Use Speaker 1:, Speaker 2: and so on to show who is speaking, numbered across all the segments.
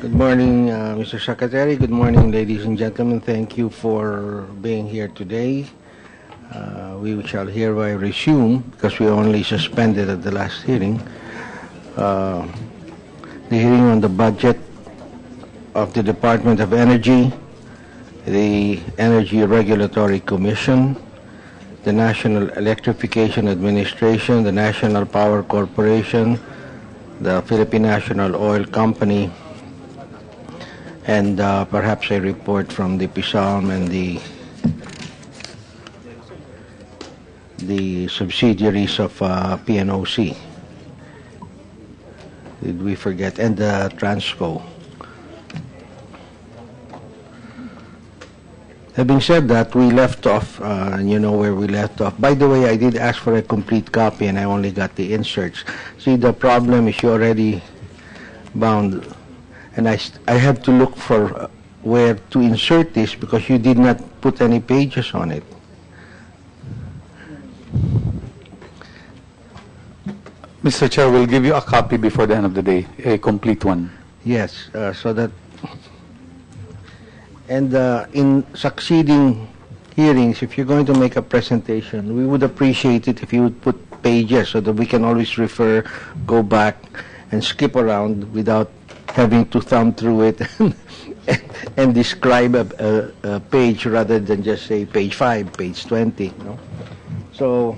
Speaker 1: Good morning, Mr. Secretary. Good morning, ladies and gentlemen. Thank you for being here today. We shall hereby resume, because we only suspended at the last hearing, the hearing on the budget of the Department of Energy, the Energy Regulatory Commission, the National Electrification Administration, the National Power Corporation, the Philippine National Oil Company, and perhaps a report from the PISALM and the subsidiaries of PNOC. Did we forget? And the Transco. Having said that, we left off, and you know where we left off. By the way, I did ask for a complete copy, and I only got the inserts. See, the problem is you already bound, and I have to look for where to insert this because you did not put any pages on it.
Speaker 2: Mr. Chair, we'll give you a copy before the end of the day, a complete one.
Speaker 1: Yes, so that... And in succeeding hearings, if you're going to make a presentation, we would appreciate it if you would put pages so that we can always refer, go back, and skip around without having to thumb through it and describe a page rather than just say page 5, page 20. You know? So...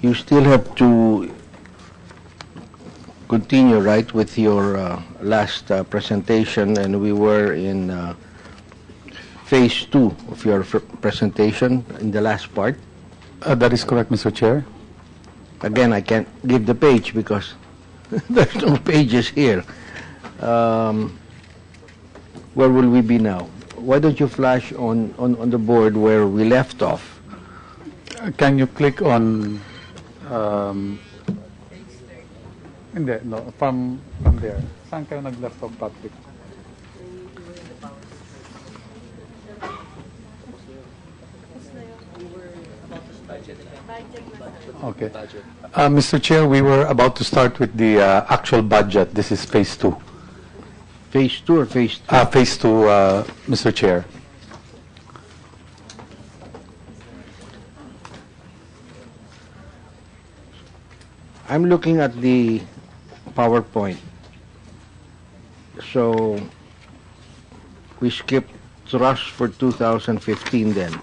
Speaker 1: you still have to continue, right, with your last presentation, and we were in phase 2 of your presentation in the last part.
Speaker 2: That is correct, Mr. Chair.
Speaker 1: Again, I can't give the page because there's no pages here. Where will we be now? Why don't you flash on the board where we left off?
Speaker 2: Can you click on... hindi, no, from there. Saan kayo nag-left off, Patrick? Okay. Mr. Chair, we were about to start with the actual budget. This is phase 2.
Speaker 1: Phase 2 or phase 2?
Speaker 2: Phase 2, Mr. Chair.
Speaker 1: I'm looking at the PowerPoint. So we skipped thrust for 2015 then.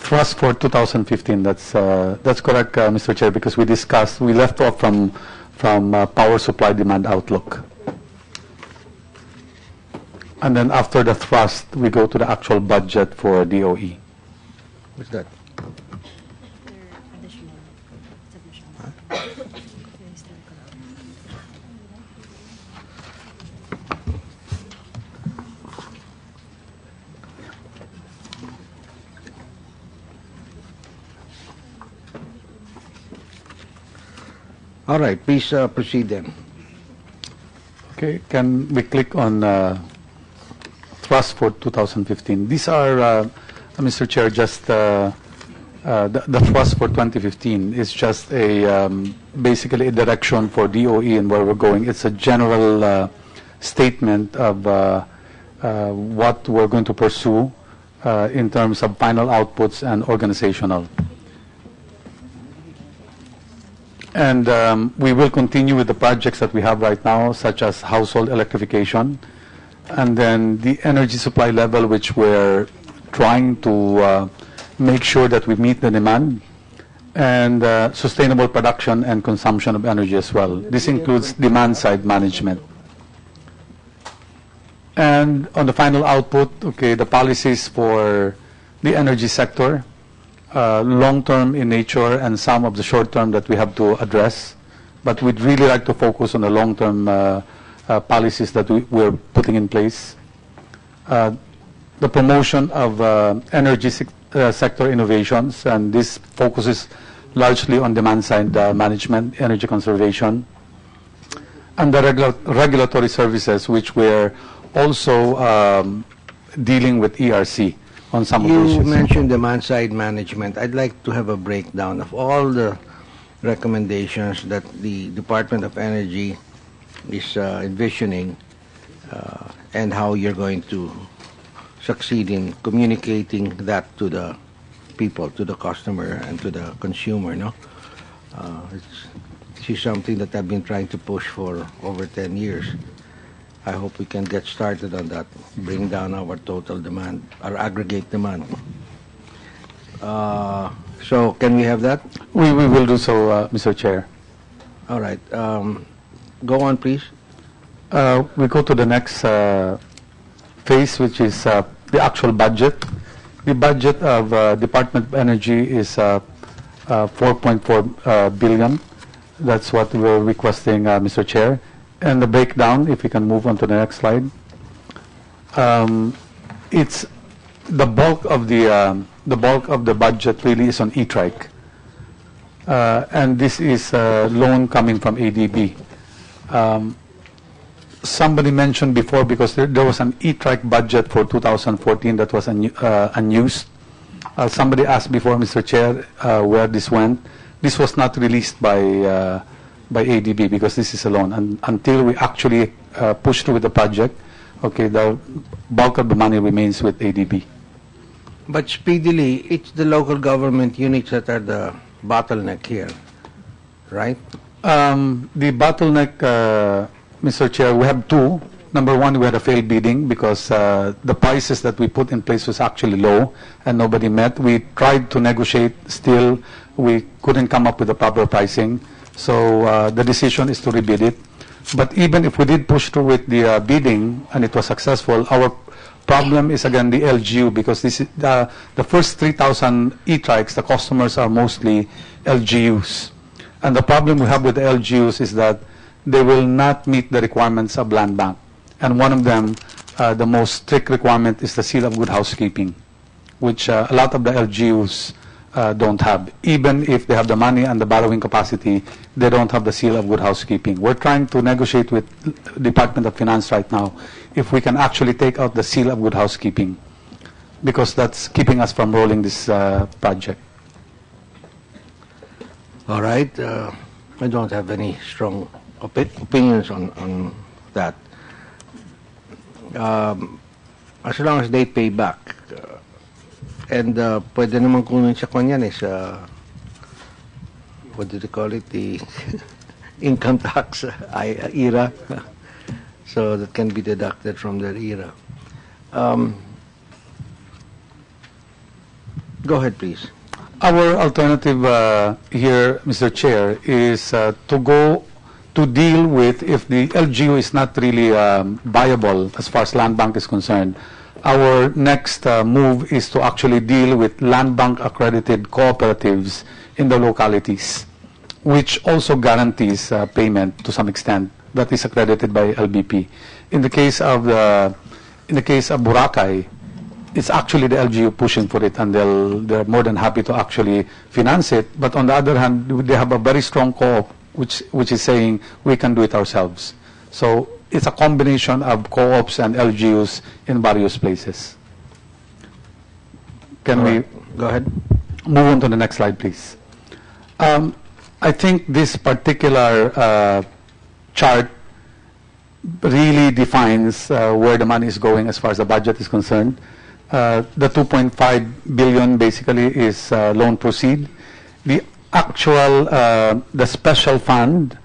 Speaker 2: Thrust for 2015. That's correct, Mr. Chair, because we left off from power supply demand outlook. And then after the thrust, we go to the actual budget for DOE.
Speaker 1: What's that? All right, please proceed then.
Speaker 2: Okay, can we click on thrust for 2015? These are, Mr. Chair, just the thrust for 2015 is just a basically a direction for DOE and where we're going. It's a general statement of what we're going to pursue in terms of final outputs and organizational. And we will continue with the projects that we have right now, such as household electrification, and then the energy supply level, which we're trying to make sure that we meet the demand, and sustainable production and consumption of energy as well. This includes demand-side management. And on the final output, okay, the policies for the energy sector, long-term in nature and some of the short-term that we have to address. But we'd really like to focus on the long-term policies that we're putting in place. The promotion of energy sector innovations, and this focuses largely on demand-side management, energy conservation, and the regulatory services, which we're also dealing with ERC, on some of the
Speaker 1: You
Speaker 2: issues.
Speaker 1: mentioned demand-side management. I'd like to have a breakdown of all the recommendations that the Department of Energy is envisioning and how you're going to succeed in communicating that to the people, to the customer, and to the consumer, no? This is something that I've been trying to push for over 10 years. I hope we can get started on that, bring down our total demand, our aggregate demand. So can we have that?
Speaker 2: We will do so, Mr. Chair.
Speaker 1: All right. Go on, please.
Speaker 2: We go to the next phase, which is the actual budget. The budget of Department of Energy is 4.4 billion. That's what we're requesting, Mr. Chair. And the breakdown, if we can move on to the next slide. It's the bulk of the budget really is on e-trike, and this is a loan coming from ADB. Somebody mentioned before, because there was an e-trike budget for 2014 that was unused. Somebody asked before, Mr. Chair, where this went. This was not released by ADB because this is a loan. And until we actually push through with the project, okay, the bulk of the money remains with ADB.
Speaker 1: But speedily, it's the local government units that are the bottleneck here, right?
Speaker 2: The bottleneck, Mr. Chair, we have two. Number one, we had a failed bidding because the prices that we put in place was actually low and nobody met. We tried to negotiate, still we couldn't come up with the proper pricing. So the decision is to rebid it. But even if we did push through with the bidding and it was successful, our problem is again the LGU, because this is the first 3,000 e-trikes, the customers are mostly LGUs. And the problem we have with the LGUs is that they will not meet the requirements of land bank. And one of them, the most strict requirement, is the seal of good housekeeping, which a lot of the LGUs don't have. Even if they have the money and the borrowing capacity, they don't have the seal of good housekeeping. We're trying to negotiate with Department of Finance right now if we can actually take out the seal of good housekeeping, because that's keeping us from rolling this project.
Speaker 1: All right. I don't have any strong opinions on that. As long as they pay back. And pwede naman kunin sa kanyan is, what do they call it, the income tax era. So that can be deducted from their era. Go ahead, please.
Speaker 2: Our alternative here, Mr. Chair, is to deal with, if the LGU is not really viable as far as land bank is concerned, our next move is to actually deal with land bank accredited cooperatives in the localities, which also guarantees payment to some extent that is accredited by LBP. In the case of Boracay, it's actually the LGU pushing for it, and they're more than happy to actually finance it. But on the other hand, they have a very strong co-op which is saying we can do it ourselves. So it's a combination of co-ops and LGUs in various places. Can we
Speaker 1: go ahead?
Speaker 2: Move on to the next slide, please? I think this particular chart really defines where the money is going as far as the budget is concerned. The 2.5 billion basically is loan proceed. The actual, the special fund,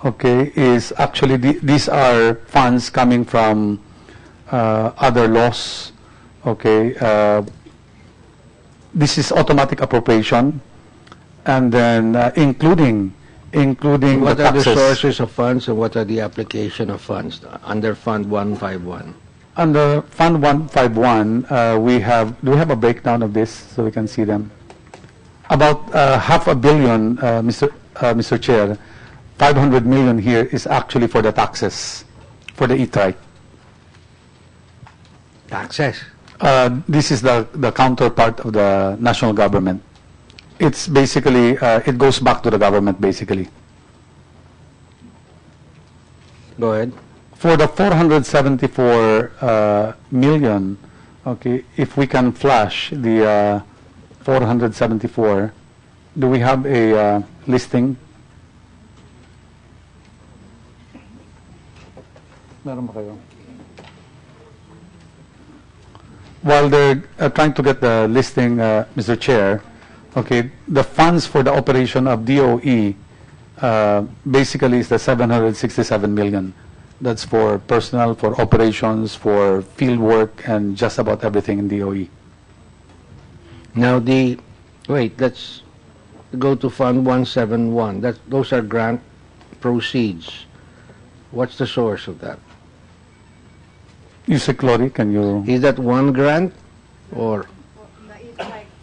Speaker 2: okay, is actually, these are funds coming from other laws, okay. This is automatic appropriation, and then including
Speaker 1: What
Speaker 2: the
Speaker 1: are the
Speaker 2: taxes.
Speaker 1: sources of funds and what are the application of funds under Fund 151?
Speaker 2: Under Fund 151, do we have a breakdown of this so we can see them? About $500 million, Mr. Chair, 500 million here is actually for the taxes, for the e-trike.
Speaker 1: Taxes.
Speaker 2: This is the counterpart of the national government. It's basically, it goes back to the government basically.
Speaker 1: Go ahead.
Speaker 2: For the 474 million, Okay, if we can flash the 474, do we have a listing? Meron ba kayo? While they're trying to get the listing, Mr. Chair, okay, the funds for the operation of DOE basically is the 767 million. That's for personnel, for operations, for field work, and just about everything in DOE.
Speaker 1: Now wait, let's go to Fund 171. Those are grant proceeds. What's the source of that?
Speaker 2: Yusek Lori, can you?
Speaker 1: Is that one grant, or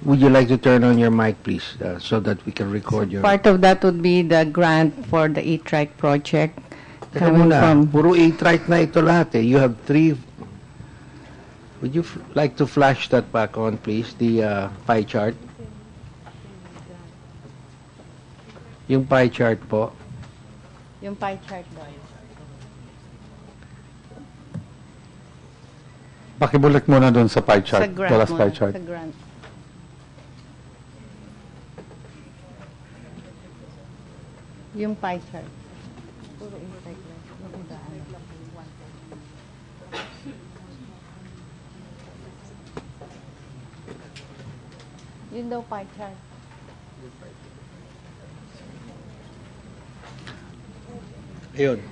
Speaker 1: would you like to turn on your mic, please, so that we can record your...
Speaker 3: Part of that would be the grant for the E-Trike project.
Speaker 1: Teka
Speaker 3: coming
Speaker 1: muna,
Speaker 3: from-
Speaker 1: puro E-Trike na ito lahat eh. You have three... Would you like to flash that back on, please, the pie chart? Yung pie chart po.
Speaker 3: Yung pie chart ba?
Speaker 2: Pakibulik muna doon sa pie chart.
Speaker 3: Sa grant
Speaker 2: the last
Speaker 3: muna,
Speaker 2: pie chart.
Speaker 3: Sa grant. Yung pie chart. Puro E-Trike lang. Yung iba, ano. Yun daw pie chart.
Speaker 1: Ayun.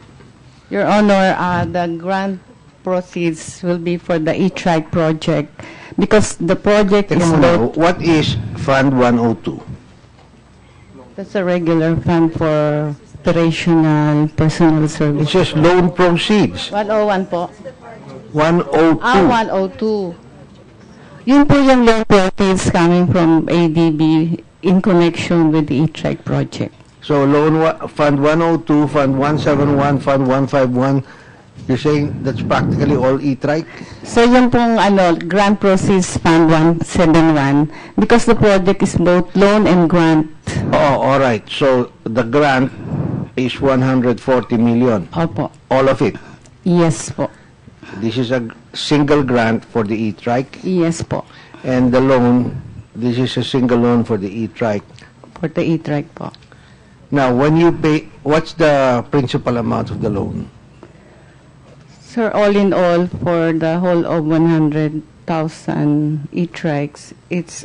Speaker 3: Your Honor, the grant proceeds will be for the E-Trike project because the project
Speaker 1: Teka
Speaker 3: is
Speaker 1: muna,
Speaker 3: both,
Speaker 1: what is Fund 102?
Speaker 3: that's a regular fund for operational personal
Speaker 1: It
Speaker 3: service.
Speaker 1: says loan proceeds.
Speaker 3: 101 po.
Speaker 1: 102.
Speaker 3: 102. Yun po yung loan proceeds coming from ADB in connection with the E-Trike project.
Speaker 1: So Fund 102, Fund 171, Fund 151, you're saying that's practically all E-Trike?
Speaker 3: So yung pong grant proceeds fund 171 because the project is both loan and grant.
Speaker 1: Oh, all right. So the grant is 140 million,
Speaker 3: Opo.
Speaker 1: all of it.
Speaker 3: Yes po.
Speaker 1: This is a single grant for the E-Trike,
Speaker 3: Yes po.
Speaker 1: and the loan, this is a single loan for the E-Trike.
Speaker 3: For the E-Trike po.
Speaker 1: Now, when you pay, what's the principal amount of the loan?
Speaker 3: Sir, all in all, for the whole of 100,000 E-Trikes, it's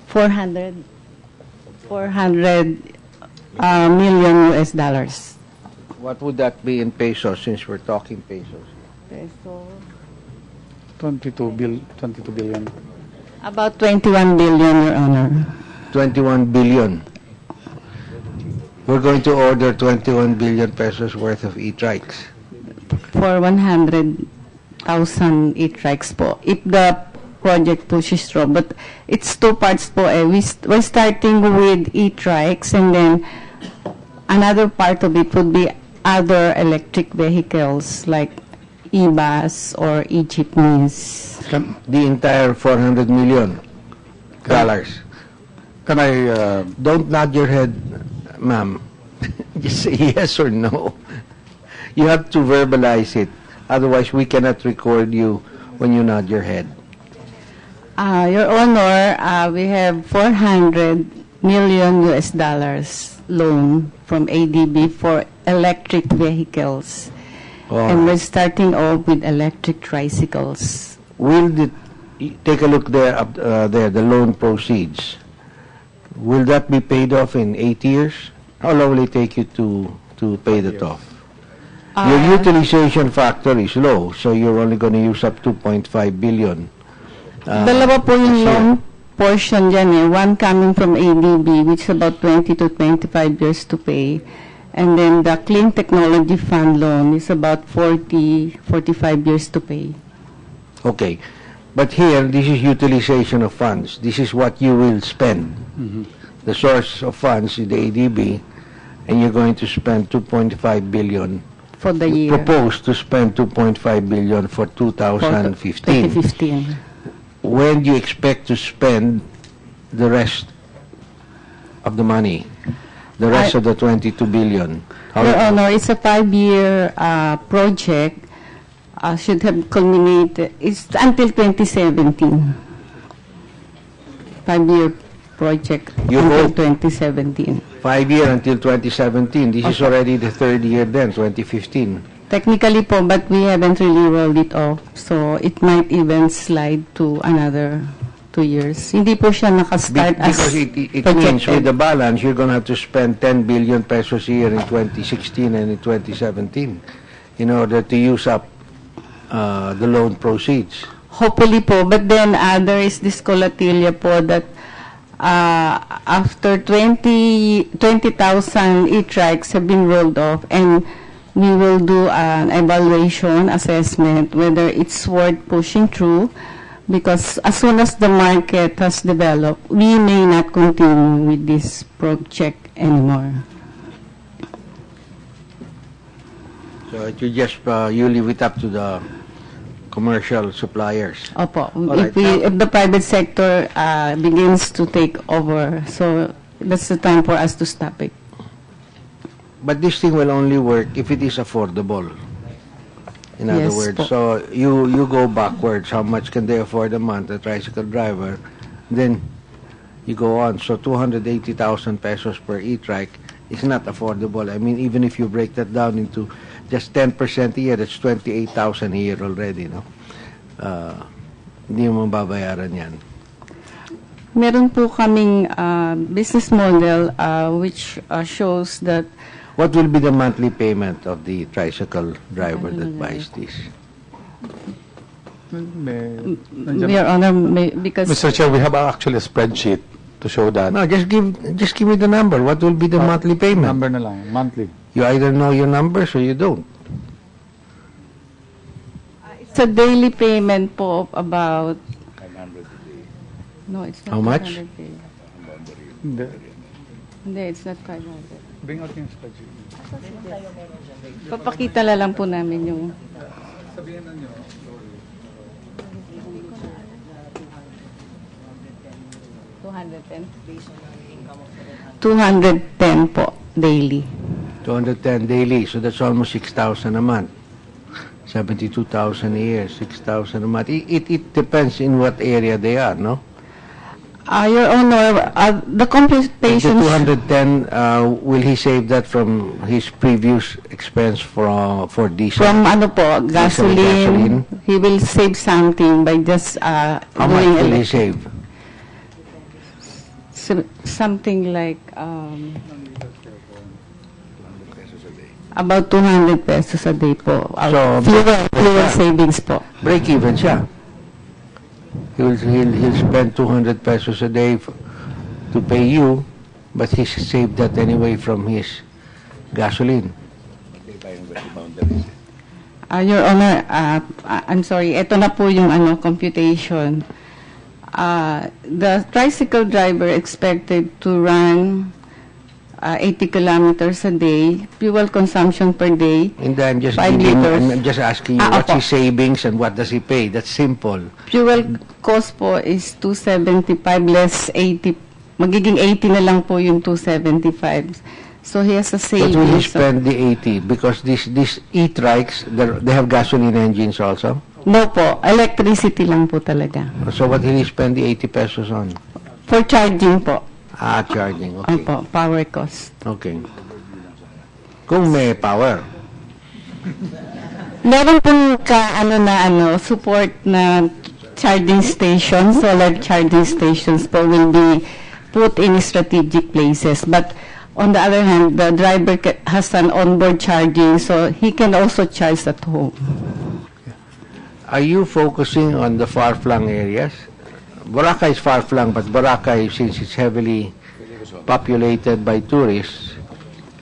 Speaker 3: 400 million US dollars.
Speaker 1: What would that be in pesos, since we're talking pesos?
Speaker 3: Peso.
Speaker 2: 22 billion.
Speaker 3: About 21 billion, Your Honor.
Speaker 1: 21 billion. We're going to order 21 billion pesos worth of E-Trikes.
Speaker 3: For 100,000 E-Trikes po. If the project pushes through. But it's two parts po eh. We're starting with E-Trikes and then another part of it would be other electric vehicles like e-bus or e-jeepneys.
Speaker 1: The entire 400 million dollars.
Speaker 2: Can I,
Speaker 1: Don't nod your head, ma'am. Just say yes or no. You have to verbalize it. Otherwise, we cannot record you when you nod your head.
Speaker 3: Your Honor, we have 400 million US dollars loan from ADB for electric vehicles. And we're starting off with electric tricycles.
Speaker 1: Take a look there, the loan proceeds. Will that be paid off in 8 years? How long will it take you to pay that off? Your utilization factor is low, so you're only going to use up 2.5 billion.
Speaker 3: Dalawa po yung
Speaker 1: this year.
Speaker 3: loan portion dyan eh. One coming from ADB, which is about 20 to 25 years to pay. And then the Clean Technology Fund loan is about 40, 45 years to pay.
Speaker 1: Okay. But here, this is utilization of funds. This is what you will spend. The source of funds is the ADB, and you're going to spend 2.5 billion.
Speaker 3: For the year.
Speaker 1: Proposed to spend 2.5 billion for 2015.
Speaker 3: 2015.
Speaker 1: When do you expect to spend the rest of the money? The rest of the 22 billion?
Speaker 3: Your Honor, it's a 5-year project. should have culminated, it's until 2017. 5-year project
Speaker 1: You
Speaker 3: until
Speaker 1: hope.
Speaker 3: 2017.
Speaker 1: 5 year until 2017. This is already the third year then, 2015.
Speaker 3: Technically po, but we haven't really rolled it off. So, it might even slide to another 2 years. Hindi po siya nakastart as
Speaker 1: Because it means
Speaker 3: projected.
Speaker 1: with the balance, you're going to have to spend 10 billion pesos a year in 2016 and in 2017 in order to use up the loan proceeds.
Speaker 3: Hopefully po, but then there is this colatilla po that after 20,000 e-trikes have been rolled off, and we will do an evaluation assessment whether it's worth pushing through, because as soon as the market has developed, we may not continue with this project anymore.
Speaker 1: So you just you leave it up to the commercial suppliers.
Speaker 3: Opo,
Speaker 1: Alright,
Speaker 3: if the private sector begins to take over, so that's the time for us to stop it.
Speaker 1: But this thing will only work if it is affordable. In other
Speaker 3: Yes,
Speaker 1: words,
Speaker 3: po.
Speaker 1: so you go backwards. How much can they afford a month, a tricycle driver? Then you go on. So 280,000 pesos per e-trike is not affordable. I mean, even if you break that down into just 10% a year, that's 28,000 a year already, no? Hindi mo mababayaran yan.
Speaker 3: Meron po kaming business model which shows that
Speaker 1: What will be the monthly payment of the tricycle driver that buys this?
Speaker 3: Your Honor, because
Speaker 2: Mr. Chair, we have actually a spreadsheet to show that.
Speaker 1: No, just give me the number. What will be the monthly payment?
Speaker 2: Number na lang, monthly.
Speaker 1: You either know your numbers or you don't.
Speaker 3: it's a daily payment po of about... No, it's not
Speaker 1: How much?
Speaker 3: 500 K. Hindi, it's not 500.
Speaker 2: Bring out yung spreadsheet.
Speaker 3: Papakita la lang po namin yung...
Speaker 2: Sabihin na nyo.
Speaker 3: 210 po, daily.
Speaker 1: 210 daily, so that's almost 6,000 a month. 72,000 a year, 6,000 a month. It depends in what area they are, no?
Speaker 3: Your Honor, the
Speaker 1: The
Speaker 3: computations...
Speaker 1: 210, will he save that from his previous expense for diesel?
Speaker 3: From ano po, gasoline,
Speaker 1: gasoline.
Speaker 3: he will save something by just
Speaker 1: How much
Speaker 3: doing
Speaker 1: will he
Speaker 3: electric.
Speaker 1: save?
Speaker 3: Something like about 200 pesos a day po.
Speaker 1: So,
Speaker 3: Fuel savings po.
Speaker 1: Break even siya. He'll spend 200 pesos a day to pay you, but he saved that anyway from his gasoline.
Speaker 3: Your Honor, I'm sorry, ito na po yung computation. The tricycle driver expected to run 80 kilometers a day, fuel consumption per day,
Speaker 1: And I'm just
Speaker 3: 5
Speaker 1: giving,
Speaker 3: liters.
Speaker 1: I'm just asking you, what's
Speaker 3: opo.
Speaker 1: his savings and what does he pay? That's simple.
Speaker 3: Fuel cost po is 275 less 80. Magiging 80 na lang po yung 275. So he has a
Speaker 1: What will he
Speaker 3: savings.
Speaker 1: spend the 80? Because these e-trikes, they have gasoline engines also.
Speaker 3: No po, electricity lang po talaga.
Speaker 1: So what will he spend the 80 pesos on?
Speaker 3: For charging po.
Speaker 1: Charging. Okay.
Speaker 3: Opo, power cost.
Speaker 1: Okay. Kung may power.
Speaker 3: Meron pong support na charging stations, solar charging stations po will be put in strategic places. But on the other hand, the driver has an onboard charging, so he can also charge at home.
Speaker 1: Are you focusing on the far-flung areas? Boracay is far-flung, but Boracay, since it's heavily populated by tourists,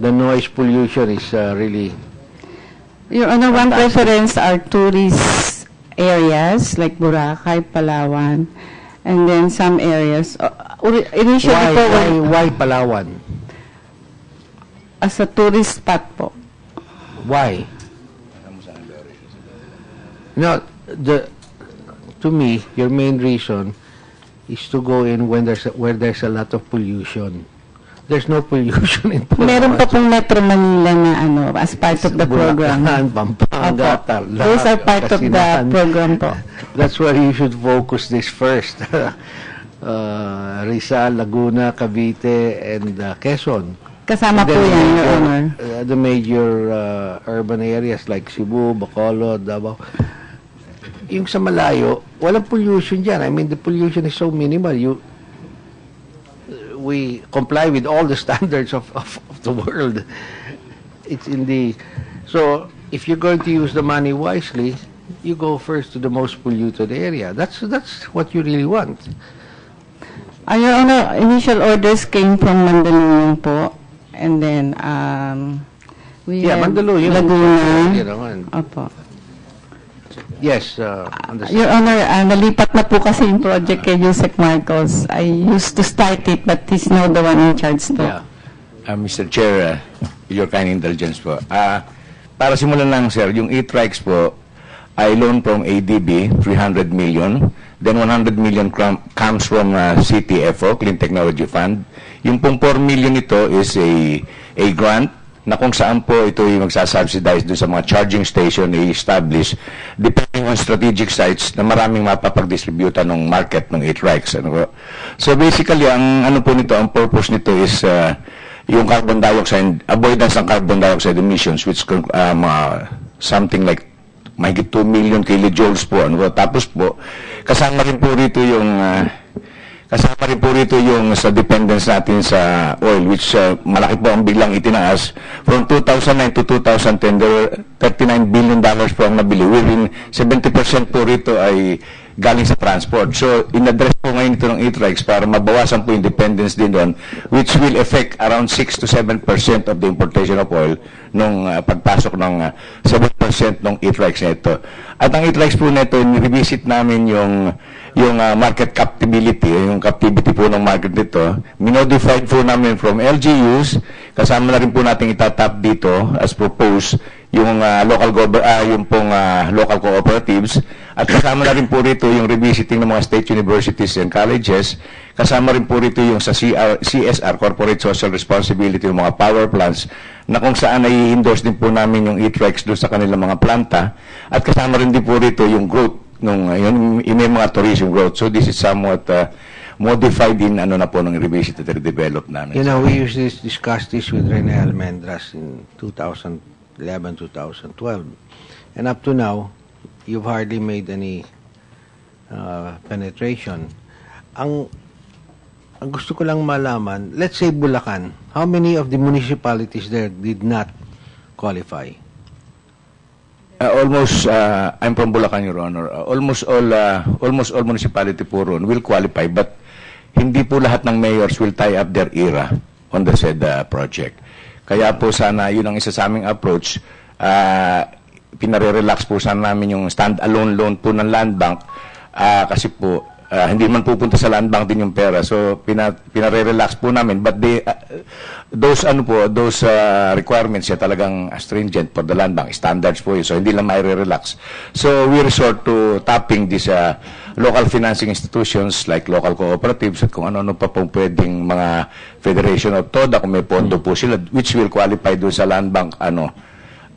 Speaker 1: the noise pollution is really...
Speaker 3: Your Honor, one preference are tourist areas like Boracay, Palawan, and then some areas. Initially po,
Speaker 1: Why Palawan?
Speaker 3: as a tourist spot po.
Speaker 1: Why? No, to me, your main reason is to go in when where there's a lot of pollution. There's no pollution in Palawan.
Speaker 3: Meron pa pong Metro Manila na as part of the program.
Speaker 1: Bulacan, Pampanga, Mangata.
Speaker 3: Those are part of the
Speaker 1: Kasinan.
Speaker 3: program po.
Speaker 1: That's where you should focus this first. Rizal, Laguna, Cavite, and Quezon.
Speaker 3: Kasama
Speaker 1: And
Speaker 3: po
Speaker 1: then
Speaker 3: yan, Your Honor.
Speaker 1: the major urban areas like Cebu, Bacolod, Davao. Yung sa malayo, walang pollution dyan. I mean, the pollution is so minimal. We comply with all the standards of the world. It's in the... So, if you're going to use the money wisely, you go first to the most polluted area. That's what you really want.
Speaker 3: Your Honor, initial orders came from Mandaluyong po. And then, we
Speaker 1: Yeah,
Speaker 3: have
Speaker 1: Mandaluyong.
Speaker 3: Laguna.
Speaker 1: You know, and
Speaker 3: Opo.
Speaker 1: yes, understand.
Speaker 3: Your Honor, nalipat na po kasi yung project kay Yusek Marcos. I used to start it, but he's now the one in charge po.
Speaker 1: Yeah.
Speaker 4: Mr. Chair, your kind indulgence po. Para simulan lang, sir, yung e-trikes po, I loan from ADB, 300 million. Then 100 million comes from CTFO, Clean Technology Fund. Yung pong 4 million ito is a grant na kung saan po ito yung magsasubsidize doon sa mga charging station na i-establish depending on strategic sites na maraming mapapag-distributan ng market ng e-trikes. Ano po? So basically, ang ano po nito, ang purpose nito is yung carbon dioxide, avoidance ng carbon dioxide emissions, which something like mahigit 2 million kilojoules po. Ano po? Tapos po, kasama rin po rito yung sa dependence natin sa oil, which malaki po ang biglang itinaas. From 2009 to 2010, there were $39 billion po ang nabili, wherein 70% po rito ay galing sa transport. So, in-address po ngayon ito ng e-trikes para mabawasan po yung dependence din doon, which will affect around 6 to 7% of the importation of oil nung pagpasok ng 7% ng e-trikes na ito. At ang e-trikes po na ito, revisit namin yung market captivity, yung captivity po ng market nito. Minodified po namin from LGUs, kasama na rin po natin itatap dito as proposed yung local cooperatives, at kasama na rin po rito yung revisiting ng mga state universities and colleges, kasama rin po rito yung sa CSR, Corporate Social Responsibility, ng mga power plants, na kung saan ay endorse din po namin yung e-trikes doon sa kanilang mga planta, at kasama rin din po rito yung growth, yung mga tourism growth. So this is somewhat modified in ano na po ng revisit at redevelop namin.
Speaker 1: You know, we used to discuss this with Rene Almendras in 2011, 2012. And up to now, you've hardly made any penetration. Ang gusto ko lang malaman, let's say Bulacan, how many of the municipalities there did not qualify?
Speaker 4: I'm from Bulacan, Your Honor. Almost all municipality po ron will qualify, but hindi po lahat ng mayors will tie up their era on the said project. Kaya po sana, yun ang isa sa aming approach, pinare-relax po sana namin yung stand-alone loan po ng land bank, kasi po, hindi man pupunta sa land bank din yung pera. So, pinare-relax po namin. But those requirements ya talagang stringent for the land bank. Standards po yun. So, hindi lang maire-relax. So, we resort to tapping these local financing institutions like local cooperatives at kung ano-ano pa pong pwedeng mga Federation of TODA, kung may pondo po sila, which will qualify doon sa land bank,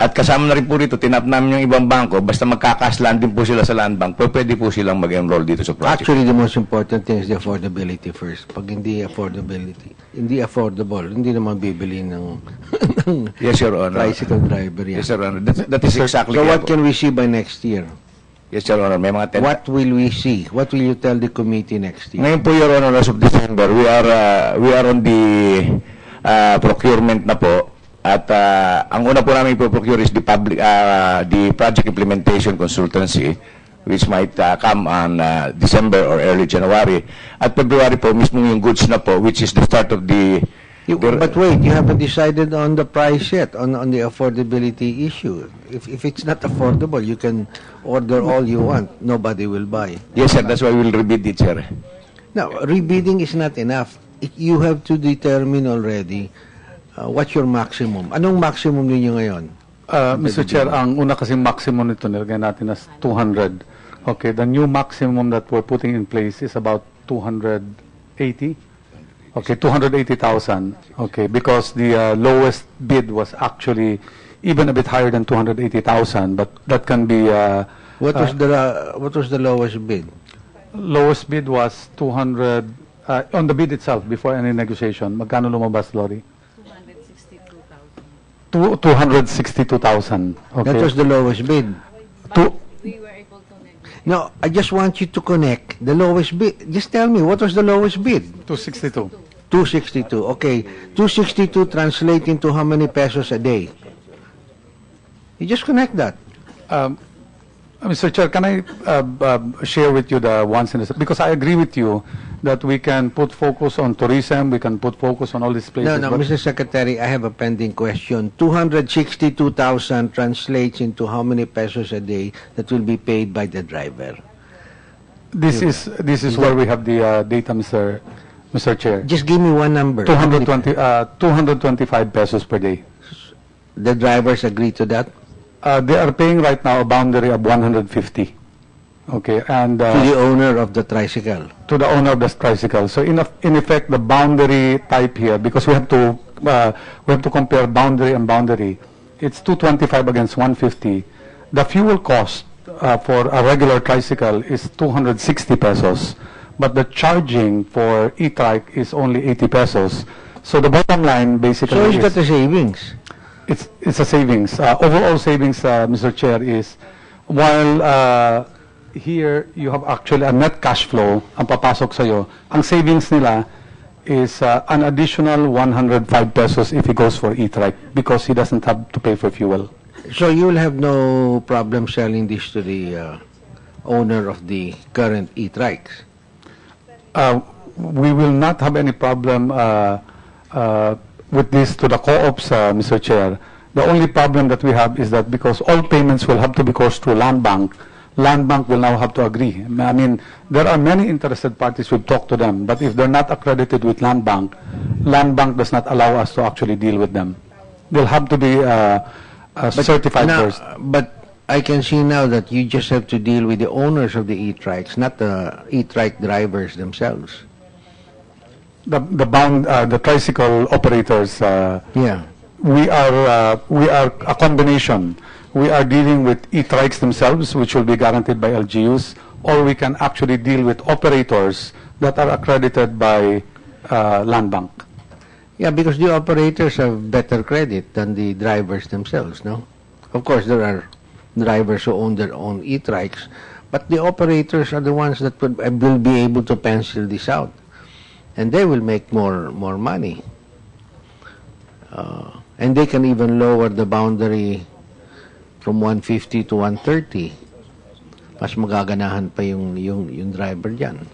Speaker 4: At kasama na rin po rito, tinap namin yung ibang bangko, basta magkakaslan din po sila sa land bank, pwede po silang mag-enroll dito sa project.
Speaker 1: Actually, the most important thing is the affordability first. Pag hindi affordable, hindi naman bibili ng
Speaker 4: Yes, Your Honor.
Speaker 1: tricycle driver yan.
Speaker 4: Yes, Your Honor. That is exactly
Speaker 1: So what can we see by next year?
Speaker 4: Yes, Your Honor. May mga
Speaker 1: What will we see? What will you tell the committee next year?
Speaker 4: Ngayon po, Your Honor, as of December, we are on the procurement na po. At ang una po namin ipoprocure is the project implementation consultancy, which might come on December or early January. At February po, mismo yung goods na po, which is the start of the...
Speaker 1: But wait, you haven't decided on the price yet, on the affordability issue. If it's not affordable, you can order all you want. Nobody will buy.
Speaker 4: Yes, sir. That's why we'll rebid it, sir.
Speaker 1: Now, rebidding is not enough. You have to determine already what's your maximum. Anong maximum ninyo ngayon?
Speaker 2: Mr. Chair, ang una kasing maximum nito nilagay natin as 200. Okay, the new maximum that we're putting in place is about 280. Okay, 280,000. Okay, because the lowest bid was actually even a bit higher than 280,000, but that can be,
Speaker 1: What was the lowest bid?
Speaker 2: lowest bid was 200, on the bid itself, before any negotiation. Magkano lumabas, Lori? 262,000. Okay.
Speaker 1: That was the lowest bid.
Speaker 2: Two-
Speaker 1: No, I just want you to connect the lowest bid. Just tell me, what was the lowest bid?
Speaker 2: 262.
Speaker 1: 262. Okay. 262 translate into how many pesos a day? You just connect that.
Speaker 2: Mr. Chair, can I share with you the ones in the, because I agree with you that we can put focus on tourism, we can put focus on all these places.
Speaker 1: No,
Speaker 2: but-
Speaker 1: Mr. Secretary, I have a pending question. 262,000 translates into how many pesos a day that will be paid by the driver?
Speaker 2: This is where we have the data, Mr. Chair.
Speaker 1: Just give me one number.
Speaker 2: 225 pesos per day.
Speaker 1: The drivers agree to that?
Speaker 2: They are paying right now a boundary of 150. Okay, and
Speaker 1: To the owner of the tricycle.
Speaker 2: to the owner of the tricycle. So in effect, the boundary type here, because we have to compare boundary and boundary. It's 225 against 150. The fuel cost for a regular tricycle is 260 pesos, but the charging for e-trike is only 80 pesos. So the bottom line basically
Speaker 1: So is
Speaker 2: is
Speaker 1: that a savings?
Speaker 2: it's a savings. Overall savings, Mr. Chair, is while here you have actually a net cash flow ang papasok sa'yo, ang savings nila is an additional 105 pesos if he goes for e-trike because he doesn't have to pay for fuel.
Speaker 1: So you'll have no problem selling this to the owner of the current e-trikes?
Speaker 2: We will not have any problem with this to the co-ops, Mr. Chair. The only problem that we have is that because all payments will have to be coursed through Land Bank will now have to agree. I mean, there are many interested parties. We've talked to them, but if they're not accredited with Land Bank does not allow us to actually deal with them. They'll have to be certified
Speaker 1: Now,
Speaker 2: first.
Speaker 1: but I can see now that you just have to deal with the owners of the e-trikes, not the e-trike drivers themselves.
Speaker 2: The tricycle operators.
Speaker 1: Yeah.
Speaker 2: We are a combination. We are dealing with e-trikes themselves, which will be guaranteed by LGUs, or we can actually deal with operators that are accredited by Land Bank.
Speaker 1: Yeah, because the operators have better credit than the drivers themselves, no? Of course, there are drivers who own their own e-trikes, but the operators are the ones that will be able to pencil this out, and they will make more money. And they can even lower the boundary from 150 to 130. Mas magaganahan pa yung driver dyan.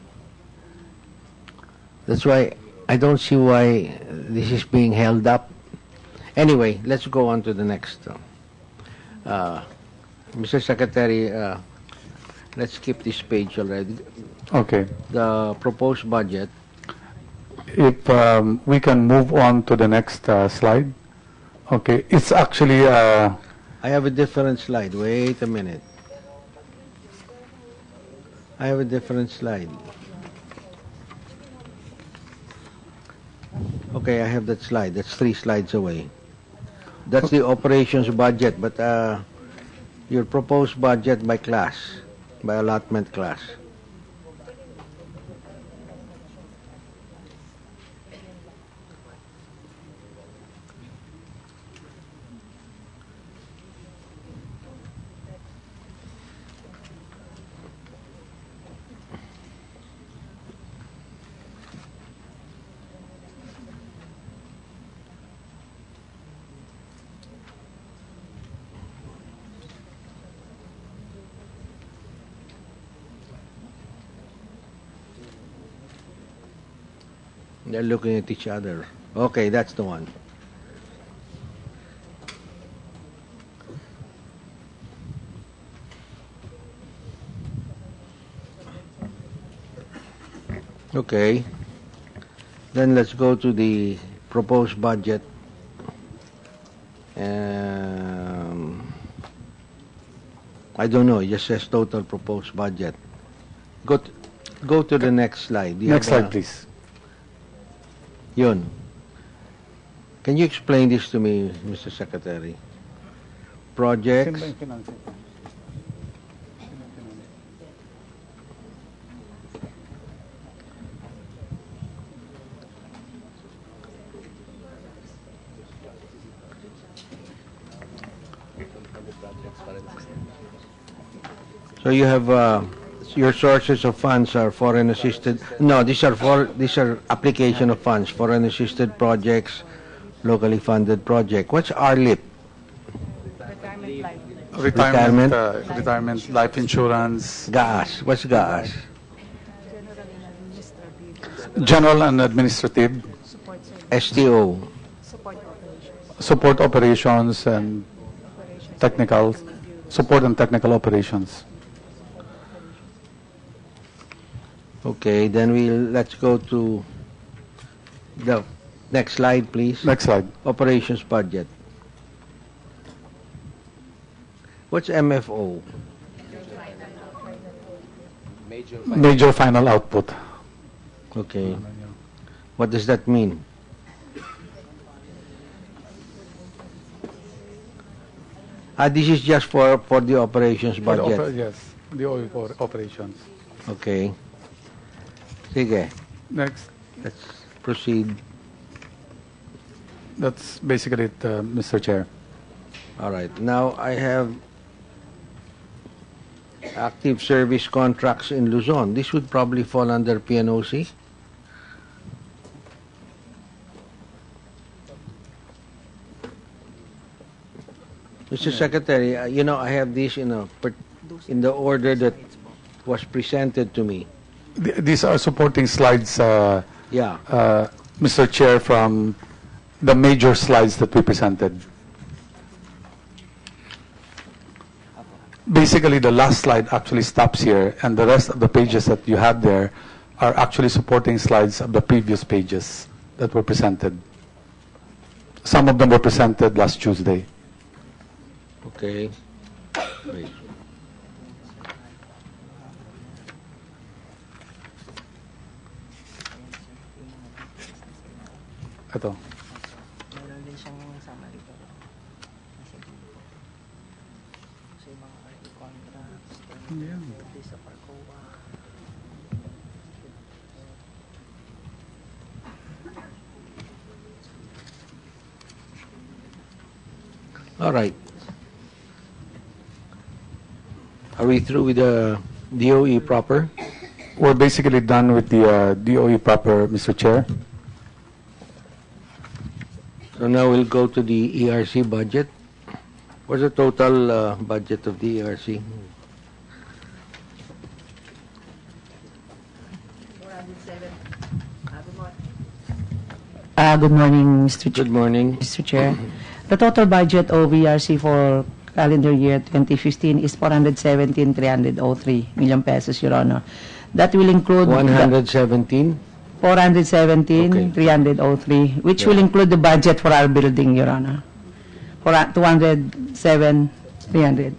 Speaker 1: That's why I don't see why this is being held up. Anyway, let's go on to the next. Mr. Secretary, let's skip this page already.
Speaker 2: Okay.
Speaker 1: The proposed budget.
Speaker 2: If we can move on to the next slide. Okay. It's actually...
Speaker 1: I have a different slide. Wait a minute. I have a different slide. Okay, I have that slide. That's 3 slides away. That's the operations budget, but your proposed budget by class, by allotment class. They're looking at each other. Okay, that's the one. Okay. Then let's go to the proposed budget. I don't know. It just says total proposed budget. Go to the next slide. You
Speaker 2: Next
Speaker 1: have,
Speaker 2: slide, please.
Speaker 1: Yun. Can you explain this to me, Mr. Secretary? projects. So you have your sources of funds are foreign assisted. No, these are application of funds, foreign assisted projects, locally funded project. What's RLIP? Retirement.
Speaker 2: Retirement, life insurance,
Speaker 1: GAAS. What's GAAS?
Speaker 2: general and administrative,
Speaker 1: STO.
Speaker 2: support operations and technical, support and technical operations.
Speaker 1: Okay, then let's go to the next slide, please.
Speaker 2: Next slide.
Speaker 1: Operations budget. What's MFO?
Speaker 2: Major final output.
Speaker 1: Okay. What does that mean? This is just for the operations budget.
Speaker 2: Yes, the operations.
Speaker 1: Okay. Sige,
Speaker 2: Next.
Speaker 1: let's proceed.
Speaker 2: That's basically it, Mr. Chair.
Speaker 1: All right. Now I have active service contracts in Luzon. This would probably fall under PNOC. Mr. Secretary, I have this in the order that was presented to me.
Speaker 2: These are supporting slides,
Speaker 1: Yeah.
Speaker 2: Mr. Chair, from the major slides that we presented. Basically, the last slide actually stops here, and the rest of the pages that you have there are actually supporting slides of the previous pages that were presented. Some of them were presented last Tuesday.
Speaker 1: Okay. Wait.
Speaker 2: Ito.
Speaker 5: Meron din siyang summary pero nasa dulo po. Kasi yung mga RE contracts, sa Parcoa.
Speaker 1: All right. Are we through with the DOE proper?
Speaker 2: We're basically done with the DOE proper, Mr. Chair.
Speaker 1: So now we'll go to the ERC budget. What's the total budget of the ERC?
Speaker 5: Good morning, Mr.
Speaker 1: Good morning.
Speaker 5: Mr. Chair. The total budget of VRC for calendar year 2015 is 417,303 million pesos, Your Honor. That will include
Speaker 1: 117?
Speaker 5: 417,303, which will include the budget for our building, Your Honor. For 207,300.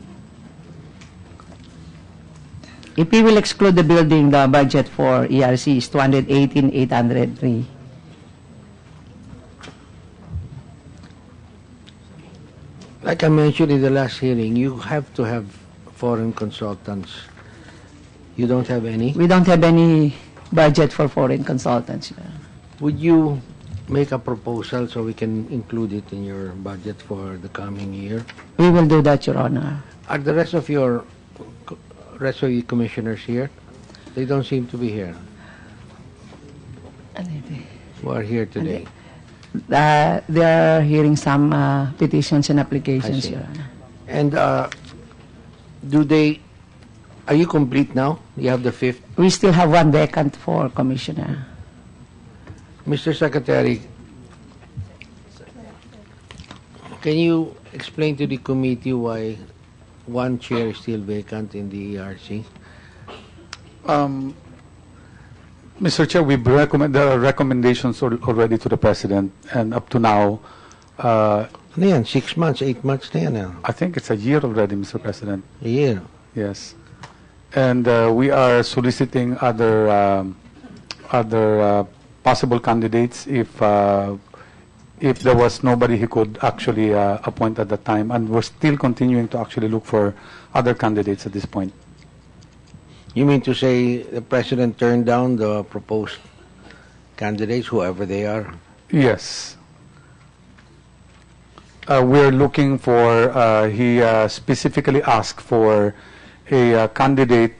Speaker 5: If we will exclude the building, the budget for ERC is 218,803.
Speaker 1: Like I mentioned in the last hearing, you have to have foreign consultants. You don't have any?
Speaker 5: We don't have any budget for foreign consultants, Your Honor.
Speaker 1: Would you make a proposal so we can include it in your budget for the coming year?
Speaker 5: We will do that, Your Honor.
Speaker 1: Are the rest of your commissioners here? They don't seem to be here. Who are here today?
Speaker 5: They are hearing some petitions and
Speaker 1: I
Speaker 5: applications,
Speaker 1: see.
Speaker 5: Your Honor.
Speaker 1: And are you complete now? You have the fifth?
Speaker 5: We still have one vacant for commissioner.
Speaker 1: Mr. Secretary, can you explain to the committee why one chair is still vacant in the ERC?
Speaker 2: Mr. Chair, there are recommendations already to the President, and up to now,
Speaker 1: Ano yan? 6 months, 8 months na yan.
Speaker 2: I think it's a year already, Mr. President.
Speaker 1: A year.
Speaker 2: Yes. And we are soliciting other possible candidates if if there was nobody he could actually appoint at that time, and we're still continuing to actually look for other candidates at this point.
Speaker 1: You mean to say the president turned down the proposed candidates, whoever they are?
Speaker 2: Yes. We're looking for, he specifically asked for a candidate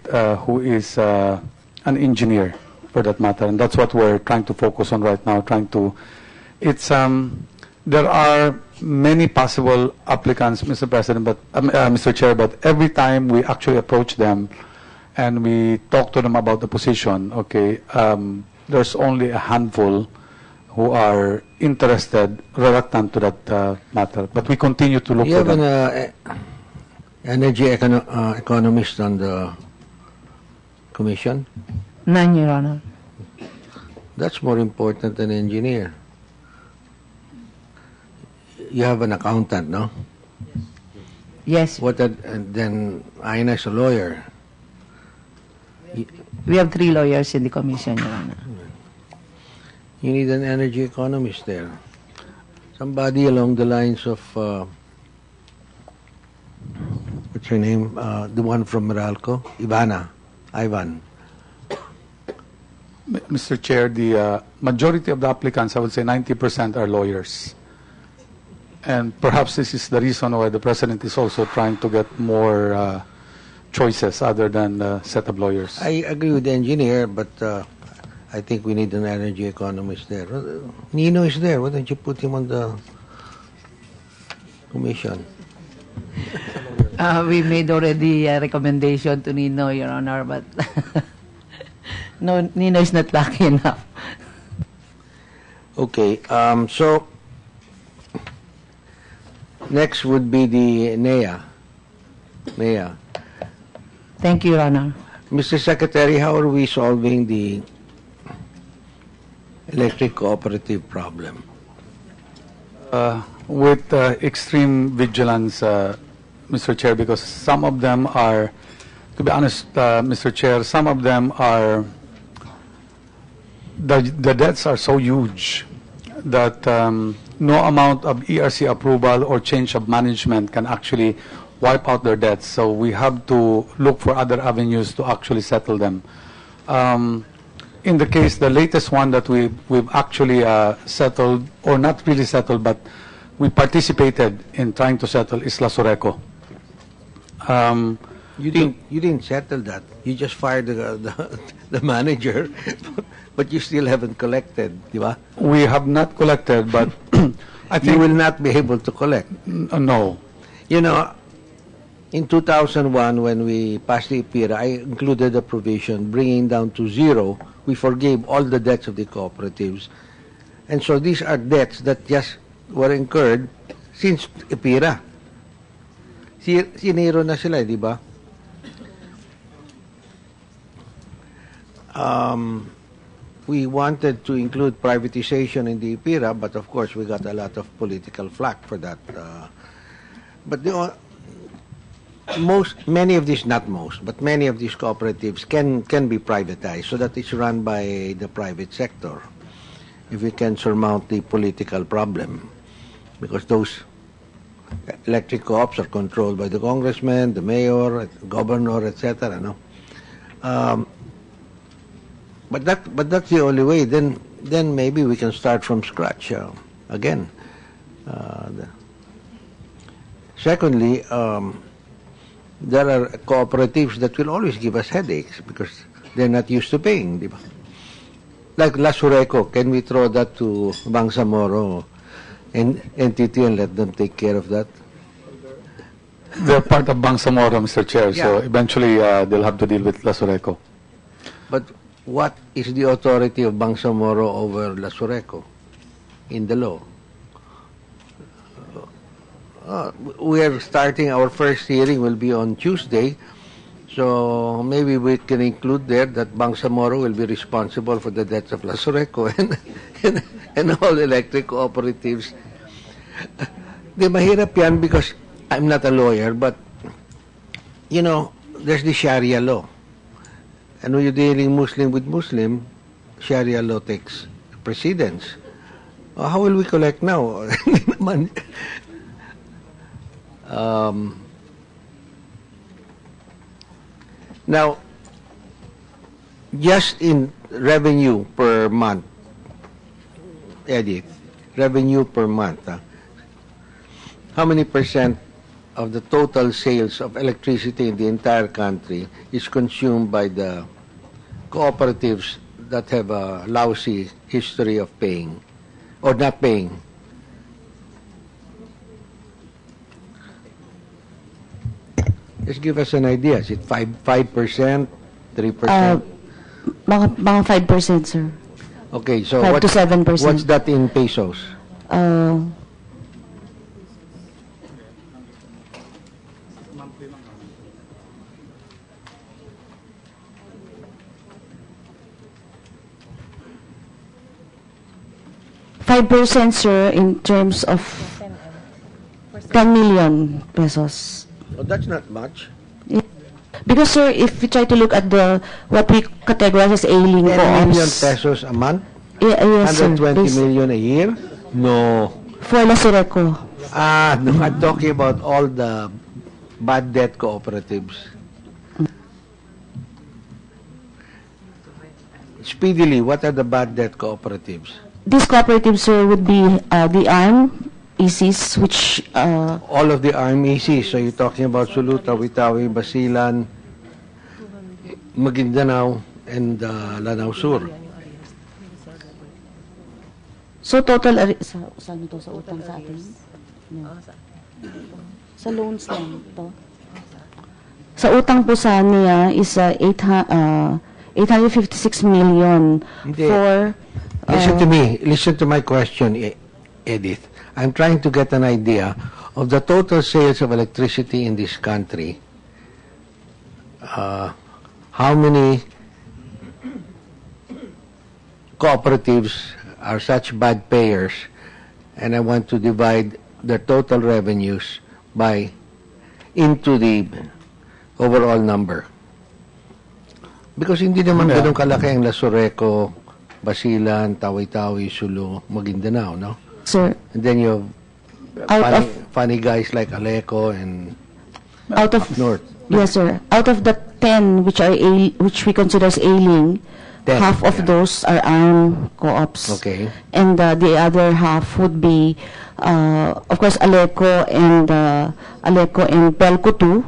Speaker 2: who is an engineer, for that matter, and that's what we're trying to focus on right now, there are many possible applicants, Mr. President, Mr. Chair, but every time we actually approach them and we talk to them about the position, okay, there's only a handful who are interested, reluctant to that matter. But we continue to look
Speaker 1: You
Speaker 2: for
Speaker 1: have
Speaker 2: them.
Speaker 1: an energy economist on the commission?
Speaker 5: None, Your Honor.
Speaker 1: That's more important than engineer. You have an accountant, no?
Speaker 5: Yes,
Speaker 1: Then Aina is a lawyer.
Speaker 5: we have 3 lawyers in the commission, Your Honor.
Speaker 1: You need an energy economist there. Somebody along the lines of, what's her name? The one from Meralco? Ivan.
Speaker 2: Mr. Chair, the majority of the applicants, I would say 90% are lawyers. And perhaps this is the reason why the President is also trying to get more choices other than a set of lawyers.
Speaker 1: I agree with the engineer, but I think we need an energy economist there. Nino is there. Why don't you put him on the commission?
Speaker 5: We made already a recommendation to Nino, Your Honor, but no, Nino is not lucky enough.
Speaker 1: Okay, so next would be the NEA.
Speaker 5: Thank you, Your Honor.
Speaker 1: Mr. Secretary, how are we solving the electric cooperative problem?
Speaker 2: With extreme vigilance, Mr. Chair, because some of them are, to be honest, Mr. Chair, some of them are, the debts are so huge that no amount of ERC approval or change of management can actually wipe out their debts. So we have to look for other avenues to actually settle them. In the case, the latest one that we've actually settled, or not really settled, but we participated in trying to settle is La Sureco.
Speaker 1: You didn't settle that. You just fired the manager, but you still haven't collected, di ba?
Speaker 2: We have not collected, but I think
Speaker 1: You will not be able to collect.
Speaker 2: no.
Speaker 1: You know, in 2001, when we passed the IPIRA, I included a provision bringing down to zero. We forgave all the debts of the cooperatives. And so these are debts that just were incurred since IPIRA. Siniro na sila, di ba? We wanted to include privatization in the IPIRA, but of course we got a lot of political flack for that. But many of these cooperatives can be privatized so that it's run by the private sector if we can surmount the political problem, because those electric co-ops are controlled by the congressman, the mayor, the governor, etc. No? But that's the only way. Then maybe we can start from scratch again. Secondly, there are cooperatives that will always give us headaches because they're not used to paying. Di ba? Like La Sureco, can we throw that to Bangsamoro entity and let them take care of that?
Speaker 2: They're part of Bangsamoro, Mr. Chair, so
Speaker 1: Yeah.
Speaker 2: eventually they'll have to deal with La Sureco.
Speaker 1: But what is the authority of Bangsamoro over La Sureco in the law? We are starting, our first hearing will be on Tuesday, so maybe we can include there that Bangsamoro will be responsible for the debts of La Sureco and all electric cooperatives. Di mahirap yan because I'm not a lawyer, but you know, there's the Sharia law. And when you're dealing Muslim with Muslim, Sharia law takes precedence How will we collect now? Hindi naman. Now, just in revenue per month, Edith, revenue per month, how many percent of the total sales of electricity in the entire country is consumed by the cooperatives that have a lousy history of paying or not paying? Just give us an idea. Is it 5%, 3%?
Speaker 3: Mga 5%, sir.
Speaker 1: Okay, so
Speaker 3: 5 to 7%.
Speaker 1: what's that in pesos?
Speaker 3: 5%, sir, in terms of 10 million pesos.
Speaker 1: Oh, that's not much.
Speaker 3: Because, sir, if we try to look at the what we categorize as ailing
Speaker 1: 10
Speaker 3: co-ops,
Speaker 1: million pesos a month?
Speaker 3: yes, sir,
Speaker 1: 120 million a year? No.
Speaker 3: for La Sureco.
Speaker 1: No, I'm talking about all the bad debt cooperatives. Speedily, what are the bad debt cooperatives?
Speaker 3: These cooperatives, sir, would be the ARM, ECs, which
Speaker 1: All of the RMECs. So you're talking about Suluta, Witawi, Basilan, Maguindanao, and Lanao Sur.
Speaker 3: so total saan to sa utang sa atin? No. Sa loans lang to. Sa utang po sa niya is 856 million
Speaker 1: Hindi.
Speaker 3: for
Speaker 1: Listen to me. Listen to my question, Edith. I'm trying to get an idea of the total sales of electricity in this country. How many cooperatives are such bad payers, and I want to divide the total revenues into the overall number. Because hindi naman ganun kalaki ang La Sureco, Basilan, Tawi-Tawi, Sulu, Maguindanao, no?
Speaker 3: sir,
Speaker 1: And then you
Speaker 3: out
Speaker 1: have
Speaker 3: of
Speaker 1: funny guys like Aleco and
Speaker 3: out of
Speaker 1: North.
Speaker 3: yes, sir. Out of the 10 which we consider as ailing,
Speaker 1: 10,
Speaker 3: half of
Speaker 1: yeah.
Speaker 3: those are ARM co-ops.
Speaker 1: Okay.
Speaker 3: And the other half would be, of course, Aleco and Pelco 2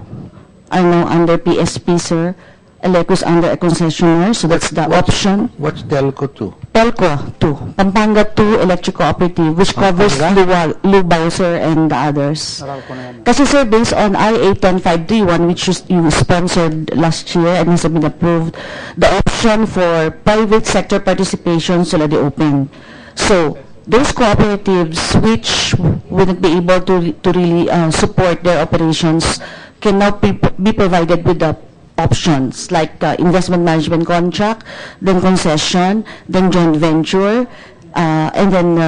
Speaker 3: are now under PSP, sir. Aleco is under a concessionaire, so that's the option.
Speaker 1: What's Telco 2?
Speaker 3: Pelco 2, Pampanga 2 Electric Cooperative, which covers Lubao, sir, and the others. Kasi, sir, based on RA 10531, which you sponsored last year and has been approved, the option for private sector participation is already open. So, those cooperatives which wouldn't be able to really support their operations can now be provided with the options like investment management contract, then concession, then joint venture, and then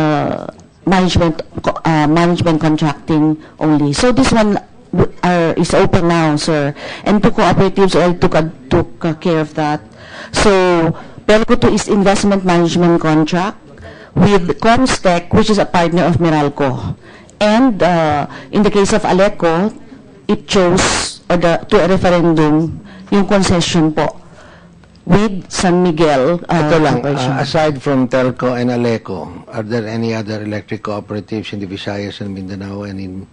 Speaker 3: management contracting only. So this one is open now, sir. And two cooperatives already took care of that. So Pelco 2 is investment management contract with Comstec, which is a partner of Meralco. And in the case of Aleco, it chose to a referendum yung concession po with San Miguel
Speaker 1: Ito lang,
Speaker 3: Corporation.
Speaker 1: aside from Telco and Aleco, are there any other electric cooperatives in the Visayas and Mindanao and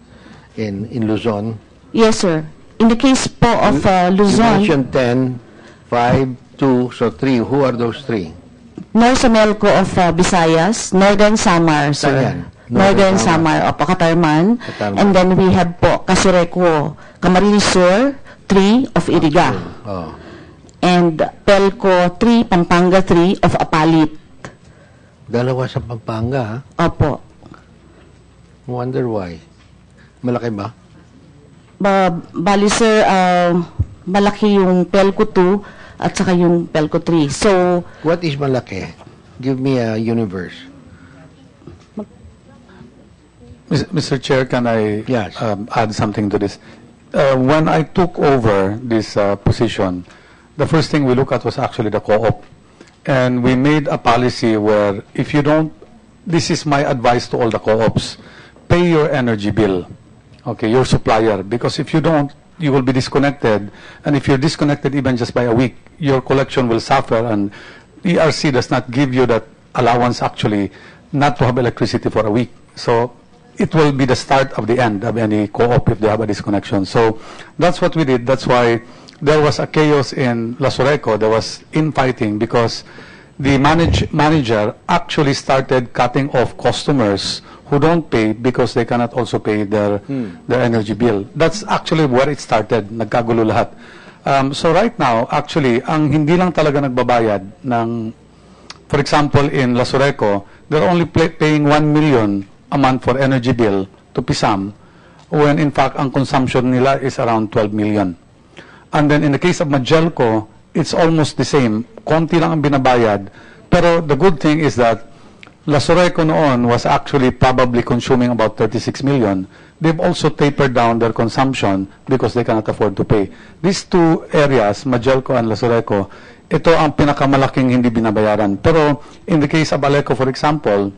Speaker 1: in Luzon?
Speaker 3: Yes, sir. In the case po of
Speaker 1: You
Speaker 3: Luzon,
Speaker 1: mentioned 10, 5, 2, so 3. Who are those 3?
Speaker 3: North Samelco of Visayas, Northern Samar, sir.
Speaker 1: Saan yan?
Speaker 3: Northern
Speaker 1: Northern
Speaker 3: Samar of Katarman.
Speaker 1: Katarman.
Speaker 3: And then we have po Kasureco, Camarines Sur, 3 of Iriga.
Speaker 1: Oh.
Speaker 3: And Pelco 3, Pampanga 3 of Apalit.
Speaker 1: Dalawa sa Pampanga, ha?
Speaker 3: Opo.
Speaker 1: Wonder why. Malaki ba?
Speaker 3: Bali, sir, malaki yung Pelco 2 at saka yung Pelco 3. So,
Speaker 1: What is malaki? Give me a universe.
Speaker 2: Mr. Chair, can I
Speaker 1: Yes.
Speaker 2: add something to this? When I took over this position, the first thing we looked at was actually the co-op. And we made a policy where if you don't this is my advice to all the co-ops. Pay your energy bill, okay, your supplier, because if you don't, you will be disconnected, and if you're disconnected even just by a week, your collection will suffer, and ERC does not give you that allowance actually not to have electricity for a week. So it will be the start of the end of any co-op if they have a disconnection. So that's what we did. That's why there was a chaos in Lasoreco. There was infighting because the manager actually started cutting off customers who don't pay because they cannot also pay their energy bill. That's actually where it started. Nagkagulo lahat. So right now, actually, ang hindi lang talaga nagbabayad ng, for example, in Lasoreco, they're only paying 1 million a month for energy bill to PISAM, when in fact, ang consumption nila is around 12 million. And then in the case of Magelco, it's almost the same. Konti lang ang binabayad. Pero the good thing is that Lasoreco noon was actually probably consuming about 36 million. They've also tapered down their consumption because they cannot afford to pay. These two areas, Magelco and Lasoreco, ito ang pinakamalaking hindi binabayaran. Pero in the case of Aleco, for example,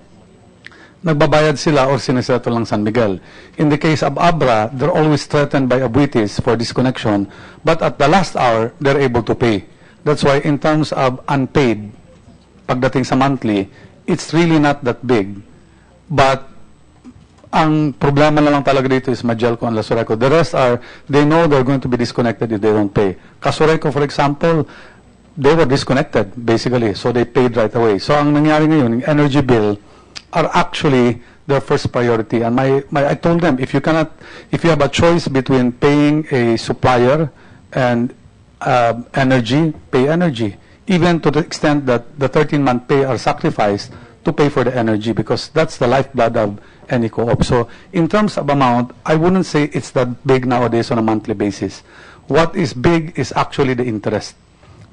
Speaker 2: nagbabayad sila or siniseto lang San Miguel. In the case of Abra, they're always threatened by abuitis for disconnection, but at the last hour, they're able to pay. That's why in terms of unpaid, pagdating sa monthly, it's really not that big. But ang problema na lang talaga dito is Magelco and Lasoreco. The rest are, they know they're going to be disconnected if they don't pay. Casoreco, for example, they were disconnected, basically, so they paid right away. So ang nangyari ngayon, yung energy bill are actually their first priority. And I told them, if you have a choice between paying a supplier and energy, pay energy. Even to the extent that the 13-month pay are sacrificed to pay for the energy, because that's the lifeblood of any co-op. So in terms of amount, I wouldn't say it's that big nowadays on a monthly basis. What is big is actually the interest.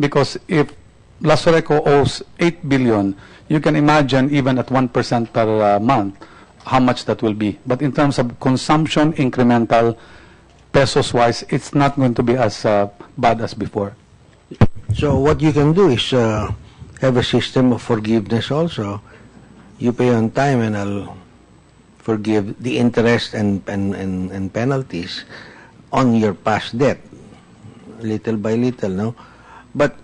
Speaker 2: Because if Lasoreco owes 8 billion, you can imagine even at 1% per month how much that will be. But in terms of consumption, incremental, pesos-wise, it's not going to be as bad as before.
Speaker 1: So what you can do is have a system of forgiveness also. You pay on time and I'll forgive the interest and penalties on your past debt, little by little, no? But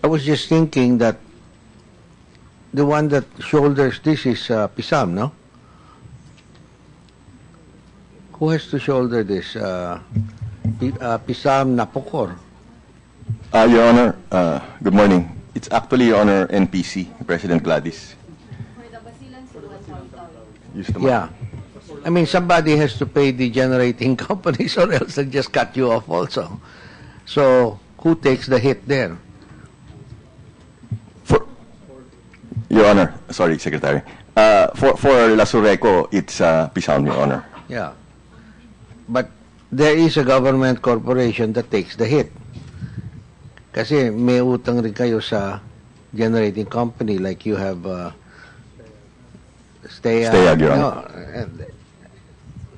Speaker 1: I was just thinking that the one that shoulders this is PISAM, no? Who has to shoulder this? PISAM Napocor.
Speaker 6: Your Honor, good morning. It's actually Your Honor NPC, President Gladys. Use the mic.
Speaker 1: Yeah. I mean, somebody has to pay the generating companies or else they'll just cut you off also. So, who takes the hit there?
Speaker 6: Your Honor, sorry, Secretary. For Lasoreco, it's PISAM, Your Honor.
Speaker 1: Yeah. But there is a government corporation that takes the hit. Kasi may utang rin kayo sa generating company, like you have
Speaker 6: Stayag, Your Honor.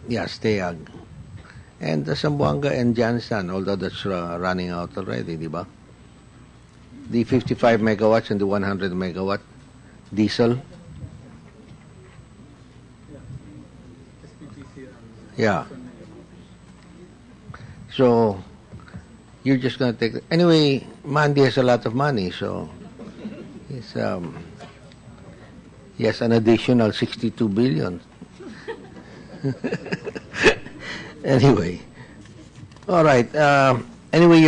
Speaker 1: Stayag. And the Zamboanga and Jansan, although that's running out already, di ba? The 55 megawatts and the 100 megawatt diesel. Yeah. So, you're just going to take... Anyway, Mandy has a lot of money, so he's, he has an additional 62 billion. Anyway. All right. Anyway,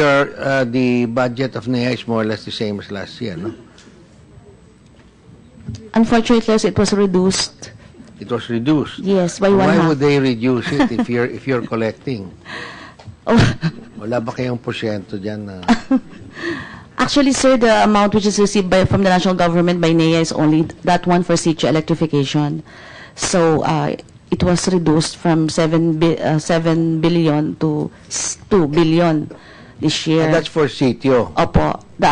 Speaker 1: the budget of NEA is more or less the same as last year, no?
Speaker 7: Unfortunately, it was reduced.
Speaker 1: It was reduced.
Speaker 7: Yes, by
Speaker 1: Why
Speaker 7: one
Speaker 1: would
Speaker 7: half.
Speaker 1: they reduce it if you're collecting?
Speaker 7: Oh.
Speaker 1: Wala ba kayong porsyento dyan na...
Speaker 7: Actually, sir, the amount which is received from the national government by NEA is only that one for sitio electrification. So it was reduced from 7 billion to 2 billion this year.
Speaker 1: And that's for sitio.
Speaker 7: Opo. We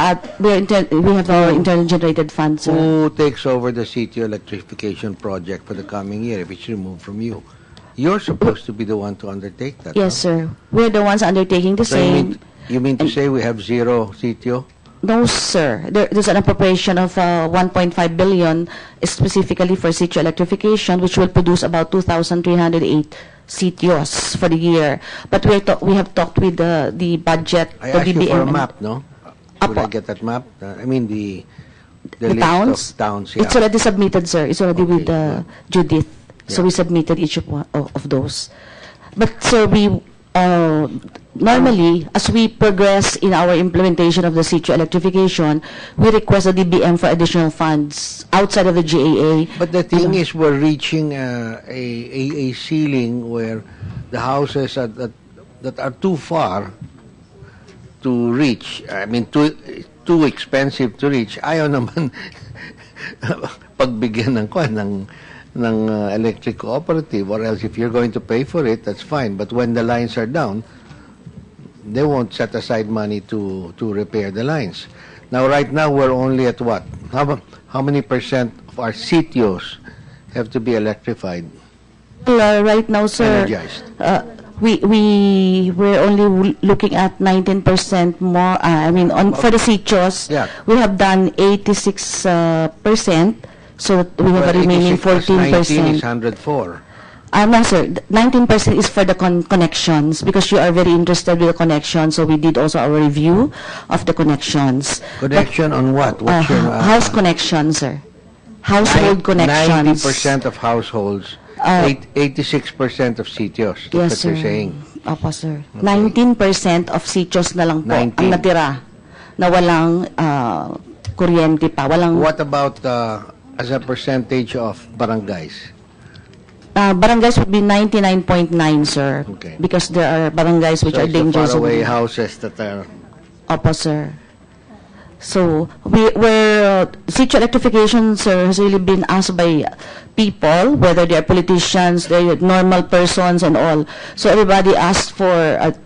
Speaker 7: have our internal generated funds, sir.
Speaker 1: Who takes over the sitio electrification project for the coming year if it's removed from you? You're supposed to be the one to undertake that.
Speaker 7: Yes,
Speaker 1: no?
Speaker 7: sir. We're the ones undertaking the
Speaker 1: So
Speaker 7: same.
Speaker 1: you mean to say we have zero sitio?
Speaker 7: No, sir. There's an appropriation of 1.5 billion specifically for sitio electrification, which will produce about 2,308 sitios for the year. But we have talked with the budget,
Speaker 1: I
Speaker 7: the
Speaker 1: asked you for a
Speaker 7: DBM.
Speaker 1: map, no? Would I
Speaker 7: Apo.
Speaker 1: get that map? I mean the
Speaker 7: The
Speaker 1: list
Speaker 7: towns?
Speaker 1: of towns. Yeah.
Speaker 7: It's already submitted, sir. It's already
Speaker 1: Okay,
Speaker 7: with Judith. So
Speaker 1: Yeah.
Speaker 7: we submitted each of those. But, sir, we normally, as we progress in our implementation of the sitio electrification, we request the DBM for additional funds outside of the GAA.
Speaker 1: But the thing is, we're reaching a ceiling where the houses that are too far to reach, I mean, too expensive to reach, ayaw naman pagbigyan ng electric cooperative, or else if you're going to pay for it, that's fine. But when the lines are down, they won't set aside money to repair the lines. Now, right now, we're only at what? How many percent of our sitios have to be electrified?
Speaker 7: Well, right now, sir,
Speaker 1: Energized.
Speaker 7: we're only looking at 19% more. For the sitios,
Speaker 1: Yeah.
Speaker 7: we have done 86%. So that we have a remaining
Speaker 1: 86 plus 19 is
Speaker 7: 14%.
Speaker 1: 104.
Speaker 7: No, sir. 19% is for the connections, because you are very interested with the connections. So we did also our review of the connections.
Speaker 1: Connection on what? What's your,
Speaker 7: House connections, sir. Household connections.
Speaker 1: 90% of households, 86% of sitios. That's
Speaker 7: Yes,
Speaker 1: what
Speaker 7: sir.
Speaker 1: you're saying.
Speaker 7: Opo, sir. 19% of sitios na lang po
Speaker 1: 19.
Speaker 7: ang natira na walang kuryente pa. Walang
Speaker 1: What about as a percentage of barangays?
Speaker 7: barangays would be 99.9, sir.
Speaker 1: Okay.
Speaker 7: Because there are barangays which
Speaker 1: So
Speaker 7: are
Speaker 1: it's the
Speaker 7: dangerous.
Speaker 1: faraway houses that are...
Speaker 7: Opo, sir. So, we're sitio electrification, sir, has really been asked by people, whether they are politicians, they're normal persons and all. So, everybody asked for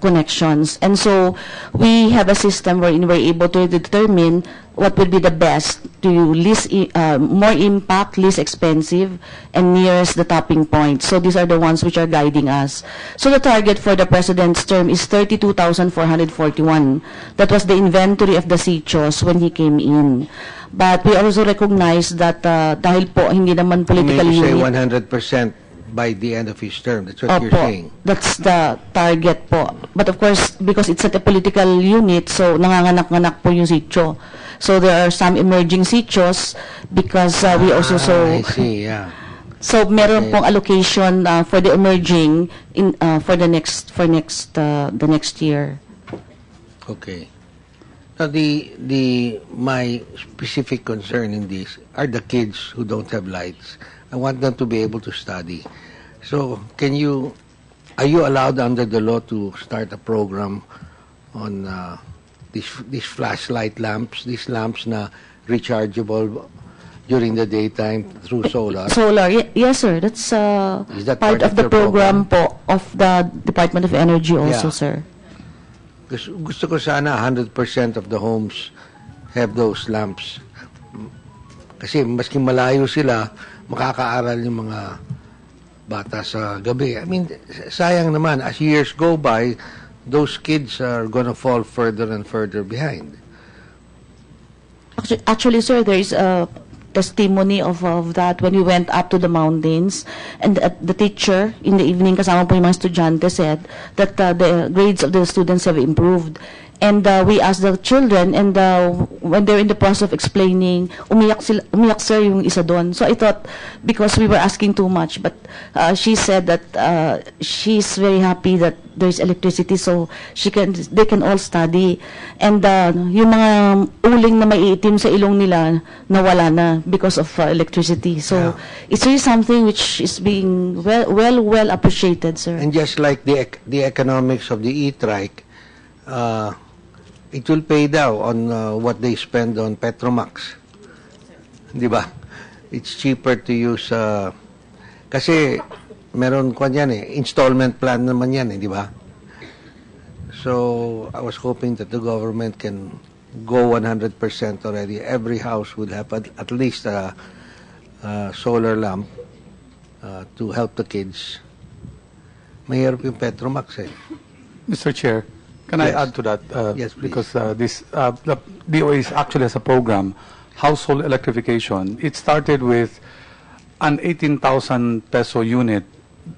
Speaker 7: connections. And so, we have a system wherein we're able to determine what would be the best to least, more impact, least expensive, and nearest the topping point. So these are the ones which are guiding us. So the target for the President's term is 32,441. That was the inventory of the sitios when he came in. But we also recognize that dahil po hindi naman
Speaker 1: You mean
Speaker 7: politically
Speaker 1: to say
Speaker 7: unit,
Speaker 1: 100% by the end of his term. That's what you're
Speaker 7: Opo,
Speaker 1: saying.
Speaker 7: that's the target po. But of course, because it's at a political unit, so nanganganak-nganak po yung sitio. So there are some emerging sitios because we also
Speaker 1: I see, yeah.
Speaker 7: so meron
Speaker 1: Okay.
Speaker 7: pong allocation for the emerging in for the next year.
Speaker 1: Okay. Now, my specific concern in this are the kids who don't have lights. I want them to be able to study. So, are you allowed under the law to start a program on these flashlight lamps, these lamps na rechargeable during the daytime through solar?
Speaker 7: Solar, yes, sir. That's
Speaker 1: Is that
Speaker 7: part of the
Speaker 1: your
Speaker 7: program po of the Department of Energy also,
Speaker 1: Yeah.
Speaker 7: sir.
Speaker 1: Gusto ko sana 100% of the homes have those lamps. Kasi maski malayo sila, makakaaral yung mga bata sa gabi. I mean, sayang naman, as years go by, those kids are gonna fall further and further behind.
Speaker 7: Actually, sir, there is a testimony of that when we went up to the mountains, and the teacher in the evening, kasama po yung mga estudyante, said that the grades of the students have improved. And we asked the children, and when they're in the process of explaining, umiyak sir yung isa doon. So I thought, because we were asking too much, but she said that she's very happy that there's electricity, so they can all study. And yung mga uling na maiitim sa ilong nila, nawala na because of electricity. So it's really something which is being well appreciated, sir.
Speaker 1: And just like the economics of the e-trike, it will pay daw on what they spend on Petromax. Di ba? It's cheaper to use, kasi meron kwan yan installment plan naman yan di ba? So, I was hoping that the government can go 100% already. Every house would have at least a solar lamp to help the kids. Mahirap yung Petromax
Speaker 2: Mr. Chair, Can I
Speaker 1: Yes.
Speaker 2: add to that?
Speaker 1: Yes, please.
Speaker 2: Because the DOA is actually has a program, household electrification. It started with an 18,000 peso unit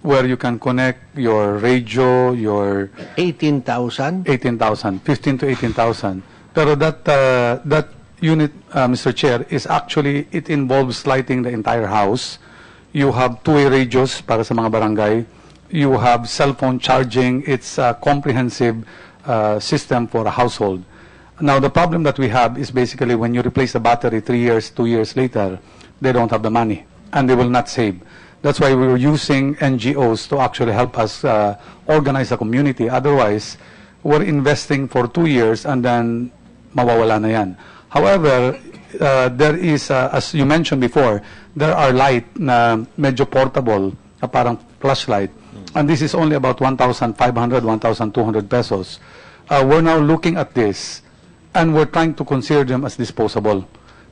Speaker 2: where you can connect your radio, your
Speaker 1: 18,000?
Speaker 2: 18,000, 15 to 18,000. Pero that unit, Mr. Chair, is actually, it involves lighting the entire house. You have two-way radios para sa mga barangay. You have cell phone charging. It's a comprehensive system for a household. Now, the problem that we have is basically when you replace the battery 3 years, 2 years later, they don't have the money, and they will not save. That's why we were using NGOs to actually help us organize the community. Otherwise, we're investing for 2 years and then mawawala na yan. However, there is, as you mentioned before, there are light na medyo portable, na parang flashlight, and this is only about 1,500, 1,200 pesos. We're now looking at this, and we're trying to consider them as disposable.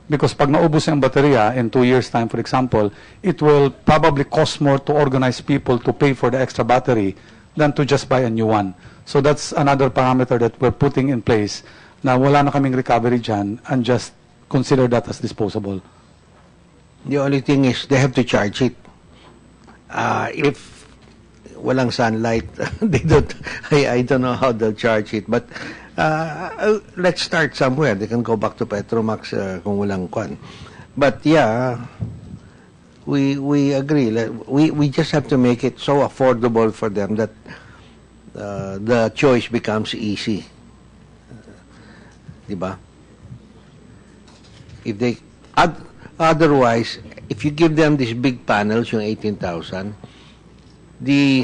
Speaker 2: Because pag naubos ang baterya in 2 years' time, for example, it will probably cost more to organize people to pay for the extra battery than to just buy a new one. So that's another parameter that we're putting in place na wala na kaming recovery dyan and just consider that as disposable.
Speaker 1: The only thing is they have to charge it. If walang sunlight, they don't. I don't know how they'll charge it. But let's start somewhere. They can go back to Petromax kung walang kwan. But yeah, we agree. We just have to make it so affordable for them that the choice becomes easy. Diba? If they otherwise, if you give them these big panels, yung 18,000, the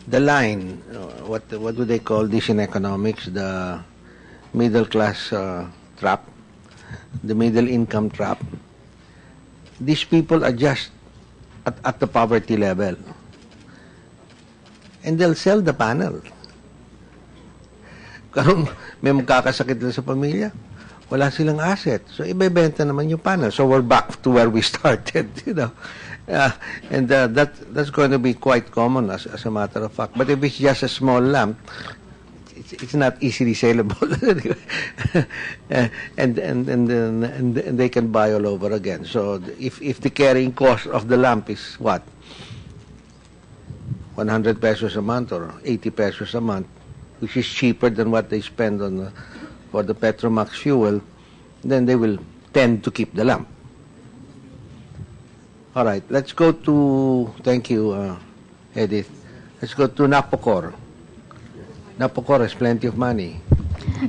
Speaker 1: line, what do they call this in economics? The middle class trap, the middle income trap. These people are just at the poverty level, and they'll sell the panel. Karong may magkakasakit lang sa pamilya, wala silang asset. So, ibebenta naman yung panel. So, we're back to where we started, you know. And that's going to be quite common as a matter of fact. But if it's just a small lamp, it's not easily saleable. and they can buy all over again. So, if the carrying cost of the lamp is what? 100 pesos a month or 80 pesos a month, which is cheaper than what they spend on for the Petromax fuel, then they will tend to keep the lamp. All right, let's go to, thank you, Edith. Let's go to Napocor. Napocor has plenty of money.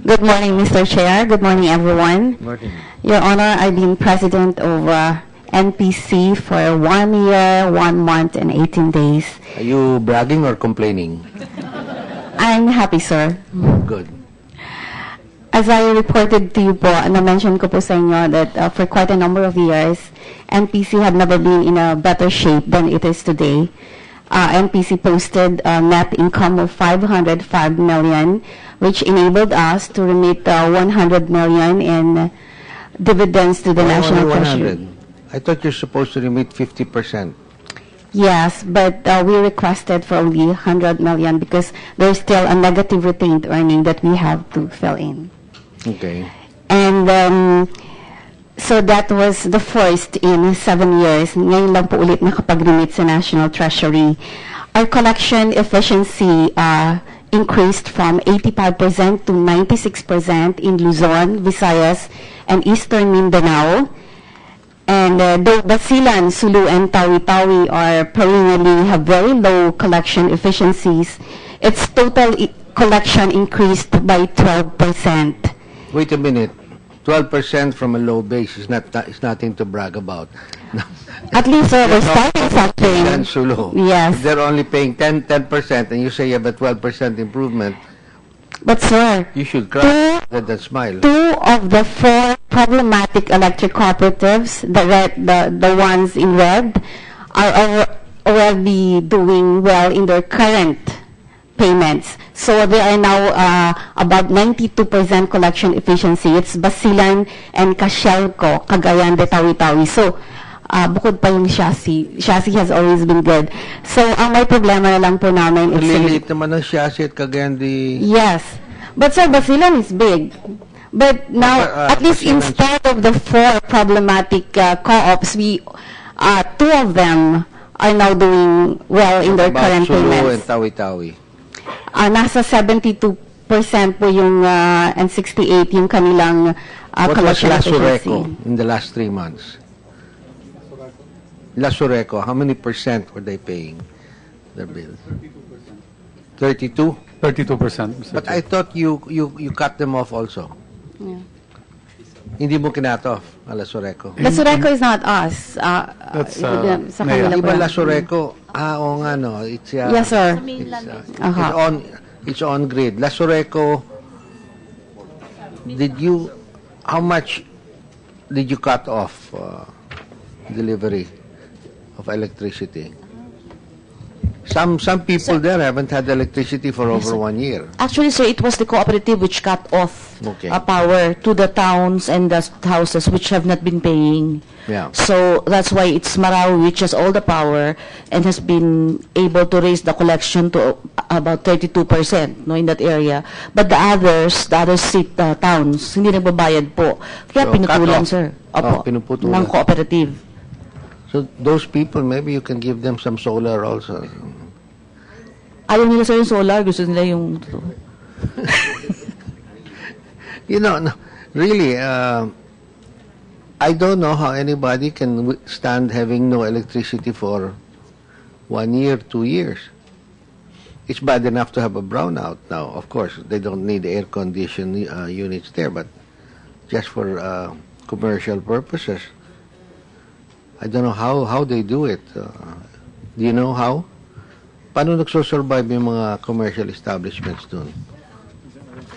Speaker 8: Good morning, Mr. Chair. Good morning, everyone.
Speaker 1: Morning.
Speaker 8: Your Honor, I've been president of NPC for 1 year, 1 month, and 18 days.
Speaker 1: Are you bragging or complaining?
Speaker 8: I'm happy, sir.
Speaker 1: Good.
Speaker 8: As I reported to you po, na-mention ko po sa inyo that for quite a number of years, NPC had never been in a better shape than it is today. NPC posted a net income of 505 million, which enabled us to remit 100 million in dividends to the National
Speaker 1: Only
Speaker 8: Treasury.
Speaker 1: 100. I thought you're supposed to remit 50%.
Speaker 8: Yes, but we requested for only 100 million because there's still a negative retained earning that we have to fill in.
Speaker 1: Okay.
Speaker 8: And so that was the first in 7 years. Ngayon lang po ulit nakapag-remit sa National Treasury. Our collection efficiency increased from 85% to 96% in Luzon, Visayas, and Eastern Mindanao. And though Basilan, Sulu, and Tawi-Tawi are perennially have very low collection efficiencies, its total collection increased by 12%.
Speaker 1: Wait a minute. 12% from a low base is nothing to brag about.
Speaker 8: At least we're starting something.
Speaker 1: That's so low.
Speaker 8: Yes.
Speaker 1: They're only paying 10%, and you say you have a 12% improvement.
Speaker 8: But sir,
Speaker 1: You should cry rather than smile.
Speaker 8: 2 of the 4 problematic electric cooperatives, the ones in red, are already doing well in their current payments. So they are now about 92% collection efficiency. It's Basilan and Casialco, Cagayan de Tawi-Tawi. So bukod pa yung chassis. Chassis has always been good. So, ang may problema na lang po namin is...
Speaker 1: Maliliit naman ang chassis at Cagayan de...
Speaker 8: Yes. But sir, Basilan is big. But now, at least
Speaker 1: Basilan-
Speaker 8: instead of the 4 problematic co-ops, two of them are now doing well in their current
Speaker 1: Sulu and
Speaker 8: payments.
Speaker 1: Tawi-Tawi.
Speaker 8: Nasa 72% po yung, and 68 yung kanilang
Speaker 1: What was
Speaker 8: collection
Speaker 1: Lasureco
Speaker 8: efficiency.
Speaker 1: in the last 3 months? Lasureco, how many percent were they paying their bills? 32?
Speaker 2: 32%, Mr.
Speaker 1: But
Speaker 2: Chair.
Speaker 1: I thought you cut them off also.
Speaker 8: Yeah.
Speaker 1: Hindi mo kinat-off ang Lasureco.
Speaker 8: Lasureco is not us.
Speaker 2: That's,
Speaker 8: sa
Speaker 2: Nea.
Speaker 8: kanila
Speaker 1: Di
Speaker 8: po
Speaker 1: ba
Speaker 8: yan.
Speaker 1: Lasureco? Oo nga no. It's,
Speaker 8: Yes, sir. Aha.
Speaker 1: It's on grid. Lasureco, how much did you cut off delivery of electricity? Some people there haven't had electricity for over 1 year.
Speaker 7: Actually, sir, it was the cooperative which cut off
Speaker 1: Okay.
Speaker 7: power to the towns and the houses which have not been paying.
Speaker 1: Yeah.
Speaker 7: So that's why it's Marawi which has all the power and has been able to raise the collection to about 32%, no, in that area. But the other towns, hindi nagbabayad po. Kaya
Speaker 1: So,
Speaker 7: pinutulan,
Speaker 1: cut off.
Speaker 7: sir. Opo,
Speaker 1: pinuputulan.
Speaker 7: ng cooperative.
Speaker 1: So those people, maybe you can give them some solar also.
Speaker 7: Ayaw nila, sir, yung solar. Gusto nila yung...
Speaker 1: You know, no, really, I don't know how anybody can stand having no electricity for 1 year, 2 years. It's bad enough to have a brownout now. Of course, they don't need air-conditioned units there, but just for commercial purposes. I don't know how they do it. Do you know how? Paano nagsosurvive yung mga commercial establishments dun?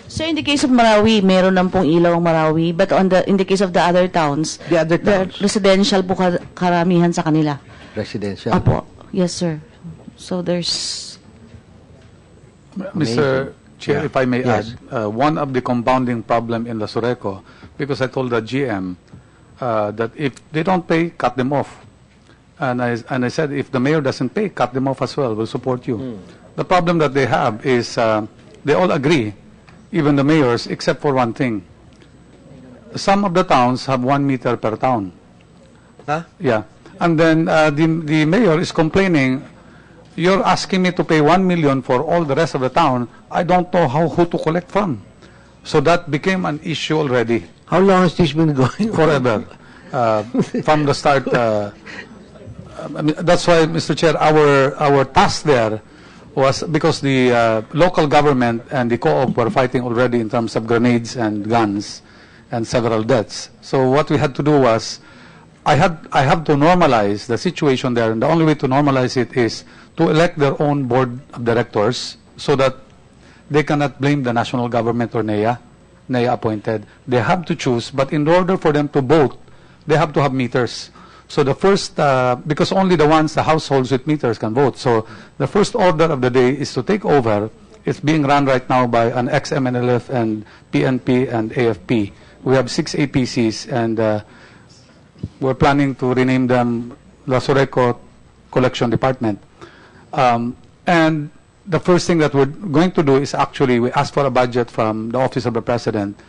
Speaker 7: So in the case of Marawi, meron na pong ilaw ang Marawi, but in the case of the other towns,
Speaker 1: The other towns.
Speaker 7: residential po karamihan sa kanila.
Speaker 1: Residential.
Speaker 7: Opo. Yes, sir. So there's...
Speaker 2: Mr. Chair,
Speaker 1: Yeah.
Speaker 2: if I may
Speaker 1: Yes.
Speaker 2: add, one of the compounding problem in Lasureco, because I told the GM that if they don't pay, cut them off. And I said, if the mayor doesn't pay, cut them off as well. We'll support you. The problem that they have is they all agree, even the mayors, except for one thing. Some of the towns have 1 meter per town.
Speaker 1: Huh?
Speaker 2: Yeah. And then the mayor is complaining, you're asking me to pay 1 million for all the rest of the town. I don't know who to collect from. So that became an issue already,
Speaker 1: How long has this been going on?
Speaker 2: forever, from the start. I mean, that's why, Mr. Chair, our task there was because the local government and the co-op were fighting already in terms of grenades and guns and several deaths. So what we had to do was, I have to normalize the situation there, and the only way to normalize it is to elect their own board of directors so that they cannot blame the national government or NEA appointed. They have to choose, but in order for them to vote, they have to have meters. So the first, because only the households with meters can vote. So the first order of the day is to take over. It's being run right now by an ex-MNLF and PNP and AFP. We have 6 APCs, and we're planning to rename them Lasureco Collection Department. And the first thing that we're going to do is actually, we ask for a budget from the Office of the President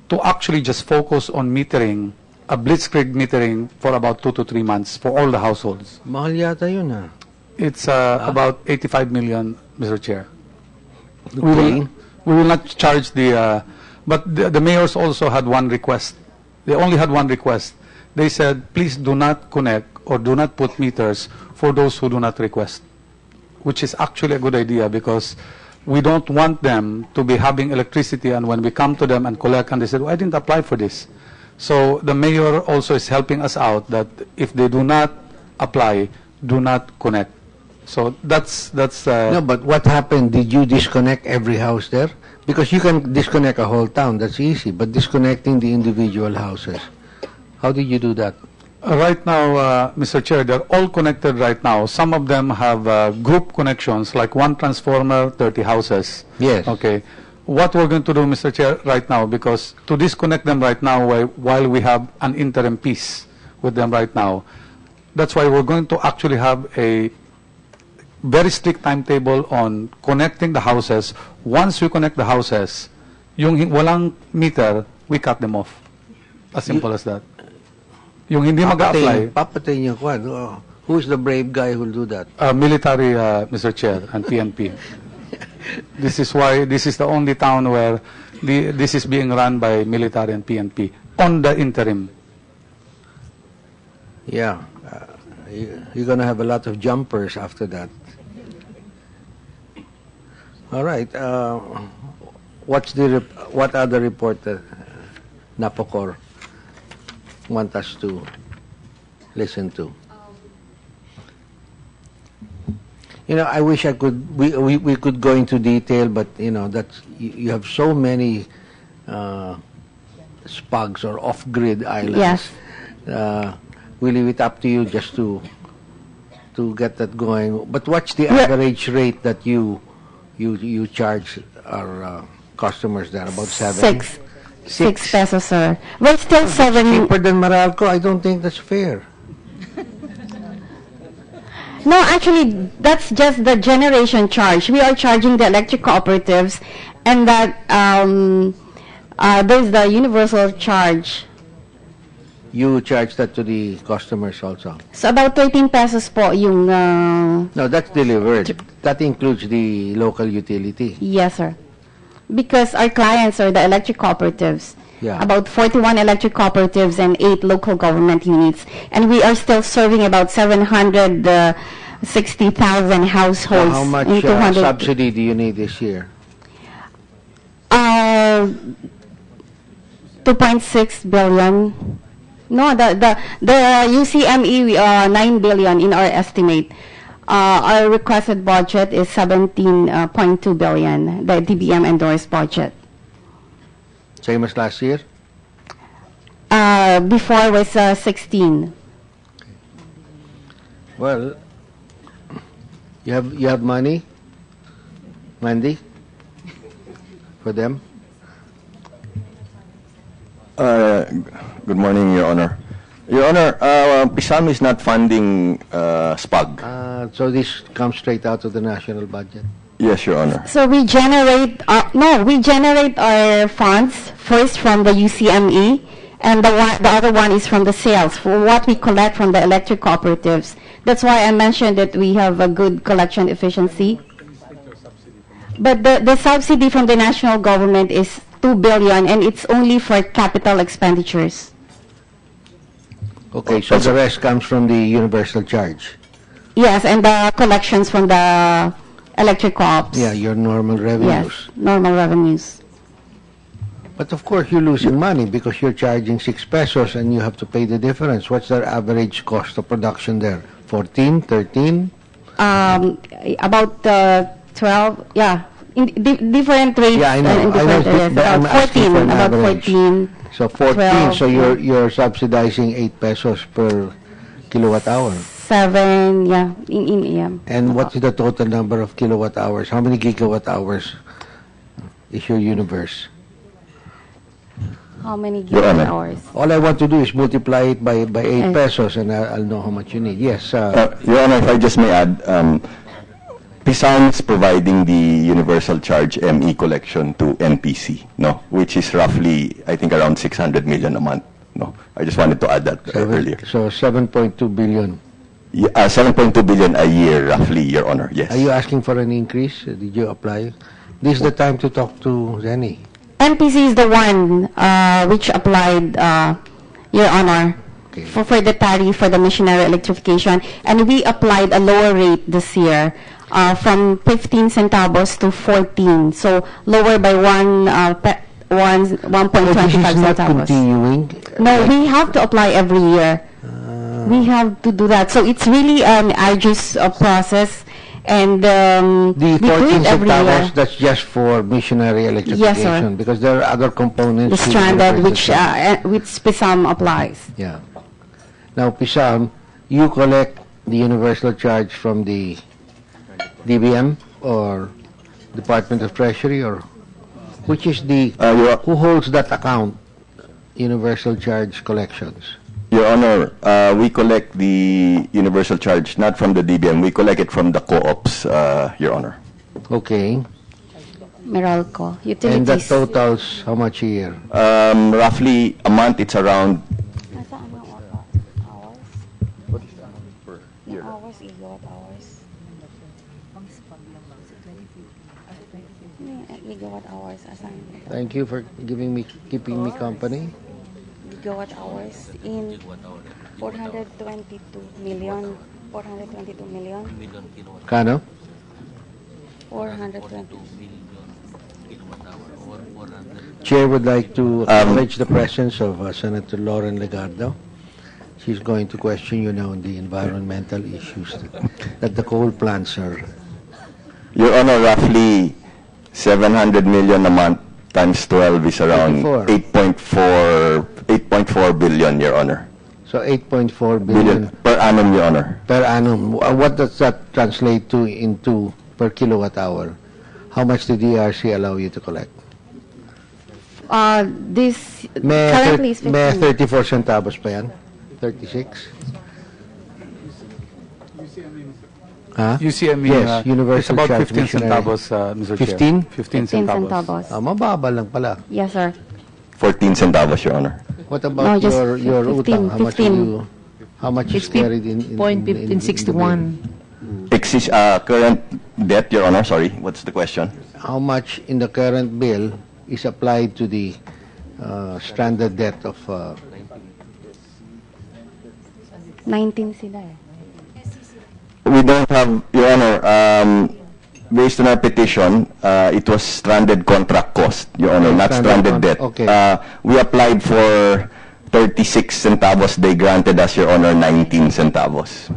Speaker 2: to actually just focus on metering, a blitzkrieg metering for about 2 to 3 months for all the households.
Speaker 1: Mahal yata yun, ha?
Speaker 2: It's about 85 million, Mr. Chair.
Speaker 1: Okay.
Speaker 2: We will not charge but the mayors also had one request. They only had one request. They said, please do not connect or do not put meters for those who do not request, which is actually a good idea because we don't want them to be having electricity, and when we come to them and collect and they said, well, I didn't apply for this. So the mayor also is helping us out that if they do not apply, do not connect. So that's
Speaker 1: No, but what happened? Did you disconnect every house there? Because you can disconnect a whole town, that's easy, but disconnecting the individual houses, how did you do that?
Speaker 2: Right now, Mr. Chair, they're all connected right now. Some of them have group connections, like one transformer, 30 houses.
Speaker 1: Yes.
Speaker 2: Okay. What we're going to do, Mr. Chair, right now, because to disconnect them right now while we have an interim peace with them right now, That's why we're going to actually have a very strict timetable on connecting the houses. Once we connect the houses, yung walang meter, we cut them off. As simple as that. Yung hindi mag-apply,
Speaker 1: Papatay niyo kwan. Oh, who's the brave guy who'll do that?
Speaker 2: military, Mr. Chair, and PNP. This is why this is the only town where this is being run by military and PNP on the interim.
Speaker 1: Yeah. You're going to have a lot of jumpers after that. All right. What other report that Napocor want us to listen to? I wish we could go into detail, but that's you have so many SPUGs or off-grid islands.
Speaker 8: Yes.
Speaker 1: We leave it up to you just to get that going. But what's the average rate that you charge our customers there? About 7?
Speaker 8: 6 pesos, sir. We're still 7.
Speaker 1: Cheaper than Meralco. I don't think that's fair.
Speaker 8: No, actually, that's just the generation charge. We are charging the electric cooperatives, and that there's the universal charge.
Speaker 1: You charge that to the customers also?
Speaker 8: So about 13 pesos po yung...
Speaker 1: No, that's delivered. That includes the local utility.
Speaker 8: Yes, sir. Because our clients are the electric cooperatives.
Speaker 1: Yeah.
Speaker 8: About 41 electric cooperatives and 8 local government units. And we are still serving about 760,000 households.
Speaker 1: How much
Speaker 8: in 200
Speaker 1: subsidy do you need this year?
Speaker 8: 2.6 billion. No, the UCME 9 billion in our estimate. Our requested budget is 17.2 billion, the DBM endorsed budget.
Speaker 1: Same as last year?
Speaker 8: Before was 16.
Speaker 1: Well, you have money, Mandy, for them?
Speaker 6: Good morning, Your Honor. Your Honor, PISAM is not funding SPUG.
Speaker 1: So this comes straight out of the national budget?
Speaker 6: Yes, Your Honor.
Speaker 8: So we generate, we generate our funds first from the UCME, and the other one is from the sales, for what we collect from the electric cooperatives. That's why I mentioned that we have a good collection efficiency. But the subsidy from the national government is 2 billion, and it's only for capital expenditures.
Speaker 1: Okay, so the rest comes from the universal charge?
Speaker 8: Yes, and the collections from the electric co-ops.
Speaker 1: Yeah, your normal revenues.
Speaker 8: Yes, normal revenues.
Speaker 1: But of course, you're losing money because you're charging 6 pesos and you have to pay the difference. What's their average cost of production there? 14, 13?
Speaker 8: About 12, yeah. In different rates.
Speaker 1: Yeah, I know.
Speaker 8: In different areas.
Speaker 1: But I'm
Speaker 8: About
Speaker 1: asking
Speaker 8: 14,
Speaker 1: for an
Speaker 8: about
Speaker 1: average.
Speaker 8: 14.
Speaker 1: So 14,
Speaker 8: 12,
Speaker 1: so you're subsidizing 8 pesos per kilowatt hour.
Speaker 8: 7, yeah, in AM.
Speaker 1: And what is the total number of kilowatt hours? How many gigawatt hours is your universe?
Speaker 8: How many
Speaker 6: Your Honor.
Speaker 8: gigawatt hours?
Speaker 1: All I want to do is multiply it by 8
Speaker 8: Yes.
Speaker 1: pesos and I'll know how much you need. Yes,
Speaker 6: Your Honor, if I just may add, PISAM is providing the universal charge ME collection to NPC, no, which is roughly, I think, around 600 million a month. No, I just wanted to add that earlier.
Speaker 1: so 7.2 billion.
Speaker 6: Yeah, 7.2 billion a year, roughly, Your Honor. Yes.
Speaker 1: Are you asking for an increase? Did you apply? This is the time to talk to Zenny.
Speaker 8: NPC is the one which applied, Your Honor,
Speaker 1: Okay.
Speaker 8: for the tariff for the missionary electrification, and we applied a lower rate this year from 15 centavos to 14, so lower by 1.25
Speaker 1: This is not
Speaker 8: centavos.
Speaker 1: continuing.
Speaker 8: No, we have to apply every year. We have to do that. So it's really an arduous process, and
Speaker 1: The
Speaker 8: we do
Speaker 1: 14
Speaker 8: it every year.
Speaker 1: centavos, that's just for missionary electrification.
Speaker 8: sir.
Speaker 1: Because there are other components.
Speaker 8: The
Speaker 1: to
Speaker 8: standard
Speaker 1: universal
Speaker 8: which PISAM applies.
Speaker 1: Yeah. Now, PISAM, you collect the universal charge from the DBM or Department of Treasury, or which is the
Speaker 6: Your
Speaker 1: who holds that account, universal charge collections?
Speaker 6: Your Honor, we collect the universal charge not from the DBM. We collect it from the co-ops, Your Honor.
Speaker 1: Okay.
Speaker 8: Meralco,
Speaker 1: And that
Speaker 8: utilities.
Speaker 1: totals how much a year?
Speaker 6: Roughly a month, it's around.
Speaker 8: Nasaan ang hours? Yung hours, gigawatt hours. Gigawatt hours, asan?
Speaker 1: Thank you for keeping me company.
Speaker 8: Gigawatt hours in 422 million. 422 million.
Speaker 1: Kano?
Speaker 8: 420.
Speaker 1: Chair would like to acknowledge the presence of Senator Lauren Legardo. She's going to question you now on the environmental issues that the coal plants are.
Speaker 6: Your Honor, roughly 700 million a month times 12 is around 8.4 billion, Your Honor.
Speaker 1: So 8.4
Speaker 6: Billion
Speaker 1: billion
Speaker 6: per annum, Your Honor.
Speaker 1: per annum. What does that translate to into per kilowatt hour? How much did the DRC allow you to collect?
Speaker 8: This
Speaker 1: May,
Speaker 8: currently is
Speaker 1: may
Speaker 8: 15.
Speaker 1: 34 centavos pa yan? 36? Huh?
Speaker 2: UCME,
Speaker 1: Yes, Universal
Speaker 2: it's about
Speaker 1: Charge
Speaker 2: 15
Speaker 1: Missionary.
Speaker 2: centavos, Mr.
Speaker 1: 15?
Speaker 2: Chair. 15
Speaker 8: 15
Speaker 2: centavos.
Speaker 8: centavos.
Speaker 1: Mababa lang pala.
Speaker 8: Yes, sir.
Speaker 6: 14 centavos, Your Honor.
Speaker 1: What
Speaker 8: No,
Speaker 1: about
Speaker 8: just
Speaker 1: your
Speaker 8: 15,
Speaker 1: utang? How much
Speaker 8: 15.
Speaker 1: how much is
Speaker 5: It's
Speaker 1: carried in the bill?
Speaker 5: 0.1561.
Speaker 6: Current debt, Your Honor, sorry, what's the question?
Speaker 1: How much in the current bill is applied to the stranded debt of
Speaker 8: 19 sila eh.
Speaker 6: We don't have, Your Honor, based on our petition, it was stranded contract cost, Your Honor, not stranded debt.
Speaker 1: Okay.
Speaker 6: We applied for 36 centavos. They granted us, Your Honor, 19 centavos.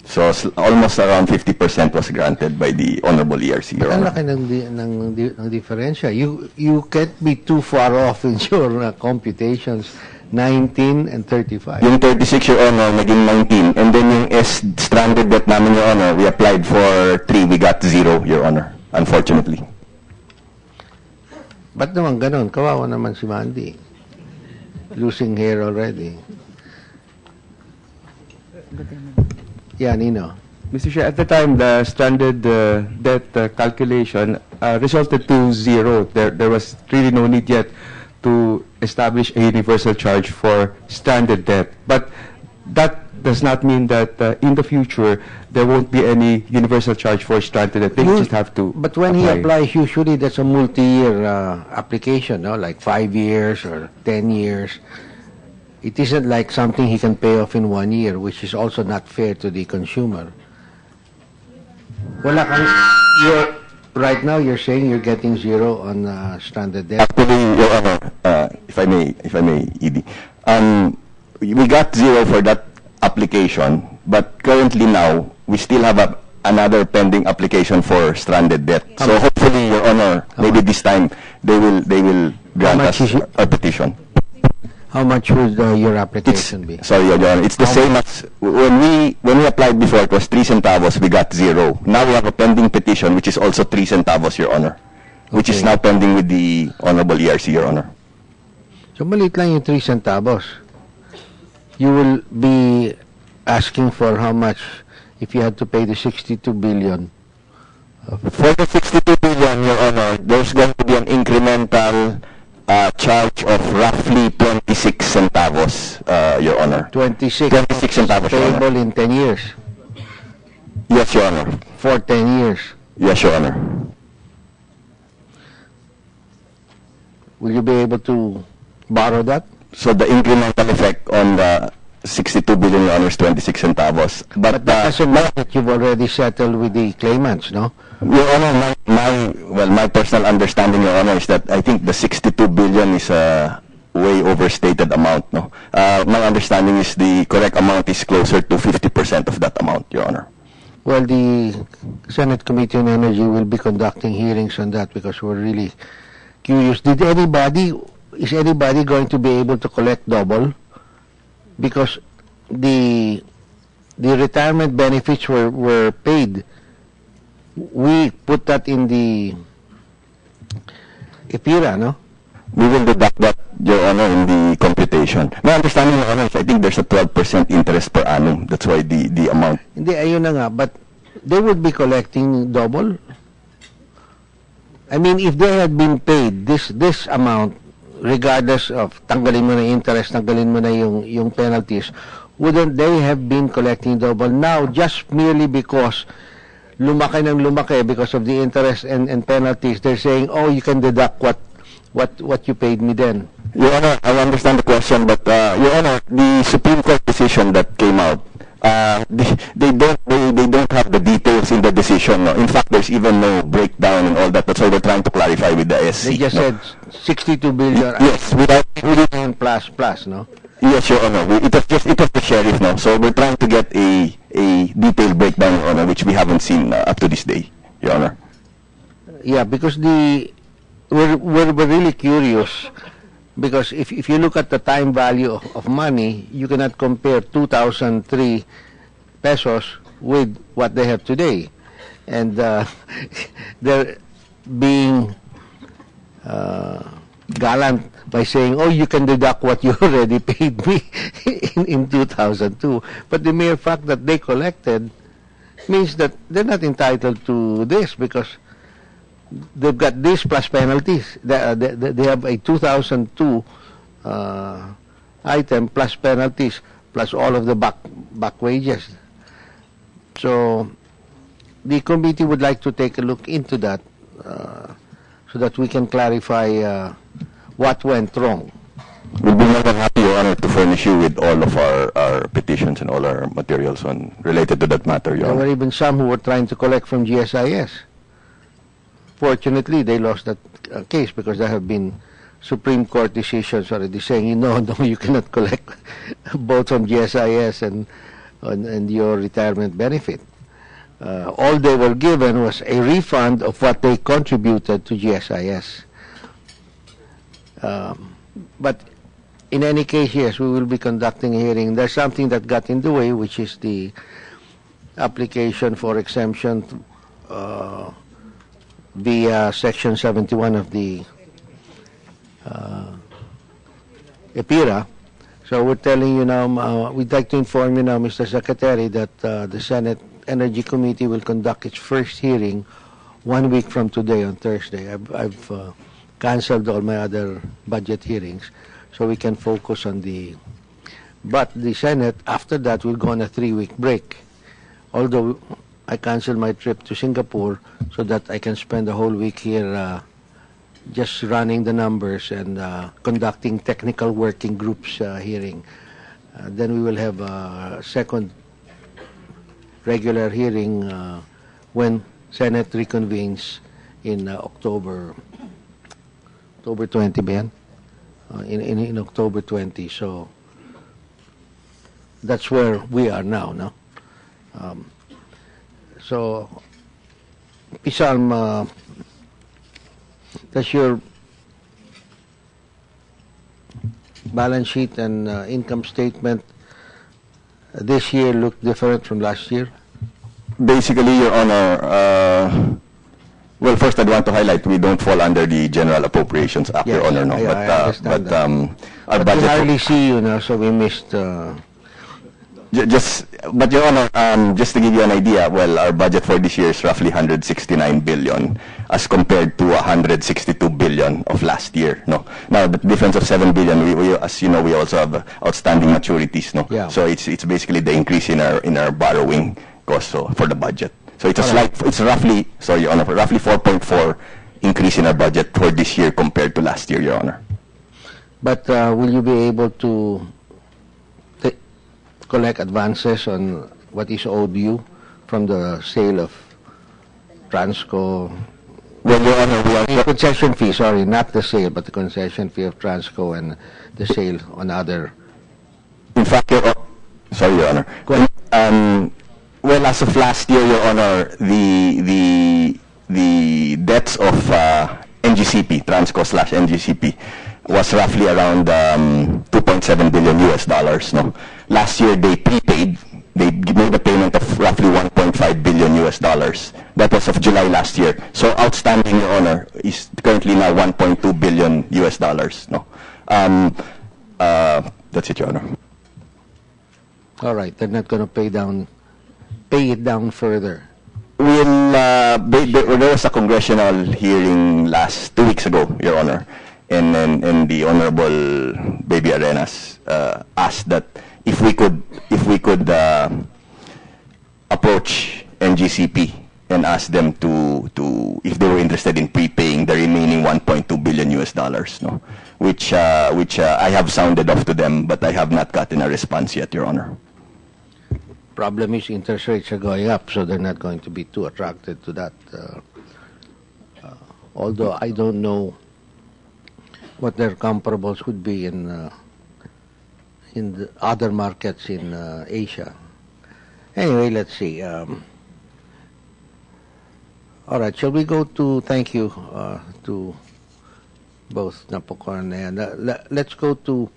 Speaker 6: So almost around 50% was granted by the Honorable ERC, Your
Speaker 1: Ang
Speaker 6: Honor.
Speaker 1: laki ng diferensya. You can't be too far off in your computations. 19 and 35.
Speaker 6: Yung 36, Your Honor, naging 19. And then yung stranded debt namin, Your Honor, we applied for 3. We got 0, Your Honor, unfortunately.
Speaker 1: Ba't naman ganun? Kawawa naman si Mandy. Losing hair already. Yeah, Nino.
Speaker 9: Mr. Chair, at the time, the stranded debt calculation resulted to 0. There was really no need yet to establish a universal charge for stranded debt. But that does not mean that in the future, there won't be any universal charge for stranded debt. They just have to
Speaker 1: But when he applies, usually that's a multi-year application, no? Like 5 years or 10 years. It isn't like something he can pay off in 1 year, which is also not fair to the consumer. Wala kang, right now you're saying you're getting 0 on stranded debt.
Speaker 6: Actually, Your Honor, if I may, ED, we got 0 for that application, but currently now we still have another pending application for stranded debt. So hopefully, Your Honor, maybe this time they will grant
Speaker 1: much
Speaker 6: us
Speaker 1: is it?
Speaker 6: a petition.
Speaker 1: How much would your application be?
Speaker 6: Sorry, Your Honor, it's the same as when we applied before. It was 3 centavos. We got 0. Now we have a pending petition, which is also 3 centavos, Your Honor, which is
Speaker 1: Okay.
Speaker 6: now pending with the Honorable ERC, Your Honor.
Speaker 1: So maliit lang yung 3 centavos. You will be asking for how much if you had to pay the 62 billion?
Speaker 6: For the 62 billion, Your Honor, there's going to be an incremental charge of roughly 26 centavos, Your Honor.
Speaker 1: 26.
Speaker 6: 26 centavos, Your Honor.
Speaker 1: Payable in 10 years.
Speaker 6: Yes, Your Honor.
Speaker 1: For 10 years.
Speaker 6: Yes, Your Honor.
Speaker 1: Will you be able to borrow that?
Speaker 6: So the incremental effect on the 62 billion, Your Honor, is 26 centavos.
Speaker 1: But that doesn't mean that you've already settled with the claimants, no?
Speaker 6: Your Honor, my personal understanding, Your Honor, is that I think the 62 billion is a way overstated amount, no? My understanding is the correct amount is closer to 50% of that amount, Your Honor.
Speaker 1: Well, the Senate Committee on Energy will be conducting hearings on that because we're really curious. Is anybody going to be able to collect double? Because the retirement benefits were paid. We put that in the EPIRA, no?
Speaker 6: We will deduct that Your Honor, in the computation. My understanding, Your Honor, is I think there's a 12% interest per annum. That's why the amount.
Speaker 1: Hindi, ayun na nga, but they would be collecting double. I mean, if they had been paid this amount, regardless of tanggalin mo na interest, tanggalin mo na yung penalties, wouldn't they have been collecting double? Now, just merely because lumaki ng lumaki because of the interest and penalties, they're saying, oh, you can deduct what you paid me then.
Speaker 6: Your Honor, I understand the question, but Your Honor, the Supreme Court decision that came out, they don't have the details in the decision. No? In fact, there's even no breakdown and all that. That's why we're trying to clarify with the SC.
Speaker 1: They just
Speaker 6: no?
Speaker 1: said 62 billion.
Speaker 6: Yes, without
Speaker 1: plus, no?
Speaker 6: Yes, Your Honor. It was the sheriff, no. So we're trying to get a detailed breakdown, Your Honor, which we haven't seen up to this day, Your Honor.
Speaker 1: Yeah, because we're really curious. Because if you look at the time value of money, you cannot compare 2003 pesos with what they have today. And they're being gallant by saying, oh, you can deduct what you already paid me in 2002. But the mere fact that they collected means that they're not entitled to this because they've got this plus penalties. They have a 2002 item plus penalties plus all of the back wages. So the committee would like to take a look into that so that we can clarify what went wrong.
Speaker 6: We'll be more than happy, Your Honor, to furnish you with all of our petitions and all our materials related to that matter, Your
Speaker 1: There
Speaker 6: Honor.
Speaker 1: were even some who were trying to collect from GSIS. Fortunately, they lost that case because there have been Supreme Court decisions already saying, no, you cannot collect both from GSIS and your retirement benefit. All they were given was a refund of what they contributed to GSIS. But in any case, yes, we will be conducting a hearing. There's something that got in the way, which is the application for exemption via Section 71 of the EPIRA. So we're telling you now, we'd like to inform you now, Mr. Secretary, that the Senate Energy Committee will conduct its first hearing 1 week from today on Thursday. I've canceled all my other budget hearings so we can focus on but the Senate, after that, will go on a 3-week break. Although I canceled my trip to Singapore so that I can spend the whole week here just running the numbers and conducting technical working groups hearing. Then we will have a second regular hearing when Senate reconvenes in October 20, Ben? In October 20. So that's where we are now, no? So, Pisam, does your balance sheet and income statement this year look different from last year?
Speaker 6: Basically, Your Honor, well, first I'd want to highlight we don't fall under the General Appropriations Act, Your Honor, no.
Speaker 1: I understand that.
Speaker 6: Our
Speaker 1: But
Speaker 6: budget.
Speaker 1: we hardly see you now, so we missed.
Speaker 6: But Your Honor, just to give you an idea, well, our budget for this year is roughly 169 billion as compared to 162 billion of last year, no. Now, the difference of 7 billion, we as you know, we also have outstanding maturities, no.
Speaker 1: Yeah.
Speaker 6: So it's basically the increase in our borrowing cost for the budget. So it's a slight, it's roughly, sorry, Your Honor, roughly 4.4 increase in our budget for this year compared to last year, Your Honor.
Speaker 1: But will you be able to collect advances on what is owed you from the sale of Transco?
Speaker 6: Well, Your Honor, we are...
Speaker 1: The concession fee, sorry, not the sale, but the concession fee of Transco and the sale on other...
Speaker 6: In fact, sorry, Your Honor.
Speaker 1: Go ahead.
Speaker 6: Well, as of last year, Your Honor, the debts of NGCP, Transco/NGCP, was roughly around 2.7 billion US dollars. No, last year they prepaid. They made a payment of roughly 1.5 billion US dollars. That was of July last year. So outstanding, Your Honor, is currently now 1.2 billion US dollars. No, That's it, Your Honor.
Speaker 1: All right, they're not going to pay it down further.
Speaker 6: There was a congressional hearing 2 weeks ago, Your Honor, and the Honorable Baby Arenas asked that if we could approach NGCP and ask them to if they were interested in prepaying the remaining 1.2 billion US dollars, no, which I have sounded off to them, but I have not gotten a response yet, Your Honor.
Speaker 1: Problem is interest rates are going up, so they're not going to be too attracted to that. Although I don't know what their comparables would be in the other markets in Asia. Anyway, let's see. All right, shall we go to, thank you to both Napocon and let's go to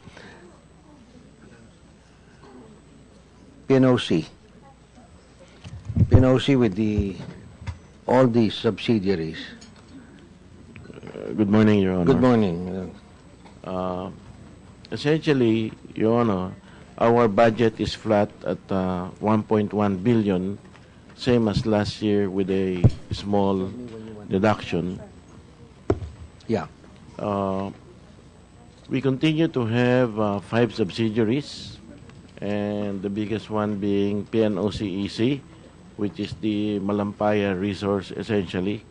Speaker 1: PNOC. PNOC with all these subsidiaries.
Speaker 10: Good morning, Your Honor.
Speaker 1: Good morning.
Speaker 10: Essentially, Your Honor, our budget is flat at 1.1 billion, same as last year with a small deduction.
Speaker 1: Yeah.
Speaker 10: We continue to have 5 subsidiaries, and the biggest one being PNOCEC, which is the Malampaya resource essentially.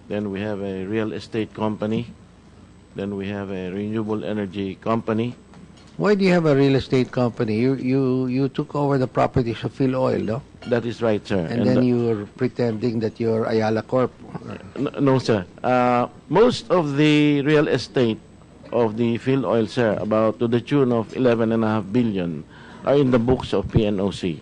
Speaker 10: Then we have a real estate company. Then we have a renewable energy company.
Speaker 1: Why do you have a real estate company? You took over the properties of Phil Oil, no?
Speaker 10: That is right, sir.
Speaker 1: And then you were pretending that you're Ayala Corp.
Speaker 10: No, sir. Most of the real estate of the Phil Oil, sir, about to the tune of 11.5 billion, are in the books of PNOC,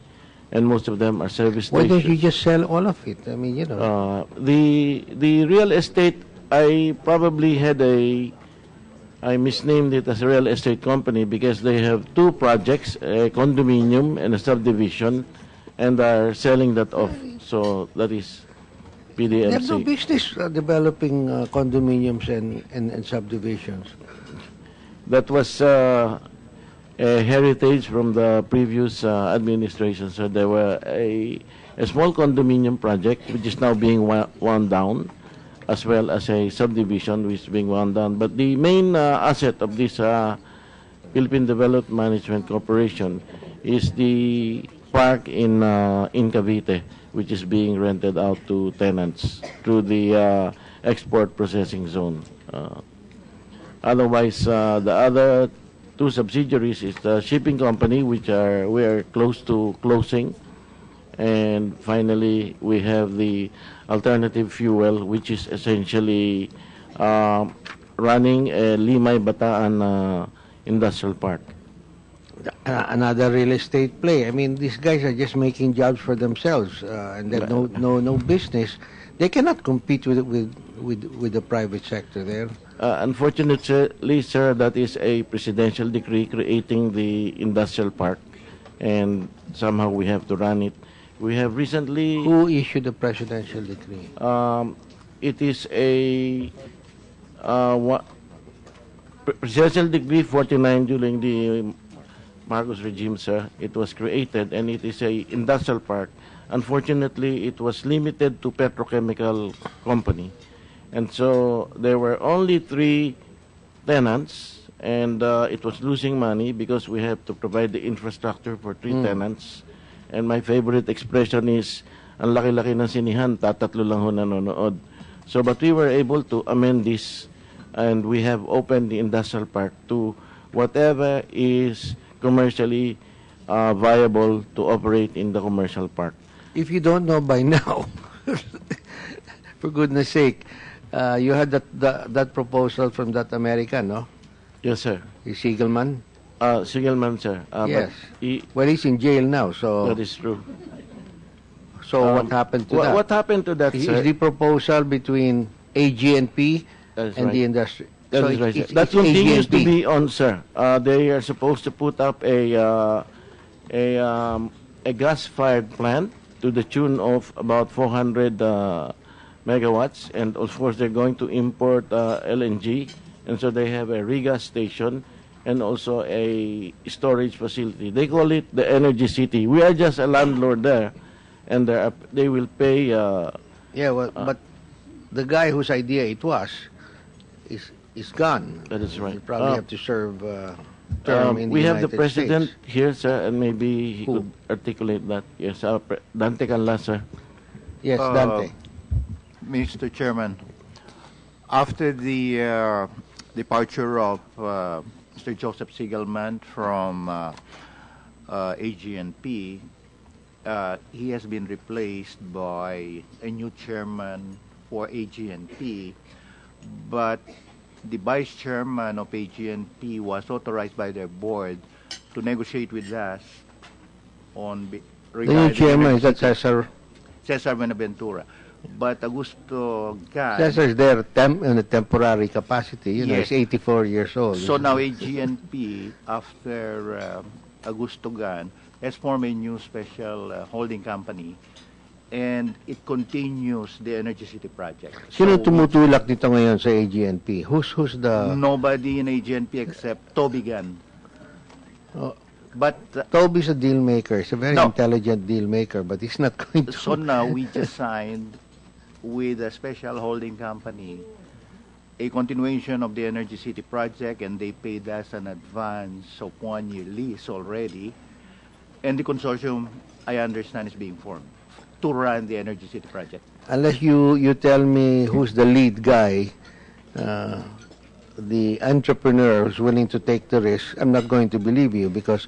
Speaker 10: and most of them are service
Speaker 1: Why
Speaker 10: stations.
Speaker 1: don't you just sell all of it? I mean, you know.
Speaker 10: The real estate, I probably had I misnamed it as a real estate company because they have 2 projects, a condominium and a subdivision, and are selling that off. So that is
Speaker 1: They have no
Speaker 10: PDMC.
Speaker 1: business developing condominiums and subdivisions.
Speaker 10: That was a heritage from the previous administration. So there were a small condominium project which is now being wound down, as well as a subdivision which is being wound down. But the main asset of this Philippine Development Management Corporation is the park in Cavite, which is being rented out to tenants through the export processing zone. Otherwise, the other 2 subsidiaries is the shipping company, which we are close to closing. And finally, we have the alternative fuel, which is essentially running a Limay Bataan industrial park.
Speaker 1: Another real estate play. I mean, these guys are just making jobs for themselves, and they have no business. They cannot compete with the private sector there.
Speaker 10: Unfortunately, sir, that is a presidential decree creating the industrial park, and somehow we have to run it. We have recently...
Speaker 1: Who issued the presidential decree?
Speaker 10: It is a presidential decree 49 during the Marcos regime, sir. It was created, and it is a industrial park. Unfortunately, it was limited to petrochemical company. And so there were only 3 tenants, and it was losing money because we have to provide the infrastructure for 3 tenants. And my favorite expression is, ang laki-laki ng sinihan, tatatlo lang ho nanonood. So, but we were able to amend this, and we have opened the industrial park to whatever is commercially viable to operate in the commercial park.
Speaker 1: If you don't know by now, for goodness sake, you had that proposal from that American, no?
Speaker 10: Yes, sir.
Speaker 1: Siegelman?
Speaker 10: Siegelman, sir.
Speaker 1: Yes. Well, he's in jail now, so...
Speaker 10: That is true.
Speaker 1: So what happened to that?
Speaker 10: What happened to that, sir?
Speaker 1: Is the proposal between AG&P and the industry?
Speaker 10: That is right, sir. That continues to be on, sir. They are supposed to put up a gas-fired plant to the tune of about 400 megawatts, and of course they're going to import LNG and so they have a regas station and also a storage facility. They call it the Energy City. We are just a landlord there, and they will pay.
Speaker 1: Yeah, well, but the guy whose idea it was is gone.
Speaker 10: That is right.
Speaker 1: You probably have to serve term in the
Speaker 10: we have
Speaker 1: United
Speaker 10: the president
Speaker 1: States.
Speaker 10: here, sir, and maybe he
Speaker 1: Who?
Speaker 10: could articulate that. Yes, Dante Canlas, sir.
Speaker 1: Yes, Dante.
Speaker 11: Mr. Chairman, after the departure of Mr. Joseph Siegelman from AG&P, he has been replaced by a new chairman for AG&P, but the vice chairman of AG&P was authorized by their board to negotiate with us on
Speaker 1: The new
Speaker 11: regarding
Speaker 1: chairman is that
Speaker 11: electricity.
Speaker 1: Cesar.
Speaker 11: Cesar Benaventura. But Augusto Gan,
Speaker 1: Cesar's there in a temporary capacity. You know,
Speaker 11: Yes.
Speaker 1: he's 84 years old.
Speaker 11: so now AG&P, after Augusto Gan, has formed a new special holding company, and it continues the Energy City project.
Speaker 1: Sino
Speaker 11: So
Speaker 1: tumutulak dito ngayon sa AG&P? Who's the...
Speaker 11: nobody in AG&P except Toby Gan.
Speaker 1: Oh.
Speaker 11: But
Speaker 1: Toby's a deal maker. He's a very
Speaker 11: No.
Speaker 1: intelligent deal maker, but he's not going to...
Speaker 11: so now we just signed with a special holding company a continuation of the Energy City project, and they paid us an advance of 1-year lease already. And the consortium, I understand, is being formed to run the Energy City project.
Speaker 1: Unless you tell me who's the lead guy, the entrepreneur who's willing to take the risk, I'm not going to believe you, because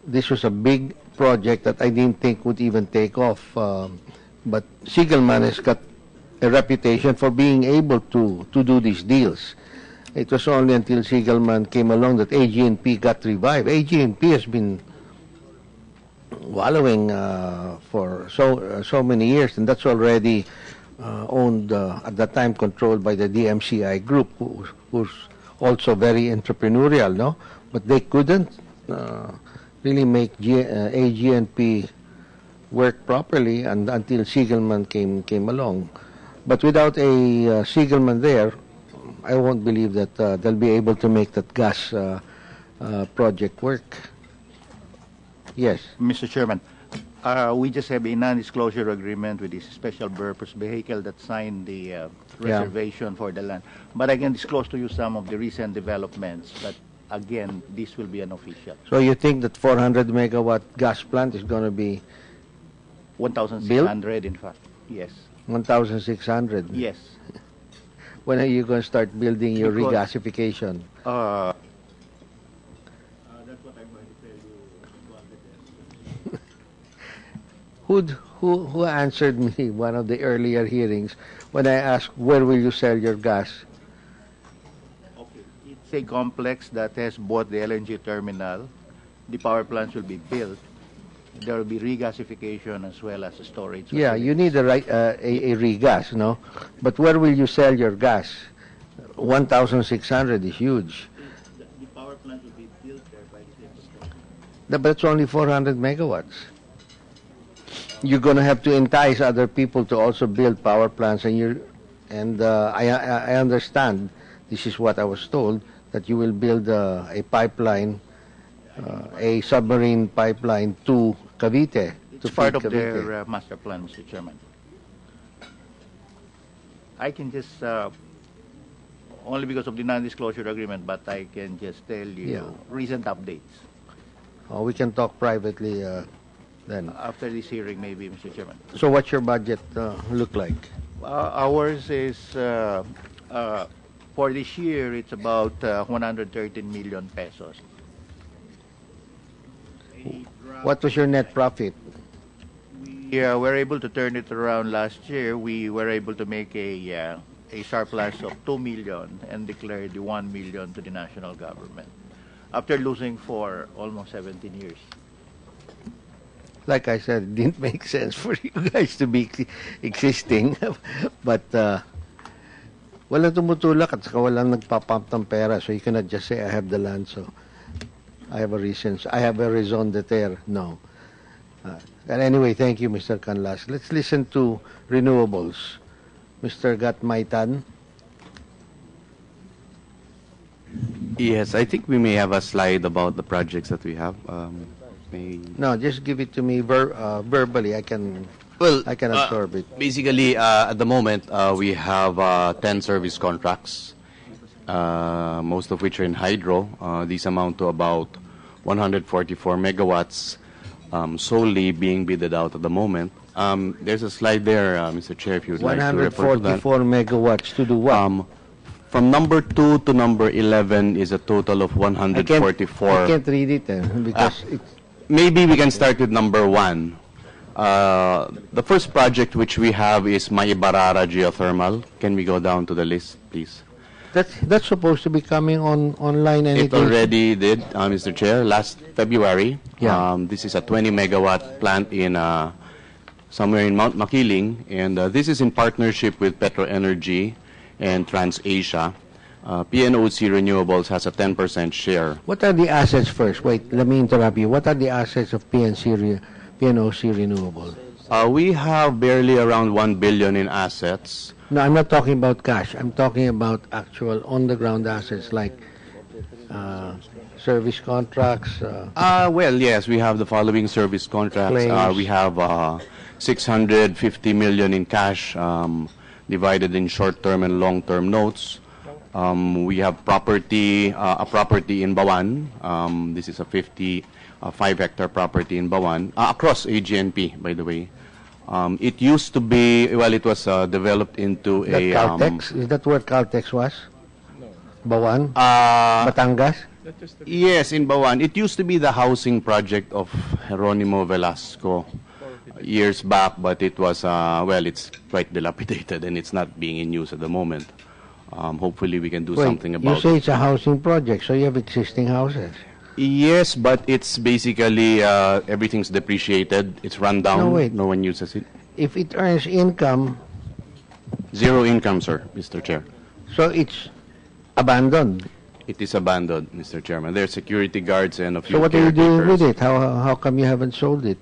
Speaker 1: this was a big project that I didn't think would even take off. But Siegelman has got a reputation for being able to do these deals. It was only until Siegelman came along that AG&P got revived. AG&P has been wallowing for so many years, and that's already owned at that time, controlled by the DMCI group, who's also very entrepreneurial, no? But they couldn't really make AG&P work properly until Siegelman came along. But without a Siegelman there, I won't believe that they'll be able to make that gas project work. Yes.
Speaker 11: Mr. Chairman, we just have a non-disclosure agreement with this special purpose vehicle that signed the reservation for the land. But I can disclose to you some of the recent developments. But again, this will be unofficial.
Speaker 1: So you think that 400 megawatt gas plant is going to be
Speaker 11: 1,600, in fact. Yes.
Speaker 1: 1,600?
Speaker 11: Yes.
Speaker 1: When are you going to start building your
Speaker 11: Because-
Speaker 1: regasification?
Speaker 11: That's what I'm going to tell you.
Speaker 1: Who answered me one of the earlier hearings when I asked, where will you sell your gas?
Speaker 11: Okay. It's a complex that has both the LNG terminal, the power plants will be built, there will be regasification as well as storage.
Speaker 1: Yeah, you need a regas, no? But where will you sell your gas? 1,600 is huge.
Speaker 11: The power plant will be built there by the same company.
Speaker 1: But it's only 400 megawatts. You're going to have to entice other people to also build power plants, and I understand, this is what I was told, that you will build a pipeline, a submarine pipeline to Cavite.
Speaker 11: It's
Speaker 1: to
Speaker 11: part
Speaker 1: feed
Speaker 11: of
Speaker 1: Cavite.
Speaker 11: their master plan, Mr. Chairman. I can just, only because of the non-disclosure agreement, but I can just tell you
Speaker 1: Yeah.
Speaker 11: recent updates.
Speaker 1: We can talk privately then.
Speaker 11: After this hearing, maybe, Mr. Chairman.
Speaker 1: So what's your budget look like?
Speaker 11: Ours is, for this year, it's about 113 million pesos.
Speaker 1: What was your net profit?
Speaker 11: Yeah, we're able to turn it around last year. We were able to make a surplus of 2 million and declare the 1 million to the national government after losing for almost 17 years.
Speaker 1: Like I said, it didn't make sense for you guys to be existing. But walang tumutulak at saka walang nagpapump ng pera. So you cannot just say, I have the land, so I have a reason. I have a raison d'etre. No. And anyway, thank you, Mr. Canlas. Let's listen to renewables. Mr. Gatmaitan.
Speaker 12: Yes, I think we may have a slide about the projects that we have.
Speaker 1: No, just give it to me verbally. I can absorb it.
Speaker 12: Basically, at the moment, we have 10 service contracts, most of which are in hydro. These amount to about 144 megawatts solely being bidded out at the moment. There's a slide there, Mr. Chair, if you would like to refer to that.
Speaker 1: 144 megawatts to do what?
Speaker 12: From number 2 to number 11 is a total of 144.
Speaker 1: I can't read it because
Speaker 12: maybe we can start with number 1. The first project which we have is Maibarara Geothermal. Can we go down to the list, please?
Speaker 1: That's supposed to be coming online.
Speaker 12: It already did, Mr. Chair, last February.
Speaker 1: Yeah.
Speaker 12: This is a 20 megawatt plant in somewhere in Mount Makiling, and this is in partnership with Petro Energy and TransAsia. PNOC Renewables has a 10% share.
Speaker 1: What are the assets first? Wait, let me interrupt you. What are the assets of PNOC Renewable?
Speaker 12: We have barely around 1 billion in assets.
Speaker 1: No, I'm not talking about cash. I'm talking about actual on-the-ground assets like service contracts.
Speaker 12: Well, yes, we have the following service contracts. We have 650 million in cash divided in short-term and long-term notes. We have property, a property in Bawan. This is a 5-hectare property in Bawan, across AGNP, by the way. It used to be, well, it was developed into a...
Speaker 1: Caltex? Is that where Caltex was? Bawan? Batangas?
Speaker 12: Yes, in Bawan. It used to be the housing project of Jeronimo Velasco years back, but it was, well, it's quite dilapidated and it's not being in use at the moment. Hopefully we can do something about it.
Speaker 1: You say it's a housing project, so you have existing houses.
Speaker 12: Yes, but it's basically, everything's depreciated. It's run down.
Speaker 1: No, wait.
Speaker 12: No one uses it.
Speaker 1: If it earns income...
Speaker 12: Zero income, sir, Mr. Chair.
Speaker 1: So it's abandoned?
Speaker 12: It is abandoned, Mr. Chairman. There are security guards and a few
Speaker 1: So what are you doing
Speaker 12: caretakers.
Speaker 1: with it? How come you haven't sold it?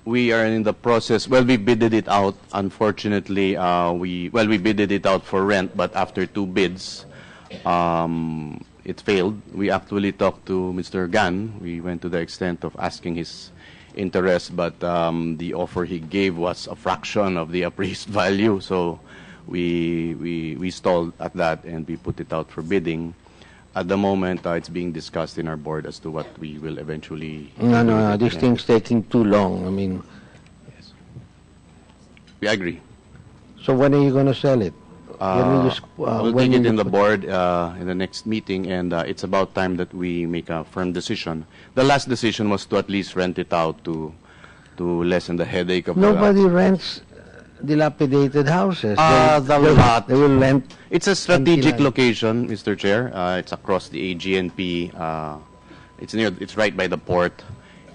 Speaker 12: We are in the process. Well, we bidded it out. Unfortunately, we bidded it out for rent, but after 2 bids, it failed. We actually talked to Mr. Gan. We went to the extent of asking his interest, but the offer he gave was a fraction of the appraised value. So we stalled at that and we put it out for bidding. At the moment, it's being discussed in our board as to what we will eventually do.
Speaker 1: No, this thing's taking too long. I mean...
Speaker 12: Yes. We agree.
Speaker 1: So when are you going to sell it?
Speaker 12: We'll take it in the board in the next meeting, and it's about time that we make a firm decision. The last decision was to at least rent it out to lessen the headache of
Speaker 1: Nobody rents dilapidated houses.
Speaker 12: They
Speaker 1: will rent.
Speaker 12: It's a strategic location, Mr. Chair. It's across the AGNP. It's right by the port,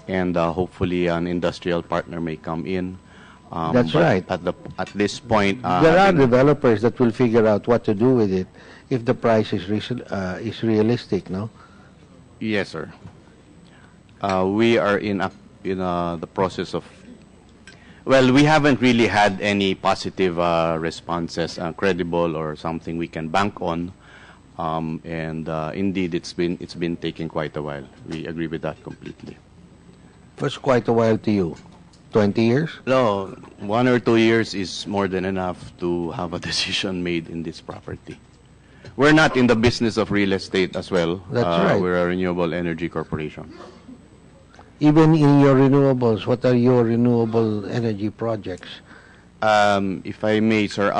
Speaker 12: and hopefully an industrial partner may come in.
Speaker 1: That's right.
Speaker 12: At this point,
Speaker 1: there are developers that will figure out what to do with it if the price is realistic. No.
Speaker 12: Yes, sir. We are in the process of. Well, we haven't really had any positive responses, credible or something we can bank on, and indeed, it's been taking quite a while. We agree with that completely.
Speaker 1: Was quite a while to you. 20 years?
Speaker 12: No, 1 or 2 years is more than enough to have a decision made in this property. We're not in the business of real estate as well.
Speaker 1: That's right.
Speaker 12: We're a renewable energy corporation.
Speaker 1: Even in your renewables, what are your renewable energy projects?
Speaker 12: If I may, sir,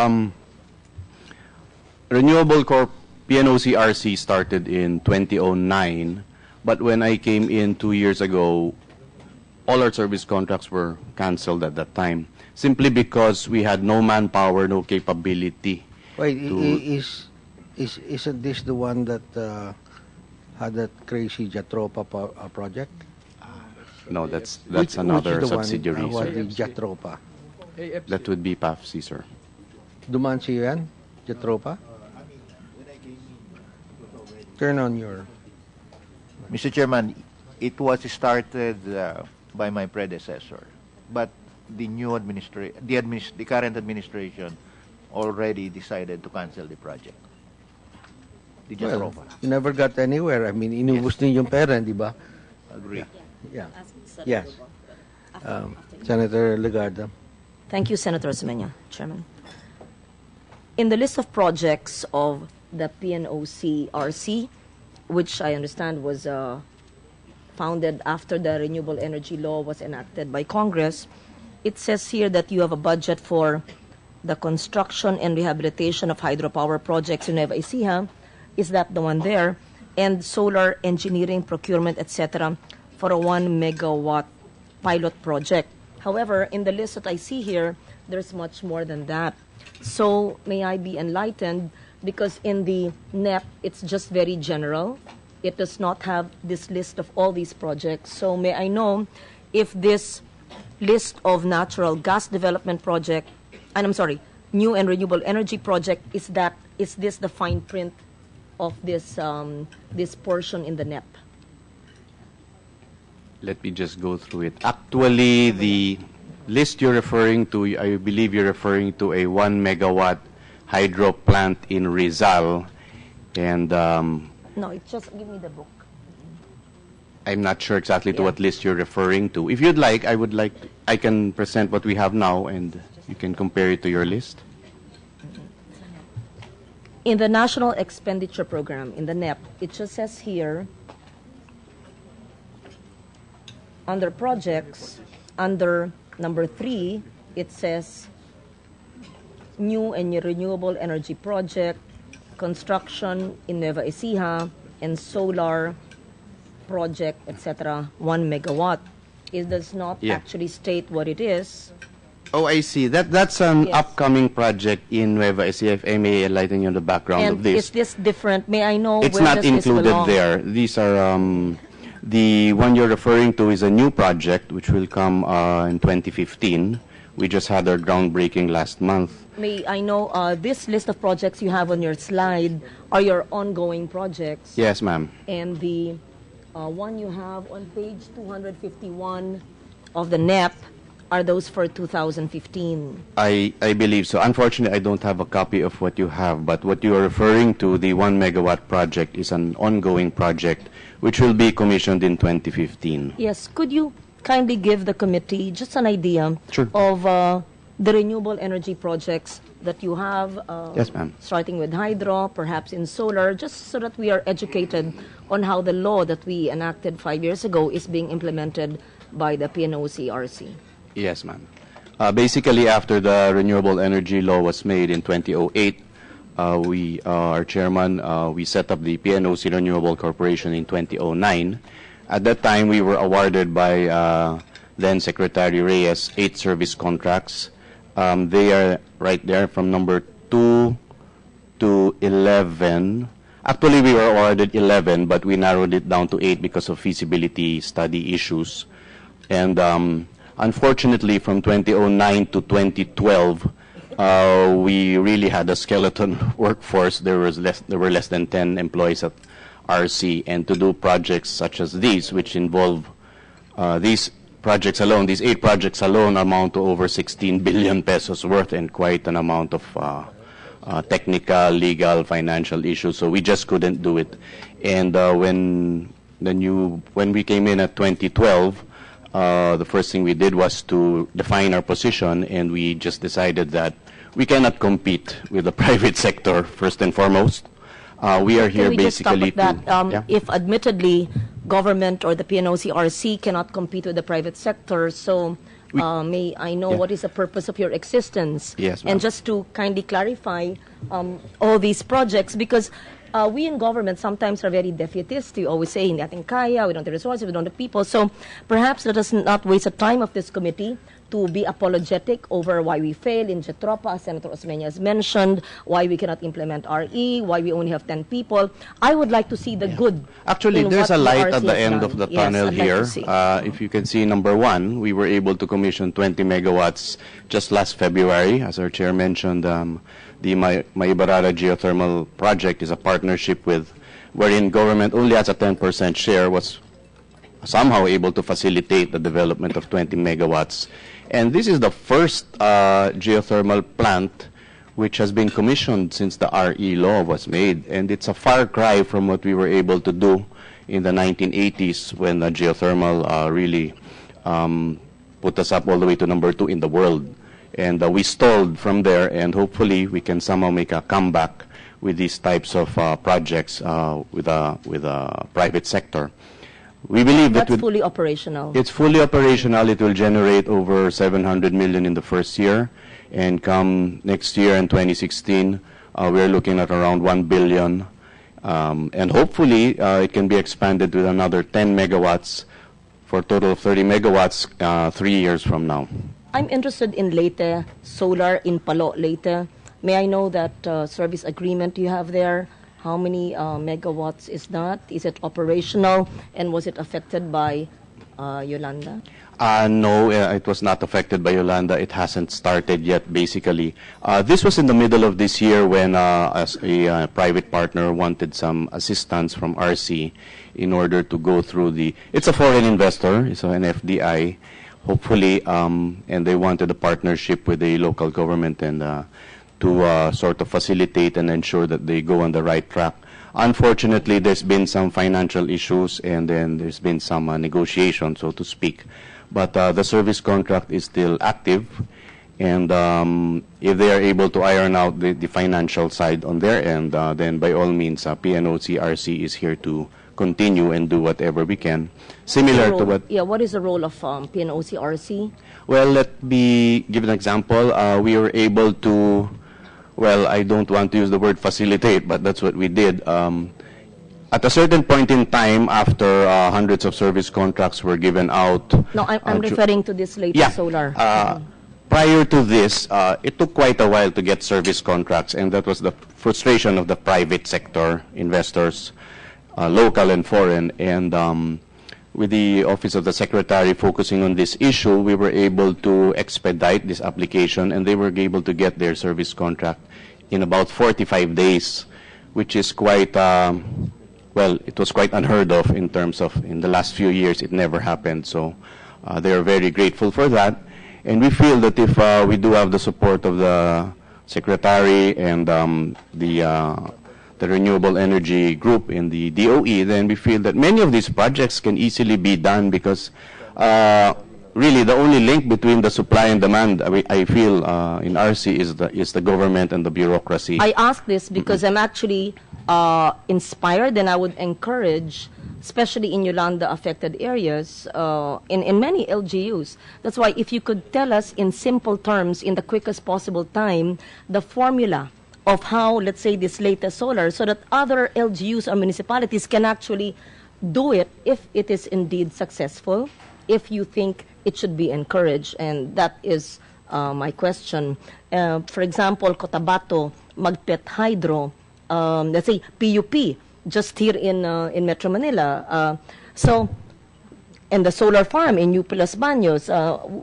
Speaker 12: Renewable Corp PNOC RC started in 2009, but when I came in 2 years ago, all our service contracts were canceled at that time, simply because we had no manpower, no capability.
Speaker 1: Wait, isn't this the one that had that crazy Jatropa project?
Speaker 12: No, that's another subsidiary,
Speaker 1: Which is the
Speaker 12: sir.
Speaker 1: one, the Jatropa?
Speaker 12: That would be PAFC, sir.
Speaker 1: Duman siya yan? Jatropa? Turn on your...
Speaker 11: Mr. Chairman, it was started by my predecessor, but the new the current administration already decided to cancel the project. the
Speaker 1: Well,
Speaker 11: Jetrova.
Speaker 1: you never got anywhere. I mean, inubos din yung pera, di ba?
Speaker 11: Agree.
Speaker 1: Yeah. Yes. Senator Legarda.
Speaker 13: Thank you, Senator Semenya, Chairman. In the list of projects of the PNOC-RC, which I understand was founded after the Renewable Energy Law was enacted by Congress, it says here that you have a budget for the construction and rehabilitation of hydropower projects in Nueva Ecija. Is that the one there? And solar engineering, procurement, etc. for a 1 megawatt pilot project. However, in the list that I see here, there's much more than that. So may I be enlightened, because in the NEP, it's just very general. It does not have this list of all these projects. So may I know if this list of natural gas development project, and I'm sorry, new and renewable energy project, is this the fine print of this this portion in the NEP?
Speaker 12: Let me just go through it. Actually, the list you're referring to, I believe you're referring to a 1 megawatt hydro plant in Rizal. And
Speaker 13: No, it's just, give me the book.
Speaker 12: I'm not sure exactly to what list you're referring to. If you'd like, I can present what we have now and you can compare it to your list.
Speaker 13: In the National Expenditure Program, in the NEP, it just says here, under projects, under number 3, it says new and renewable energy project, construction in Nueva Ecija, and solar project, etc., 1 megawatt. It does not actually state what it is.
Speaker 12: Oh, I see. That's an
Speaker 13: Yes.
Speaker 12: upcoming project in Nueva Ecija, if I may enlighten you on the background of
Speaker 13: And
Speaker 12: this.
Speaker 13: is this different? May I know
Speaker 12: It's
Speaker 13: where
Speaker 12: not
Speaker 13: does this
Speaker 12: included
Speaker 13: belong?
Speaker 12: there. These are the one you're referring to is a new project which will come in 2015. We just had our groundbreaking last month.
Speaker 13: May I know this list of projects you have on your slide are your ongoing projects?
Speaker 12: Yes, ma'am.
Speaker 13: And the one you have on page 251 of the NEP, are those for 2015?
Speaker 12: I believe so. Unfortunately, I don't have a copy of what you have, but what you are referring to, the 1 megawatt project, is an ongoing project which will be commissioned in 2015.
Speaker 13: Yes. Could you kindly give the committee just an idea of the renewable energy projects that you have?
Speaker 12: Yes, ma'am.
Speaker 13: Starting with hydro, perhaps in solar, just so that we are educated on how the law that we enacted 5 years ago is being implemented by the PNOC-RC.
Speaker 12: Yes, ma'am. Basically, after the renewable energy law was made in 2008, our chairman, we set up the PNOC Renewable Corporation in 2009. At that time, we were awarded by then Secretary Reyes 8 service contracts. They are right there from number 2 to 11. Actually, we were awarded 11, but we narrowed it down to 8 because of feasibility study issues. And unfortunately, from 2009 to 2012, we really had a skeleton workforce. There were less than 10 employees at RC, and to do projects such as these, which involve these projects alone, these 8 projects alone amount to over 16 billion pesos worth, and quite an amount of technical, legal, financial issues. So we just couldn't do it. And when we came in at 2012. The first thing we did was to define our position, and we just decided that we cannot compete with the private sector, first and foremost. We are here
Speaker 13: Can we just stop
Speaker 12: basically
Speaker 13: at that?
Speaker 12: to...
Speaker 13: If admittedly government or the PNOC-RC cannot compete with the private sector, so may I know what is the purpose of your existence?
Speaker 12: Yes, ma'am.
Speaker 13: And just to kindly clarify all these projects, because we in government sometimes are very defeatist. We always say, hindi ating kaya, we don't have the resources, we don't have the people. So perhaps let us not waste the time of this committee to be apologetic over why we fail in Jetropa, as Senator Osmeña has mentioned, why we cannot implement RE, why we only have 10 people. I would like to see the good.
Speaker 12: Actually,
Speaker 13: in
Speaker 12: there's
Speaker 13: what
Speaker 12: a light
Speaker 13: RC
Speaker 12: at the
Speaker 13: has
Speaker 12: end
Speaker 13: done.
Speaker 12: of the
Speaker 13: Yes,
Speaker 12: tunnel
Speaker 13: I'd like
Speaker 12: here.
Speaker 13: to see.
Speaker 12: If you can see number 1, we were able to commission 20 megawatts just last February. As our chair mentioned, the Maibarara geothermal project is a partnership wherein government only has a 10% share, was somehow able to facilitate the development of 20 megawatts. And this is the first geothermal plant which has been commissioned since the RE law was made. And it's a far cry from what we were able to do in the 1980s when geothermal really put us up all the way to number 2 in the world. And we stalled from there, and hopefully we can somehow make a comeback with these types of projects with a private sector. We believe that
Speaker 13: That's fully operational.
Speaker 12: it's fully operational. It will generate over 700 million in the first year, and come next year in 2016, we're looking at around 1 billion. And hopefully, it can be expanded with another 10 megawatts for a total of 30 megawatts 3 years from now.
Speaker 13: I'm interested in Leyte Solar in Palo, Leyte. May I know that service agreement you have there? How many megawatts is that? Is it operational? And was it affected by Yolanda?
Speaker 12: No, it was not affected by Yolanda. It hasn't started yet, basically. This was in the middle of this year when as a private partner wanted some assistance from RC in order to go through the... It's a foreign investor, it's an FDI, hopefully, and they wanted a partnership with the local government and to sort of facilitate and ensure that they go on the right track. Unfortunately, there's been some financial issues, and then there's been some negotiation, so to speak. But the service contract is still active, and if they are able to iron out the financial side on their end, then by all means, PNOC RC is here to continue and do whatever we can. Similar to what...
Speaker 13: Yeah, what is the role of PNOC RC?
Speaker 12: Well, let me give an example. We were able to... Well, I don't want to use the word facilitate, but that's what we did. At a certain point in time, after hundreds of service contracts were given out...
Speaker 13: No, I'm referring to this latest solar.
Speaker 12: Prior to this, it took quite a while to get service contracts, and that was the frustration of the private sector investors, local and foreign. And with the Office of the Secretary focusing on this issue, we were able to expedite this application, and they were able to get their service contract in about 45 days, which is quite, well, it was quite unheard of in terms of, in the last few years, it never happened. So they are very grateful for that. And we feel that if we do have the support of the Secretary and the renewable energy group in the DOE, then we feel that many of these projects can easily be done because really the only link between the supply and demand, I feel in RC is the government and the bureaucracy.
Speaker 13: I ask this because I'm actually inspired, and I would encourage, especially in Yolanda affected areas, in many LGUs. That's why if you could tell us in simple terms, in the quickest possible time, the formula of how, let's say, this latest solar, so that other LGUs or municipalities can actually do it if it is indeed successful, if you think it should be encouraged. And that is my question. For example, Cotabato, Magpet Hydro, let's say PUP, just here in Metro Manila. So, and the solar farm in New Pilas Baños,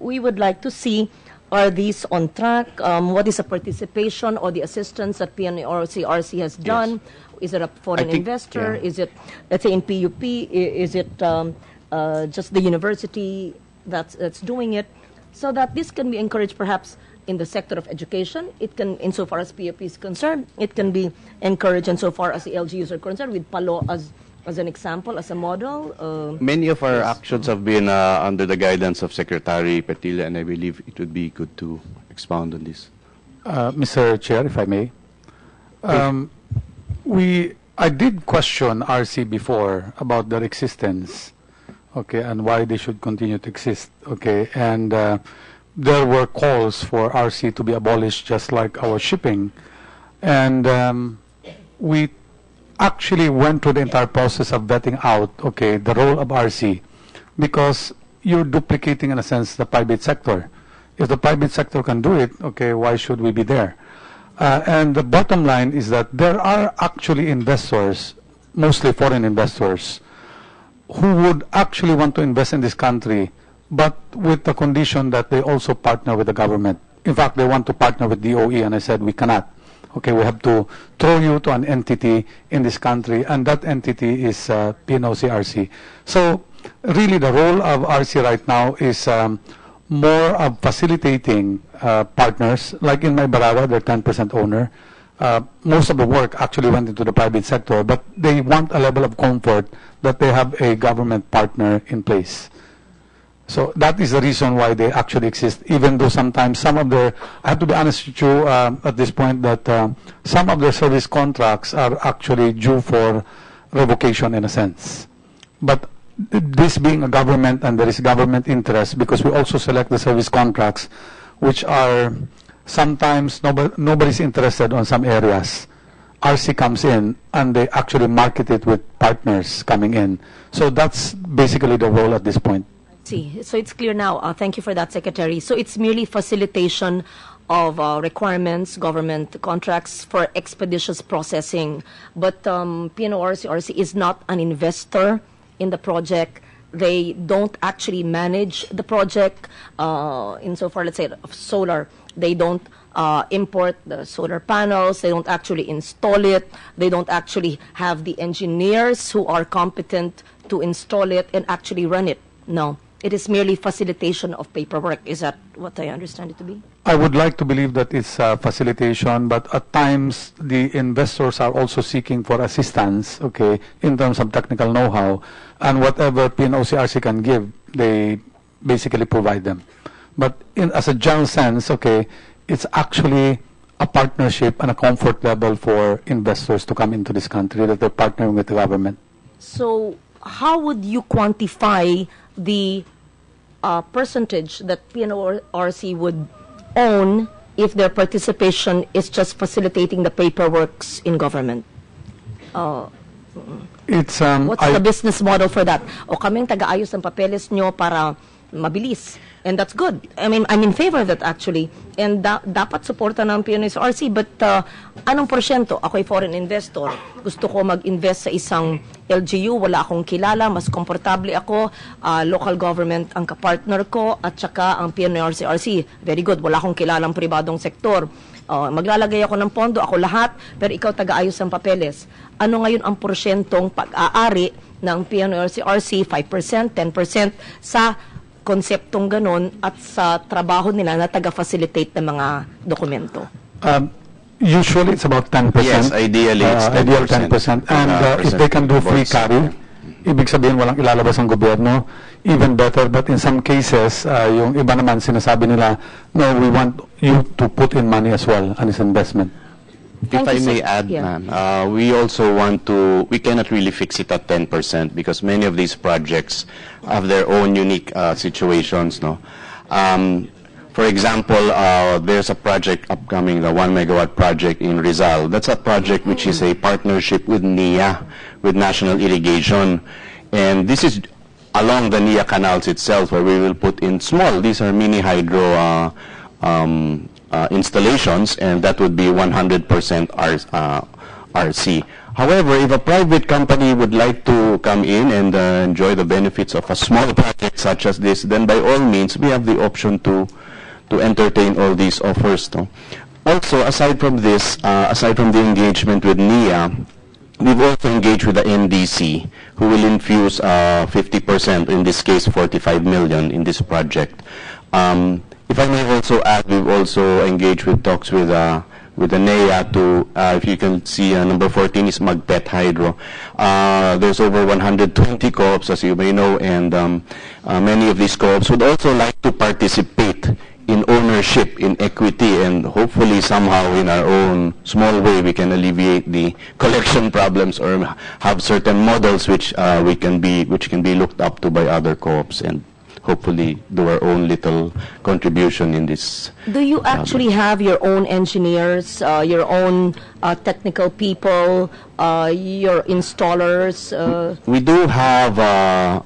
Speaker 13: we would like to see, are these on track? What is the participation or the assistance that PNOC has done? Yes. Is it a foreign investor? Yeah. Is it, let's say in PUP, is it just the university that's doing it? So that this can be encouraged perhaps in the sector of education. It can, insofar as PUP is concerned, it can be encouraged insofar as the LGUs are concerned, with Palo as an example, as a model.
Speaker 12: Many of our actions have been under the guidance of Secretary Petilla, and I believe it would be good to expound on this.
Speaker 2: Mr. Chair, if I may. I did question RC before about their existence, okay, and why they should continue to exist, okay, and there were calls for RC to be abolished just like our shipping, and we actually went through the entire process of vetting out, okay, the role of RC, because you're duplicating, in a sense, the private sector. If the private sector can do it, okay, why should we be there? And the bottom line is that there are actually investors, mostly foreign investors, who would actually want to invest in this country, but with the condition that they also partner with the government. In fact, they want to partner with DOE, and I said, we cannot. Okay, we have to throw you to an entity in this country, and that entity is PNOC RC. So really the role of RC right now is more of facilitating partners. Like in my Barawa, they're 10% owner. Most of the work actually went into the private sector, but they want a level of comfort that they have a government partner in place. So that is the reason why they actually exist, even though sometimes some of their, I have to be honest with you at this point, that some of their service contracts are actually due for revocation in a sense. But this being a government and there is government interest, because we also select the service contracts, which are sometimes nobody's interested on some areas. RC comes in and they actually market it with partners coming in. So that's basically the role at this point.
Speaker 13: See, so it's clear now. Thank you for that, Secretary. So it's merely facilitation of requirements, government contracts for expeditious processing. But PNO-RC is not an investor in the project. They don't actually manage the project insofar, let's say, of solar. They don't import the solar panels. They don't actually install it. They don't actually have the engineers who are competent to install it and actually run it. No. It is merely facilitation of paperwork. Is that what I understand it to be?
Speaker 2: I would like to believe that it's facilitation, but at times the investors are also seeking for assistance, okay, in terms of technical know-how, and whatever PNOCRC can give, they basically provide them. But as a general sense, okay, it's actually a partnership and a comfort level for investors to come into this country, that they're partnering with the government.
Speaker 13: So how would you quantify the percentage that PNORC would own if their participation is just facilitating the paperwork in government?
Speaker 2: It's
Speaker 13: what's the business model for that? O kaming taga-ayos ng papeles nyo para mabilis. And that's good. I mean, I'm in favor of that actually. And dapat suporta ng PNORC. But anong porsyento? Ako'y foreign investor. Gusto ko mag-invest sa isang LGU. Wala akong kilala. Mas komportable ako. Local government ang kapartner ko. At saka ang PNORC. Very good. Wala akong kilalang pribadong sektor. Maglalagay ako ng pondo. Ako lahat. Pero ikaw taga-ayos ng papeles. Ano ngayon ang porsyentong pag-aari ng PNORC? 5%, 10% sa konseptong ganon at sa trabaho nila na taga-facilitate ng mga dokumento?
Speaker 2: Usually it's about 10%.
Speaker 12: Yes, ideally it's 10%.
Speaker 2: Ideal 10%. And if they can do free carry, ibig sabihin walang ilalabas ang gobyerno, even better. But in some cases, yung iba naman sinasabi nila, no, we want you to put in money as well on this investment.
Speaker 12: If I may add, ma'am, we also want to, we cannot really fix it at 10% because many of these projects have their own unique situations. No, for example, there's a project upcoming, the 1 megawatt project in Rizal. That's a project which is a partnership with NIA, with National Irrigation. And this is along the NIA canals itself where we will put in small, these are mini hydro installations, and that would be 100% RC. However, if a private company would like to come in and enjoy the benefits of a small project such as this, then by all means, we have the option to entertain all these offers. No? Also, aside from this, aside from the engagement with NIA, we've also engaged with the NDC, who will infuse 50%, in this case 45 million, in this project. If I may also add, we've also engaged with talks with the NEA to, if you can see, number 14 is Magpet Hydro. There's over 120 co-ops, as you may know, and many of these co-ops would also like to participate in ownership, in equity, and hopefully somehow in our own small way we can alleviate the collection problems or have certain models which can be looked up to by other co-ops and hopefully do our own little contribution in this.
Speaker 13: Do you actually have your own engineers, your own technical people, your installers?
Speaker 12: We do have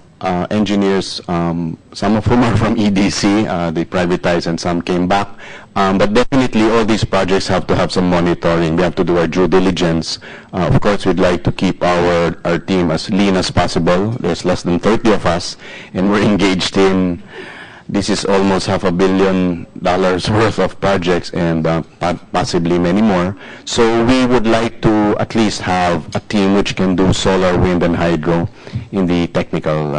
Speaker 12: engineers, some of whom are from EDC, they privatized and some came back. But definitely all these projects have to have some monitoring. We have to do our due diligence. Of course, we'd like to keep our team as lean as possible. There's less than 30 of us, and we're engaged in, this is almost $500 million worth of projects and possibly many more. So we would like to at least have a team which can do solar, wind, and hydro in the technical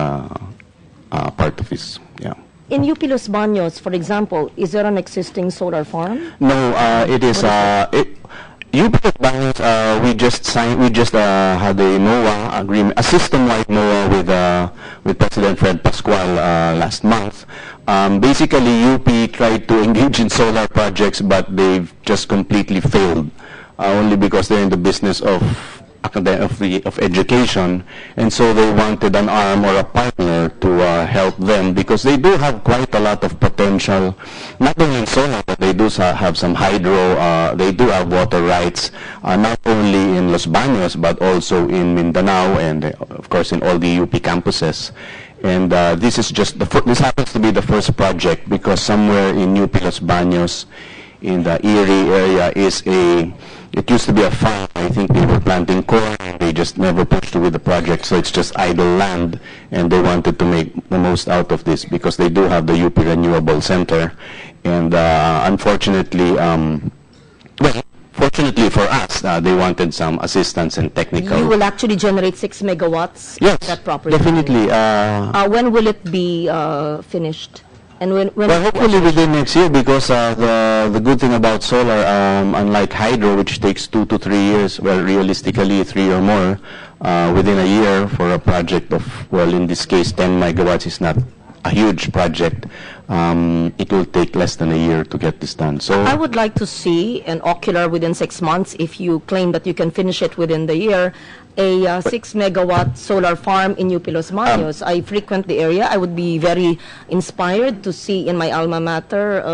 Speaker 12: part of this. Yeah.
Speaker 13: In UP Los Baños, for example, is there an existing solar farm?
Speaker 12: No, it is. UP Los Baños, we just had a NOAA agreement, a system-wide NOAA with President Fred Pascual last month. Basically, UP tried to engage in solar projects, but they've just completely failed, only because they're in the business of education, and so they wanted an arm or a partner to help them, because they do have quite a lot of potential, not only in solar, but they do have some hydro, they do have water rights, not only in Los Baños, but also in Mindanao, and of course in all the UP campuses. And this is just this happens to be the first project, because somewhere in UP Los Baños, in the Erie area, it used to be a farm. I think they were planting corn, and they just never pushed through with the project, so it's just idle land, and they wanted to make the most out of this, because they do have the UP Renewable Center. And unfortunately, fortunately for us, they wanted some assistance and technical.
Speaker 13: You will actually generate 6 megawatts.
Speaker 12: Yes,
Speaker 13: that property.
Speaker 12: definitely.
Speaker 13: When will it be finished? And when
Speaker 12: Well, hopefully within next year, because the good thing about solar, unlike hydro, which takes 2 to 3 years, well, realistically 3 or more, within a year for a project of, well, in this case, 10 megawatts is not a huge project. It will take less than a year to get this done. So
Speaker 13: I would like to see an ocular within 6 months, if you claim that you can finish it within the year, a 6 megawatt solar farm in UP Los Baños. I frequent the area. I would be very inspired to see in my alma mater.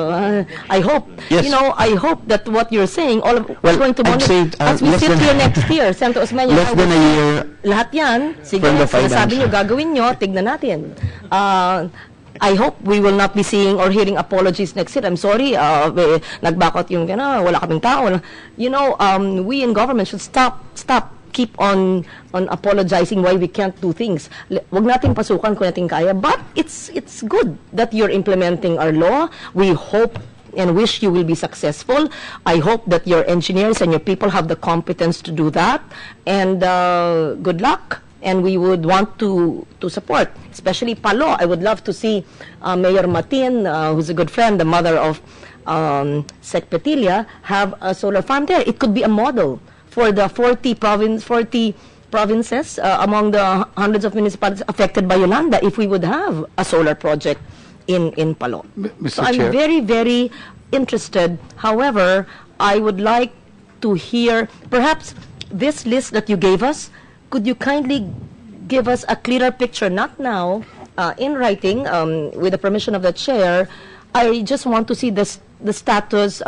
Speaker 13: I hope,
Speaker 12: Yes.
Speaker 13: I hope that what you're saying, all of
Speaker 12: Well,
Speaker 13: going to
Speaker 12: I'd
Speaker 13: monitor.
Speaker 12: say,
Speaker 13: As we
Speaker 12: less
Speaker 13: sit
Speaker 12: than-
Speaker 13: here next year, Senator Osmeña,
Speaker 12: less than a year
Speaker 13: lahat yan, sige,
Speaker 12: from the
Speaker 13: sinasabi nyo,
Speaker 12: financial.
Speaker 13: gagawin nyo, tignan natin. I hope we will not be seeing or hearing apologies next year. I'm sorry, nagbakot yung wala kaming tao. We in government should stop, keep on apologizing why we can't do things. Wag nating pasukan kung natin kaya, but it's good that you're implementing our law. We hope and wish you will be successful. I hope that your engineers and your people have the competence to do that. And good luck. And we would want to support, especially Palo. I would love to see Mayor Matin, who's a good friend, the mother of Sec Petilia, have a solar farm there. It could be a model for the 40 provinces among the hundreds of municipalities affected by Yolanda, if we would have a solar project in Palo. So I'm
Speaker 2: Chair.
Speaker 13: very, very interested. However, I would like to hear, perhaps this list that you gave us, could you kindly give us a clearer picture, not now, in writing, with the permission of the chair? I just want to see the status,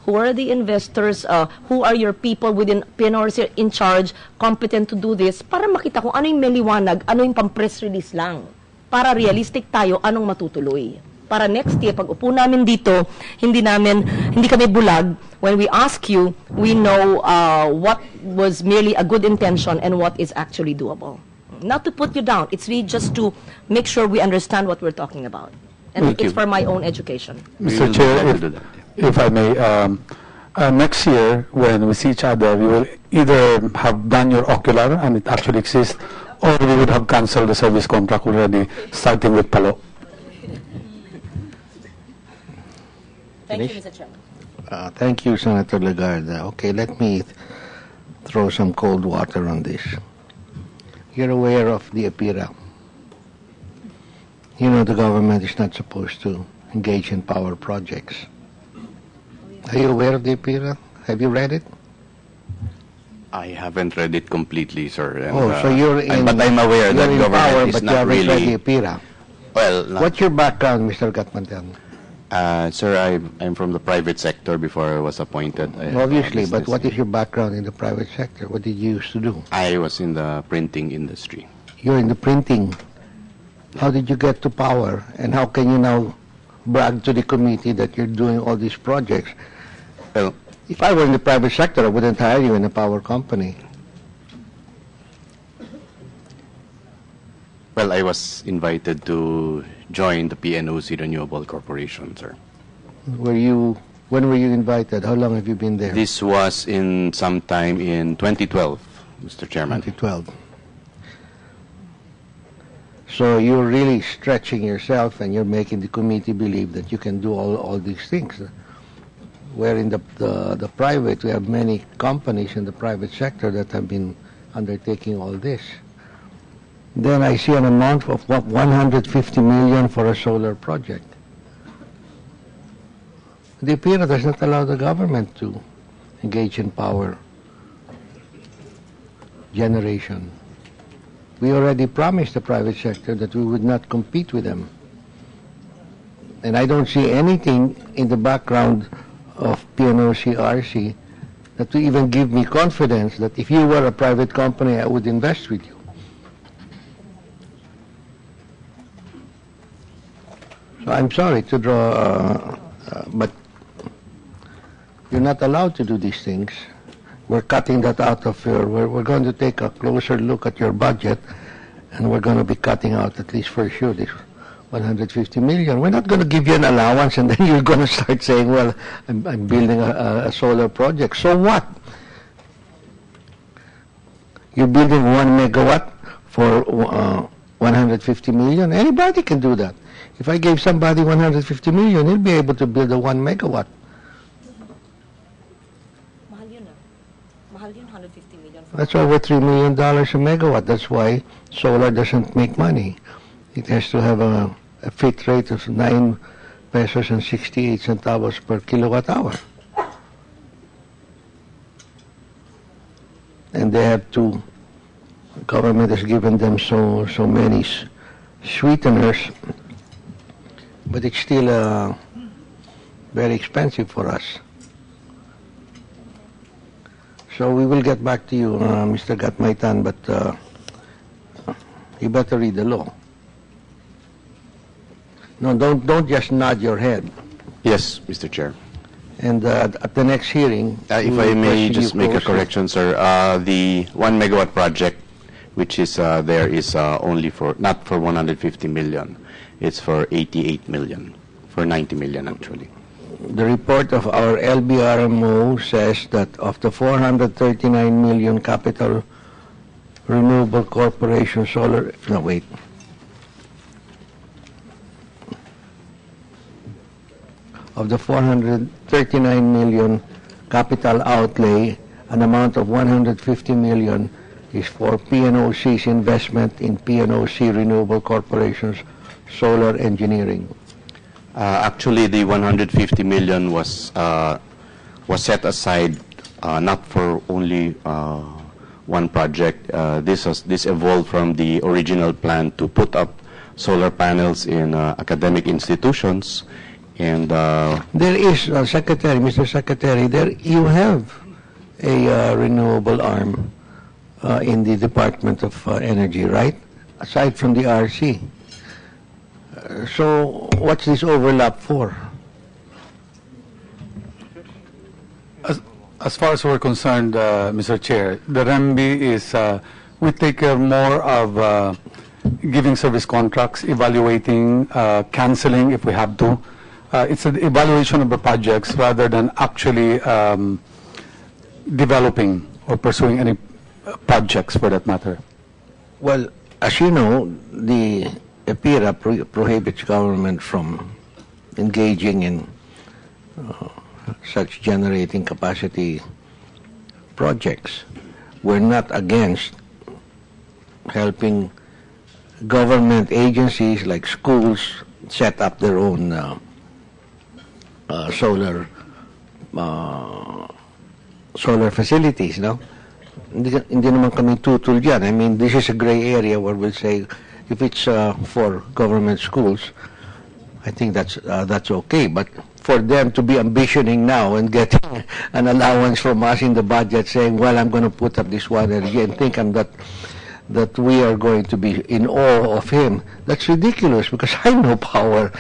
Speaker 13: who are the investors, who are your people within PNRC in charge, competent to do this, para makita kung ano yung meliwanag, ano yung pang-press release lang. Para realistic tayo, anong matutuloy. Para next year, pag upo namin dito, hindi kami bulag. When we ask you, we know what was merely a good intention and what is actually doable. Not to put you down, it's really just to make sure we understand what we're talking about. And
Speaker 2: Thank
Speaker 13: it's
Speaker 2: you.
Speaker 13: for my own education.
Speaker 2: Mr. Chair, if I may, next year, when we see each other, we will either have done your ocular, and it actually exists, or we would have canceled the service contract already, starting with Palo.
Speaker 13: Thank you,
Speaker 1: Finish?
Speaker 13: Mr. Chairman.
Speaker 1: Thank you, Senator Legarda. Okay, let me throw some cold water on this. You're aware of the APIRA. You know the government is not supposed to engage in power projects. Are you aware of the APIRA? Have you read it?
Speaker 12: I haven't read it completely, sir. And,
Speaker 1: So you're in.
Speaker 12: but I'm aware that
Speaker 1: you're in
Speaker 12: government
Speaker 1: power,
Speaker 12: is
Speaker 1: but you
Speaker 12: not
Speaker 1: haven't read
Speaker 12: really.
Speaker 1: the APIRA.
Speaker 12: Well, not,
Speaker 1: What's your background, Mr. Gatmantan?
Speaker 12: sir, I'm from the private sector before I was appointed. I have a
Speaker 1: Obviously, but
Speaker 12: business.
Speaker 1: what is your background in the private sector? What did you used to do?
Speaker 12: I was in the printing industry.
Speaker 1: You're in the printing. How did you get to power? And how can you now brag to the committee that you're doing all these projects?
Speaker 12: Well,
Speaker 1: If I were in the private sector, I wouldn't hire you in a power company.
Speaker 12: well, I was invited to join the PNOC Renewable Corporation, sir.
Speaker 1: When were you invited? How long have you been there?
Speaker 12: This was in sometime in 2012, Mr. Chairman.
Speaker 1: 2012. So you're really stretching yourself, and you're making the committee believe that you can do all these things. Where in the private, we have many companies in the private sector that have been undertaking all this. Then I see an amount of 150 million for a solar project. The PIRA does not allow the government to engage in power generation. We already promised the private sector that we would not compete with them. And I don't see anything in the background of PNOC-RC that will even give me confidence that if you were a private company, I would invest with you. So I'm sorry to draw, but you're not allowed to do these things. We're cutting that out of your, we're going to take a closer look at your budget, and we're going to be cutting out, at least for sure, this 150 million. We're not going to give you an allowance, and then you're going to start saying, well, I'm building a solar project. So what? You're building 1 megawatt for 150 million? Anybody can do that. If I gave somebody 150 million, he'll be able to build a 1 megawatt. That's over $3 million a megawatt. That's why solar doesn't make money. It has to have a fit rate of 9 pesos and 68 centavos per kilowatt hour. And they have to, the government has given them so many sweeteners, but it's still very expensive for us. So we will get back to you, Mr. Gatmaitan, but you better read the law. No, don't just nod your head.
Speaker 12: Yes, Mr. Chair.
Speaker 1: And at the next hearing,
Speaker 12: if I may just make a correction, sir. The 1 megawatt project, which is there, is only for, not for 150 million. It's for 88 million, for 90 million actually.
Speaker 1: The report of our LBRMO says that of the 439 million capital renewable corporation solar, no wait. Of the 439 million capital outlay, an amount of 150 million is for PNOC's investment in PNOC Renewable Corporation's solar engineering.
Speaker 12: Actually, the 150 million was set aside not for only one project. This evolved from the original plan to put up solar panels in academic institutions, and
Speaker 1: there is, Secretary, Mr. Secretary, there you have a renewable arm in the Department of Energy, right? Aside from the RC. So what's this overlap for?
Speaker 2: As far as we're concerned, Mr. Chair, the REMBI is, we take care more of giving service contracts, evaluating, canceling if we have to. It's an evaluation of the projects rather than actually developing or pursuing any projects for that matter.
Speaker 1: Well, as you know, the EPIRA prohibits government from engaging in such generating capacity projects. We're not against helping government agencies like schools set up their own solar facilities, no? Hindi naman kami tutol dyan. I mean, this is a gray area where we'll say, if it's for government schools, I think that's okay. But for them to be ambitioning now and getting an allowance from us in the budget saying, well, I'm going to put up this one energy and thinking that we are going to be in awe of him, that's ridiculous because I know power.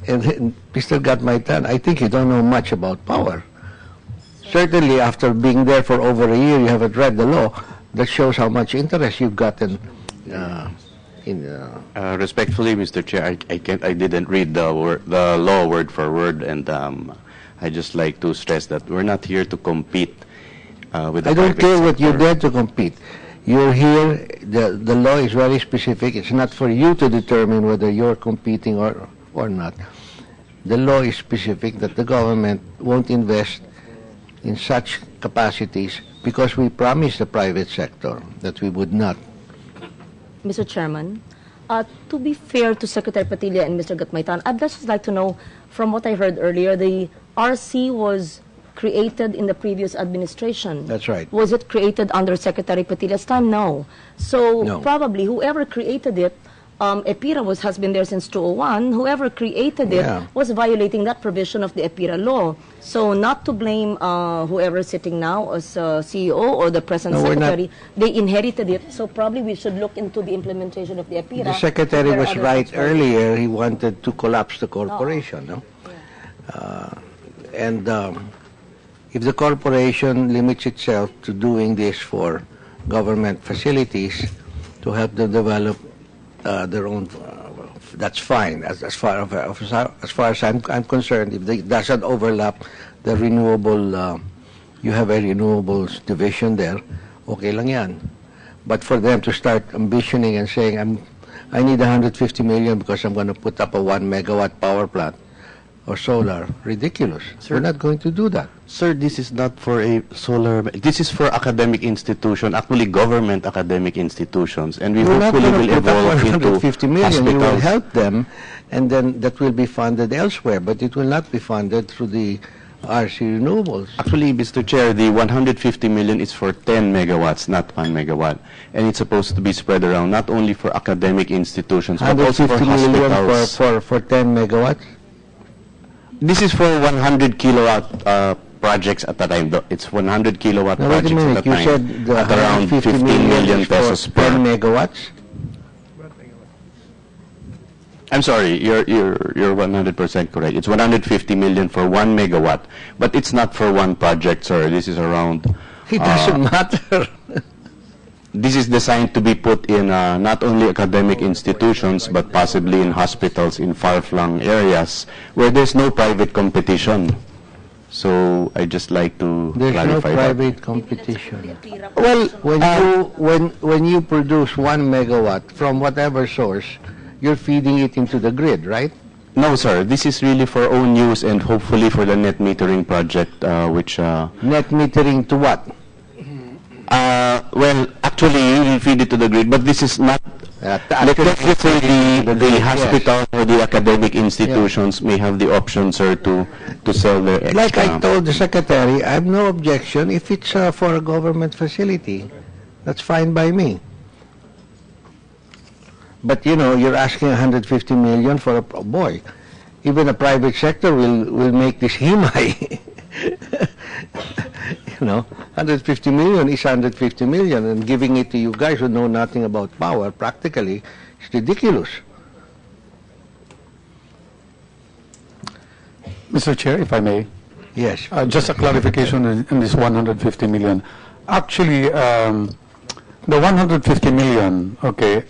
Speaker 1: and Mr. Gatmaitan, I think you don't know much about power. Certainly, after being there for over a year, you haven't read the law. That shows how much interest you've gotten
Speaker 12: respectfully, Mr. Chair, I didn't read the law word for word, and I just like to stress that we're not here to compete with the
Speaker 1: I don't
Speaker 12: private
Speaker 1: care what you
Speaker 12: sector.
Speaker 1: dare to compete. You're here, the law is very specific. It's not for you to determine whether you're competing or not. The law is specific that the government won't invest in such capacities because we promised the private sector that we would not.
Speaker 13: Mr. Chairman, to be fair to Secretary Padilla and Mr. Gatmaitan, I'd just like to know, from what I heard earlier, the RC was created in the previous administration.
Speaker 1: That's right.
Speaker 13: Was it created under Secretary Patilla's time? No. So
Speaker 1: No.
Speaker 13: probably whoever created it, EPIRA has been there since 2001. Whoever created it
Speaker 1: Yeah.
Speaker 13: was violating that provision of the EPIRA law. So not to blame whoever is sitting now as CEO or the present
Speaker 1: No, we're not.
Speaker 13: secretary. They inherited it. So probably we should look into the implementation of the EPIRA.
Speaker 1: The secretary
Speaker 13: There are
Speaker 1: was
Speaker 13: other
Speaker 1: right
Speaker 13: things for it.
Speaker 1: earlier. He wanted to collapse the corporation. No? And if the corporation limits itself to doing this for government facilities to help them develop their own, that's fine. As far as I'm concerned, if it doesn't overlap the renewable, you have a renewables division there, okay lang yan. But for them to start ambitioning and saying, I need 150 million because I'm going to put up a 1 megawatt power plant or solar, ridiculous.
Speaker 12: Sir,
Speaker 1: we're not going to do that.
Speaker 12: Sir, this is not for a solar. This is for academic institution, actually government academic institutions, and we
Speaker 1: We're not
Speaker 12: hopefully
Speaker 1: going
Speaker 12: will
Speaker 1: to put up
Speaker 12: evolve into
Speaker 1: 150 million. We will
Speaker 12: hospitals.
Speaker 1: help them, and then that will be funded elsewhere, but it will not be funded through the RC renewables.
Speaker 12: Actually, Mr. Chair, the 150 million is for 10 megawatts, not 1 megawatt, and it's supposed to be spread around not only for academic institutions but also for
Speaker 1: 150 million
Speaker 12: hospitals.
Speaker 1: for 10 megawatts?
Speaker 12: This is for 100 kilowatt projects at a time. It's 100 kilowatt
Speaker 1: Now, wait a
Speaker 12: projects
Speaker 1: minute.
Speaker 12: at a
Speaker 1: You
Speaker 12: time
Speaker 1: said the
Speaker 12: at around
Speaker 1: 150
Speaker 12: 15 million
Speaker 1: is
Speaker 12: pesos
Speaker 1: for 10
Speaker 12: per.
Speaker 1: megawatts?
Speaker 12: I'm sorry, you're 100% correct. It's 150 million for 1 megawatt, but it's not for one project, sir. This is around.
Speaker 1: It doesn't matter.
Speaker 12: This is designed to be put in not only academic institutions, but possibly in hospitals in far-flung areas where there's no private competition. So I just like to
Speaker 1: There's no
Speaker 12: clarify that.
Speaker 1: private competition.
Speaker 12: Well,
Speaker 1: When you produce 1 megawatt from whatever source, you're feeding it into the grid, right?
Speaker 12: no, sir. This is really for own use and hopefully for the net metering project, which.
Speaker 1: Net metering to what?
Speaker 12: Well, actually, you will feed it to the grid, but this is not. Let's just say the hospital or the academic institutions may have the option, sir, to sell their extra.
Speaker 1: Like I told the secretary, I have no objection if it's for a government facility. That's fine by me. But you know, you're asking 150 million for a boy. Even the private sector will make this himay. You know, 150 million is 150 million, and giving it to you guys who know nothing about power, practically, is ridiculous.
Speaker 2: Mr. Chair, if I may,
Speaker 1: Yes.
Speaker 2: just a clarification in this 150 million. Actually, the 150 million, okay,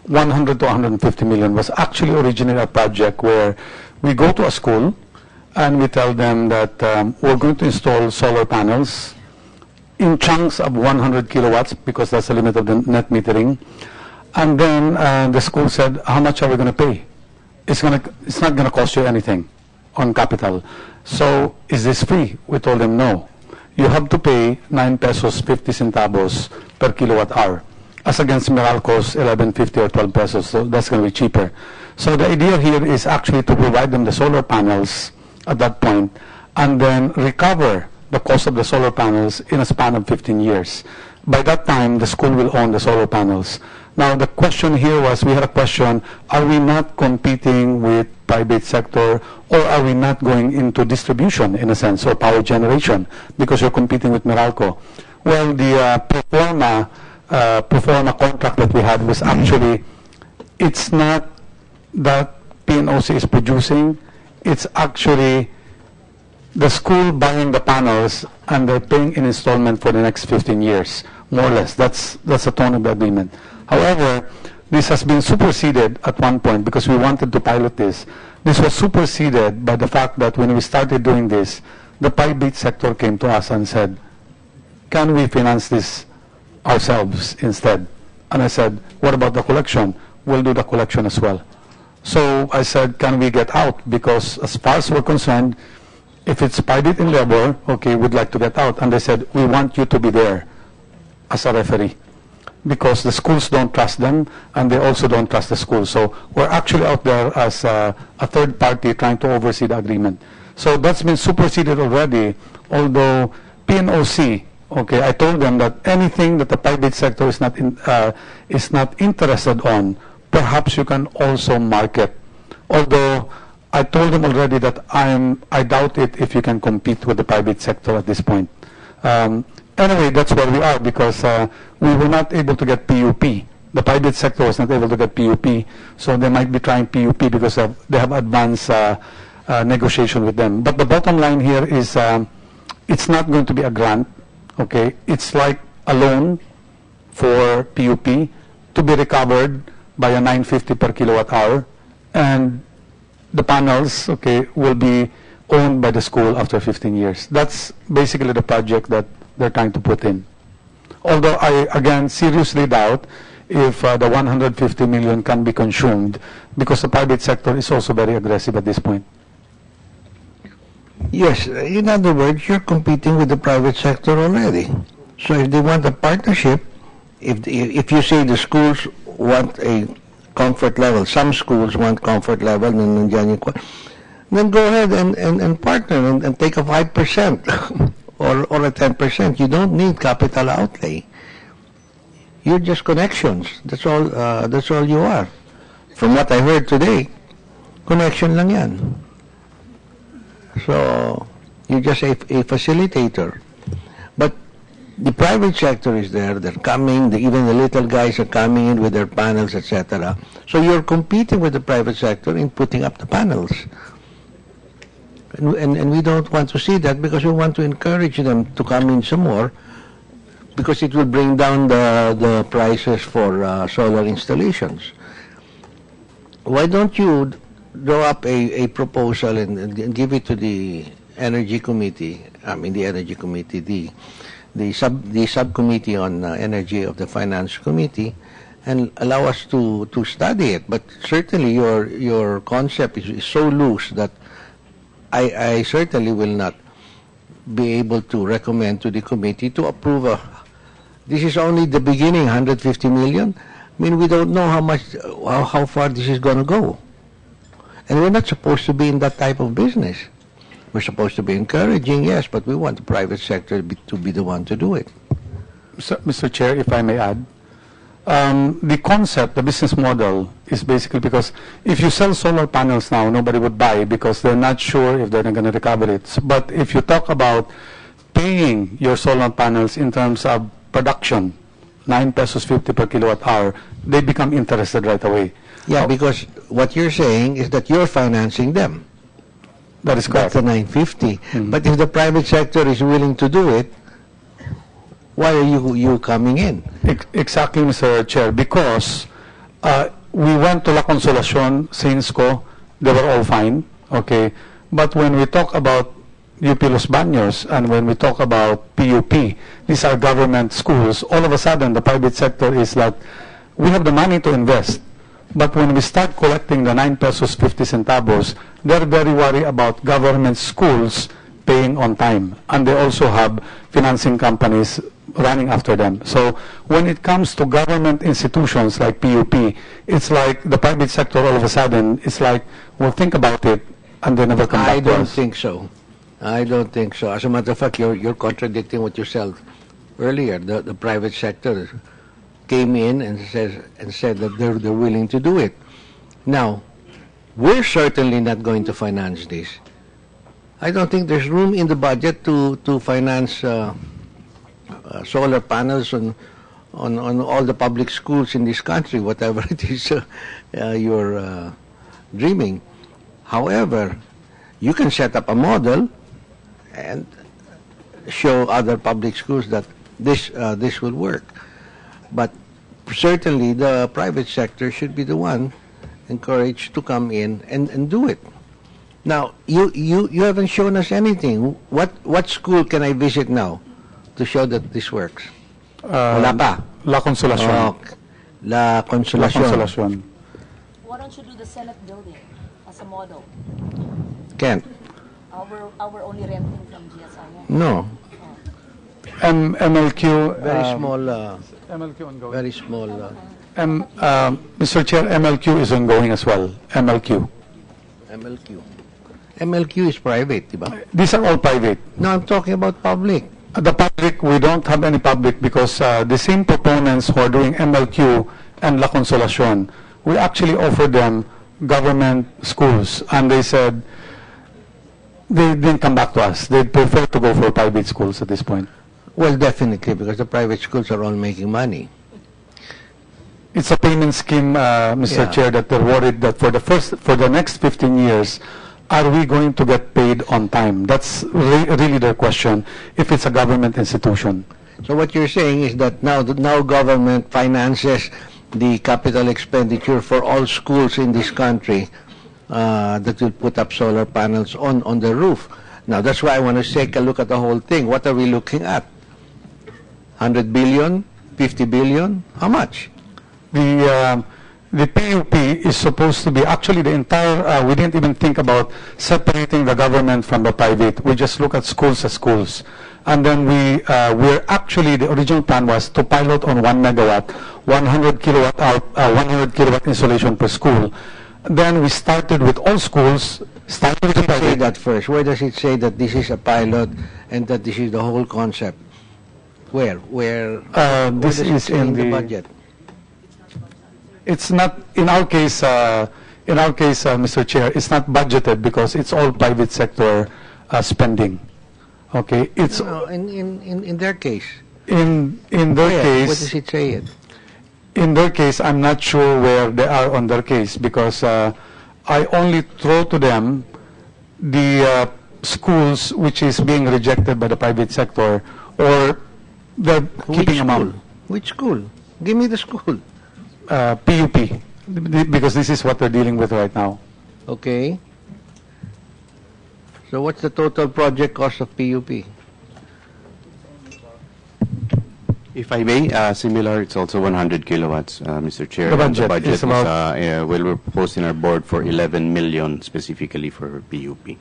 Speaker 2: 100 to 150 million was actually originally a project where we go to a school and we tell them that we're going to install solar panels in chunks of 100 kilowatts because that's the limit of the net metering. And then the school said, how much are we going to pay? It's not going to cost you anything on capital. So is this free? We told them no. You have to pay 9 pesos 50 centavos per kilowatt hour, as against Meralco's 11.50 or 12 pesos. So that's going to be cheaper. So the idea here is actually to provide them the solar panels at that point and then recover the cost of the solar panels in a span of 15 years. By that time, the school will own the solar panels. Now, the question here was, we had a question, are we not competing with private sector, or are we not going into distribution, in a sense, or power generation, because you're competing with Meralco? Well, the pro forma contract that we had was actually, it's not that PNOC is producing, it's actually the school buying the panels and they're paying in installment for the next 15 years, more or less. That's the tone of the agreement. However, this has been superseded at one point because we wanted to pilot this. This was superseded by the fact that when we started doing this, the private sector came to us and said, can we finance this ourselves instead. And I said, what about the collection? We'll do the collection as well. So I said, can we get out? Because as far as we're concerned, if it's private endeavor, okay, we'd like to get out. And they said, we want you to be there as a referee, because the schools don't trust them, and they also don't trust the schools. So we're actually out there as a third party trying to oversee the agreement. So that's been superseded already, although PNOC, okay, I told them that anything that the private sector is not interested on, perhaps you can also market. Although I told them already that I doubt it if you can compete with the private sector at this point. Anyway, that's where we are, because we were not able to get PUP. The private sector was not able to get PUP, so they might be trying PUP because they have advanced negotiation with them. But the bottom line here is it's not going to be a grant, okay? It's like a loan for PUP to be recovered by a 950 per kilowatt hour, and the panels, okay, will be owned by the school after 15 years. That's basically the project that they're trying to put in. Although I, again, seriously doubt if the 150 million can be consumed, because the private sector is also very aggressive at this point.
Speaker 1: Yes, in other words, you're competing with the private sector already. So if they want a partnership, if you say the schools want a comfort level, some schools want comfort level, then go ahead and partner and take a 5% or a 10%. You don't need capital outlay. You're just connections. That's all you are. From what I heard today, connection lang yan. So you're just a facilitator. But the private sector is there. They're coming. Even the little guys are coming in with their panels, etc. So you're competing with the private sector in putting up the panels. And we don't want to see that, because we want to encourage them to come in some more, because it will bring down the prices for solar installations. Why don't you draw up a proposal and give it to the Energy Committee, the subcommittee on energy of the Finance Committee, and allow us to study it. But certainly your concept is so loose that I certainly will not be able to recommend to the committee to approve this is only the beginning, 150 million. I mean, we don't know how far this is going to go. And we're not supposed to be in that type of business. We're supposed to be encouraging, yes, but we want the private sector to be the one to do it.
Speaker 2: Mr. Chair, if I may add, the concept, the business model, is basically because if you sell solar panels now, nobody would buy because they're not sure if they're going to recover it. But if you talk about paying your solar panels in terms of production, 9 pesos 50 per kilowatt hour, they become interested right away.
Speaker 1: Yeah, because what you're saying is that you're financing them.
Speaker 2: That is correct.
Speaker 1: That's the 950. But if the private sector is willing to do it, why are you coming in?
Speaker 2: Exactly, Mr. Chair, because we went to La Consolacion, Sainsco, they were all fine, okay? But when we talk about UP Los Baños and when we talk about PUP, these are government schools, all of a sudden the private sector is like, we have the money to invest. But when we start collecting the 9 pesos 50 centavos, they're very worried about government schools paying on time. And they also have financing companies running after them. So when it comes to government institutions like PUP, it's like the private sector all of a sudden, it's like, well, think about it, and they never come back to us.
Speaker 1: I don't think so. I don't think so. As a matter of fact, you're contradicting what you said earlier. The private sector came in and said that they're willing to do it. Now, we're certainly not going to finance this. I don't think there's room in the budget to finance solar panels on all the public schools in this country, whatever it is you're dreaming. However, you can set up a model and show other public schools that this will work. But certainly the private sector should be the one encouraged to come in and do it. Now, you haven't shown us anything. What school can I visit now to show that this works? Wala pa.
Speaker 2: La Consolacion.
Speaker 1: Oh, La
Speaker 2: La
Speaker 1: Consolacion.
Speaker 2: Consolacion.
Speaker 13: Why don't you do the Senate building as a model?
Speaker 1: Can't.
Speaker 13: Our only renting from GSI.
Speaker 1: No.
Speaker 2: MLQ.
Speaker 1: Very small.
Speaker 2: MLQ ongoing.
Speaker 1: Very small.
Speaker 2: Mr. Chair, MLQ is ongoing as well. MLQ.
Speaker 1: MLQ. MLQ is private, diba?
Speaker 2: These are all private.
Speaker 1: No, I'm talking about public.
Speaker 2: The public, we don't have any public because the same proponents who are doing MLQ and La Consolacion, we actually offered them government schools, and they said they didn't come back to us. They prefer to go for private schools at this point.
Speaker 1: Well, definitely, because the private schools are all making money.
Speaker 2: It's a payment scheme, Mr.
Speaker 1: Yeah.
Speaker 2: Chair, that they're worried that for the next 15 years, are we going to get paid on time? That's really their question, if it's a government institution.
Speaker 1: So what you're saying is that now government finances the capital expenditure for all schools in this country that will put up solar panels on the roof. Now, that's why I want to take a look at the whole thing. What are we looking at? 100 billion? 50 billion? How much?
Speaker 2: The PUP is supposed to be, actually the entire, we didn't even think about separating the government from the private. We just look at schools as schools. And then we're actually, the original plan was to pilot on 1 megawatt, 100 kilowatt installation per school. Then we started with all schools, started with the
Speaker 1: Say
Speaker 2: private.
Speaker 1: that first. Where does it say that this is a pilot and that this is the whole concept? Where
Speaker 2: This
Speaker 1: does it
Speaker 2: is
Speaker 1: say
Speaker 2: in
Speaker 1: the
Speaker 2: the
Speaker 1: budget?
Speaker 2: It's not, in our case, Mr. Chair, it's not budgeted because it's all private sector spending. Okay, it's
Speaker 1: No, in their case.
Speaker 2: in their
Speaker 1: Where?
Speaker 2: case.
Speaker 1: What does it say it?
Speaker 2: In their case, I'm not sure where they are on their case because I only throw to them the schools which is being rejected by the private sector, or they're keeping them out.
Speaker 1: Which school? Give me the school.
Speaker 2: PUP, because this is what they're dealing with right now.
Speaker 1: Okay. So what's the total project cost of PUP?
Speaker 12: If I may, similar, it's also 100 kilowatts, Mr. Chair.
Speaker 2: The
Speaker 12: And
Speaker 2: budget is about-
Speaker 12: well, we're proposing our board for 11 million specifically for PUP.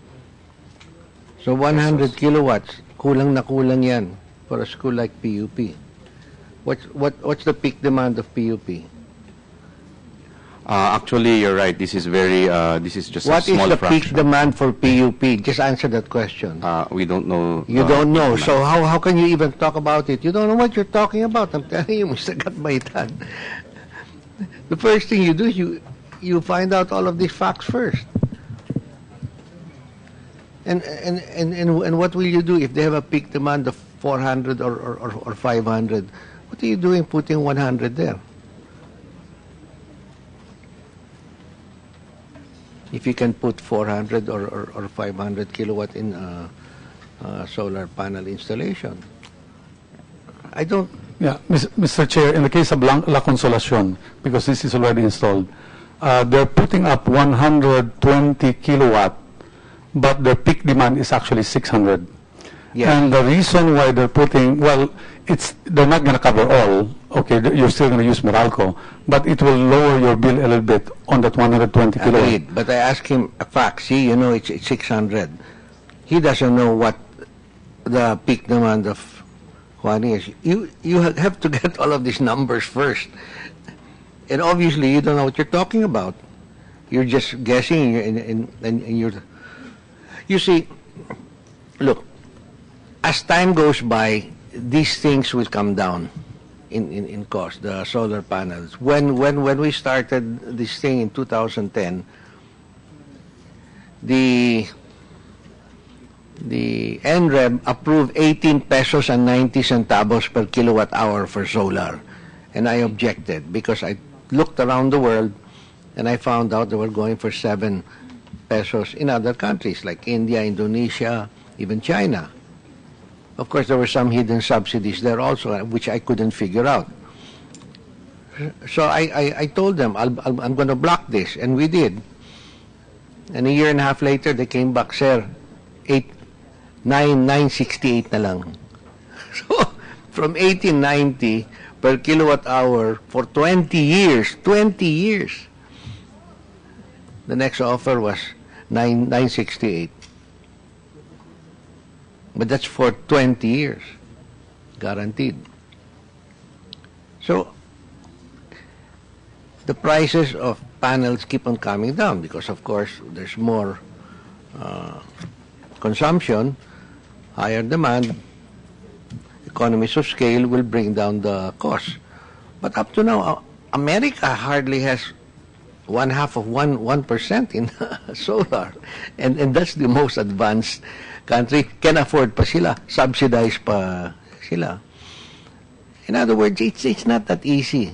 Speaker 1: So 100 kilowatts, kulang na kulang yan for a school like PUP. What's the peak demand of PUP?
Speaker 12: Actually, you're right. This is just
Speaker 1: What
Speaker 12: a
Speaker 1: is
Speaker 12: small
Speaker 1: the
Speaker 12: fraction.
Speaker 1: peak demand for PUP? Just answer that question.
Speaker 12: We don't know.
Speaker 1: You don't know. So how can you even talk about it? You don't know what you're talking about. I'm telling you, Mr. Gatbaitan. The first thing you do is you find out all of these facts first. And what will you do if they have a peak demand of 400 or 500? What are you doing putting 100 there? If you can put 400 or 500 kilowatt in solar panel installation. I don't...
Speaker 2: Yeah, Mr. Chair, in the case of La Consolacion, because this is already installed, they're putting up 120 kilowatt, but their peak demand is actually 600.
Speaker 1: Yes.
Speaker 2: And the reason why they're putting, well, they're not going to cover all. Okay, you're still going to use Meralco, but it will lower your bill a little bit on that 120 kilowatt.
Speaker 1: Agreed. But I asked him a fact. See, you know, it's 600. He doesn't know what the peak demand of Juan is. You have to get all of these numbers first. And obviously, you don't know what you're talking about. You're just guessing, and you're... You see, look, as time goes by, these things will come down in cost, the solar panels. When we started this thing in 2010, the NREB approved 18 pesos and 90 centavos per kilowatt hour for solar. And I objected because I looked around the world and I found out they were going for 7 pesos in other countries like India, Indonesia, even China. Of course, there were some hidden subsidies there also, which I couldn't figure out. So I told them, I'm going to block this, and we did. And a year and a half later, they came back, sir, 968 na lang. So, from 1890 per kilowatt hour for 20 years. 20 years. The next offer was 968. But that's for 20 years. Guaranteed. So, the prices of panels keep on coming down because, of course, there's more consumption, higher demand, economies of scale will bring down the cost. But up to now, America hardly has 1/2 of 1% in solar. And that's the most advanced country. Can afford pa sila. Subsidize pa sila. In other words, it's not that easy.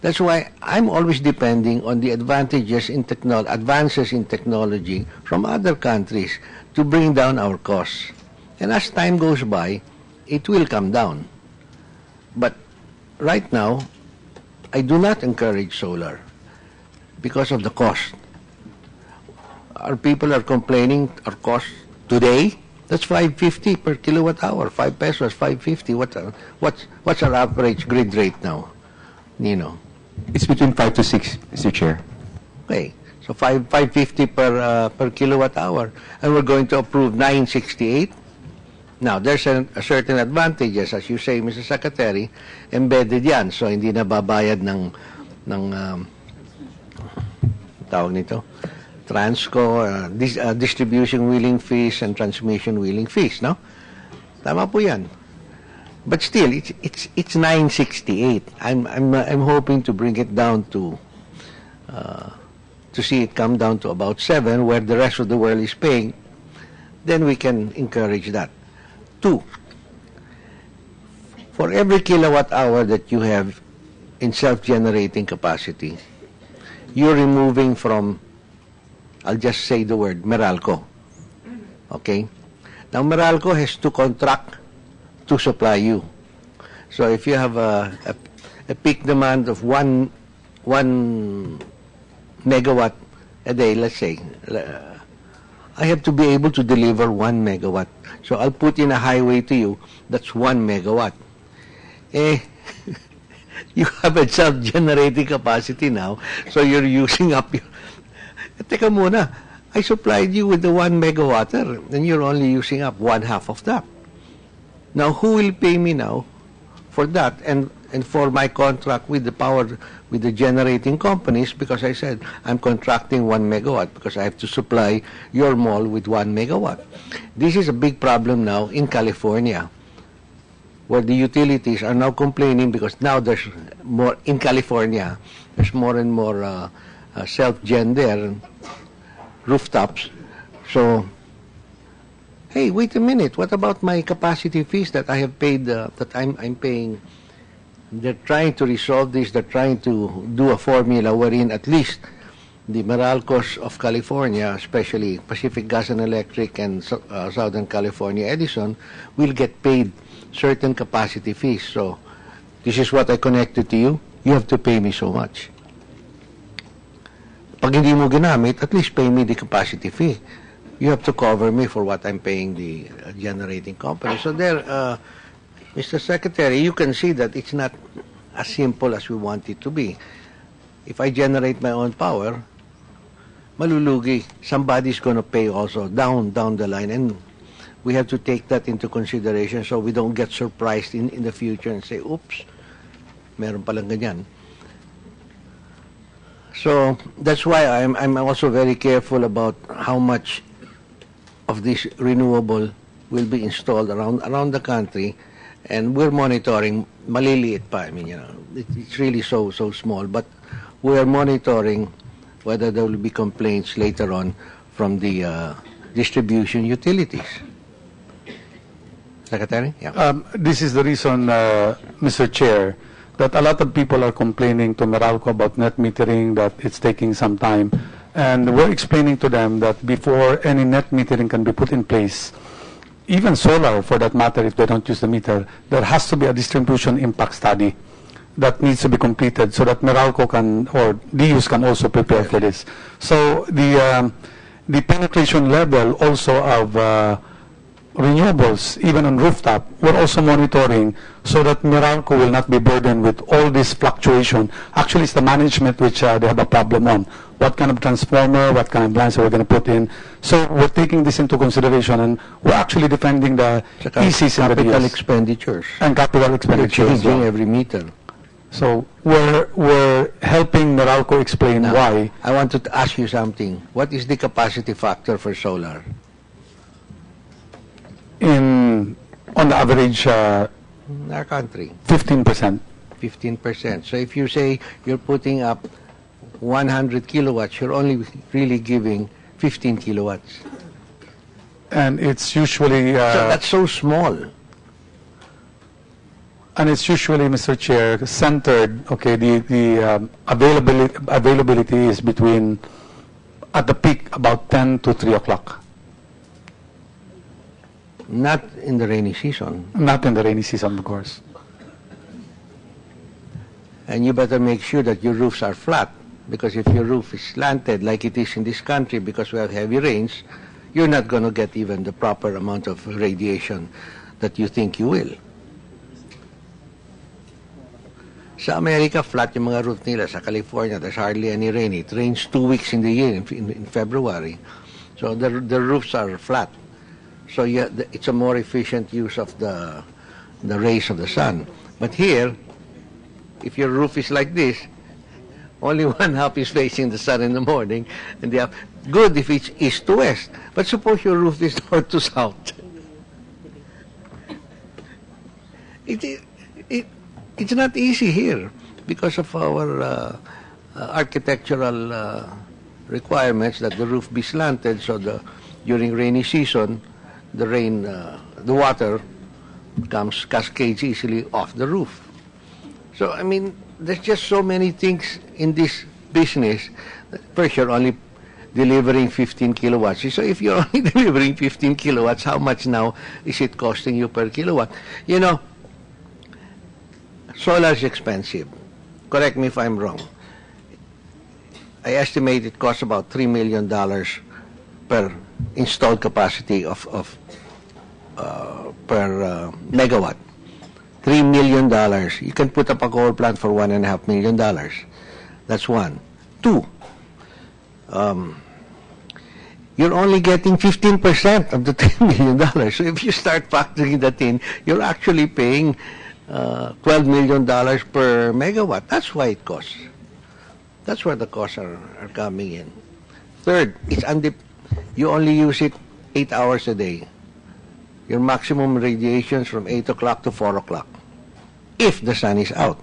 Speaker 1: That's why I'm always depending on the advances in technology from other countries to bring down our costs. And as time goes by, it will come down. But right now, I do not encourage solar because of the cost. Our people are complaining our cost today. That's 550 per kilowatt hour. 5 pesos, 550. What's our average grid rate now, Nino?
Speaker 14: It's between 5 to 6, Mr. Chair.
Speaker 1: Okay, so 550 per kilowatt hour, and we're going to approve 968. Now, there's a certain advantages, as you say, Mr. Secretary, embedded yan. So, hindi na babayad ng tawag nito, Transco, distribution wheeling fees and transmission wheeling fees, no? Tama po yan. But still, it's 968. I'm hoping to bring it down to see it come down to about 7, where the rest of the world is paying. Then we can encourage that. 2, for every kilowatt hour that you have in self-generating capacity, you're removing from, I'll just say the word, Meralco. Okay? Now, Meralco has to contract to supply you. So if you have a peak demand of 1 megawatt a day, let's say, I have to be able to deliver 1 megawatt. So I'll put in a highway to you, that's 1 megawatt. You have a self-generating capacity now, so you're using up your... Teka muna, I supplied you with the 1 megawatt-er, and you're only using up 1/2 of that. Now, who will pay me now for that and for my contract with the power, with the generating companies? Because I said I'm contracting 1 megawatt because I have to supply your mall with 1 megawatt. This is a big problem now in California, where the utilities are now complaining because now there's more, in California, there's more and more self-gen there, rooftops. So, hey, wait a minute, what about my capacity fees that I have paid, that I'm paying? They're trying to resolve this. They're trying to do a formula wherein at least the Meralcos of California, especially Pacific Gas and Electric and Southern California Edison, will get paid certain capacity fees. So, this is what I connected to you. You have to pay me so much. Pag hindi mo ginamit, at least pay me the capacity fee. You have to cover me for what I'm paying the generating company. So there, Mr. Secretary, you can see that it's not as simple as we want it to be. If I generate my own power, malulugi. Somebody's going to pay also down the line, and we have to take that into consideration so we don't get surprised in the future and say, oops, meron palang ganyan. So that's why I'm also very careful about how much of this renewable will be installed around the country, and we're monitoring. Maliliit pa, I mean, it's really so small, but we are monitoring whether there will be complaints later on from the distribution utilities. Secretary? Yeah.
Speaker 2: This is the reason, Mr. Chair, that a lot of people are complaining to Meralco about net metering, that it's taking some time. And we're explaining to them that before any net metering can be put in place, even solar for that matter, if they don't use the meter, there has to be a distribution impact study that needs to be completed so that Meralco can, or DUs can also prepare for this. So the penetration level also of renewables, even on rooftop, we're also monitoring so that Meralco will not be burdened with all this fluctuation. Actually, it's the management which they have a problem on. What kind of transformer, what kind of lines are we going to put in? So we're taking this into consideration, and we're actually defending the ECs and the
Speaker 1: Capital
Speaker 2: DS.
Speaker 1: expenditures.
Speaker 2: And capital
Speaker 1: You're
Speaker 2: expenditures.
Speaker 1: changing every meter.
Speaker 2: So we're helping Meralco explain
Speaker 1: Now,
Speaker 2: why.
Speaker 1: I want to ask you something. What is the capacity factor for solar?
Speaker 2: On the average,
Speaker 1: In our country,
Speaker 2: 15%.
Speaker 1: 15%. So if you say you're putting up 100 kilowatts, you're only really giving 15 kilowatts.
Speaker 2: And it's usually...
Speaker 1: So that's so small.
Speaker 2: And it's usually, Mr. Chair, centered, okay, the availability is between, at the peak, about 10 to 3 o'clock.
Speaker 1: Not in the rainy season.
Speaker 2: Not in the rainy season, of course.
Speaker 1: And you better make sure that your roofs are flat, because if your roof is slanted like it is in this country because we have heavy rains, you're not going to get even the proper amount of radiation that you think you will. Sa America, flat yung mga roof nila. Sa California, there's hardly any rain. It rains 2 weeks in the year, in February. So the roofs are flat. So yeah, it's a more efficient use of the rays of the sun. But here, if your roof is like this, only one half is facing the sun in the morning, and the other, good if it's east to west. But suppose your roof is north to south. It's not easy here because of our architectural requirements that the roof be slanted, so during rainy season, the water cascades easily off the roof. So, I mean, there's just so many things in this business. First, you're only delivering 15 kilowatts. So if you're only delivering 15 kilowatts, how much now is it costing you per kilowatt? You know, solar is expensive. Correct me if I'm wrong. I estimate it costs about $3 million per installed capacity per megawatt. $3 million. You can put up a coal plant for $1.5 million. That's one. Two, you're only getting 15% of the $3 million. So if you start factoring that in, you're actually paying $12 million per megawatt. That's why it costs. That's where the costs are coming in. Third, you only use it 8 hours a day. Your maximum radiation is from 8 o'clock to 4 o'clock, if the sun is out.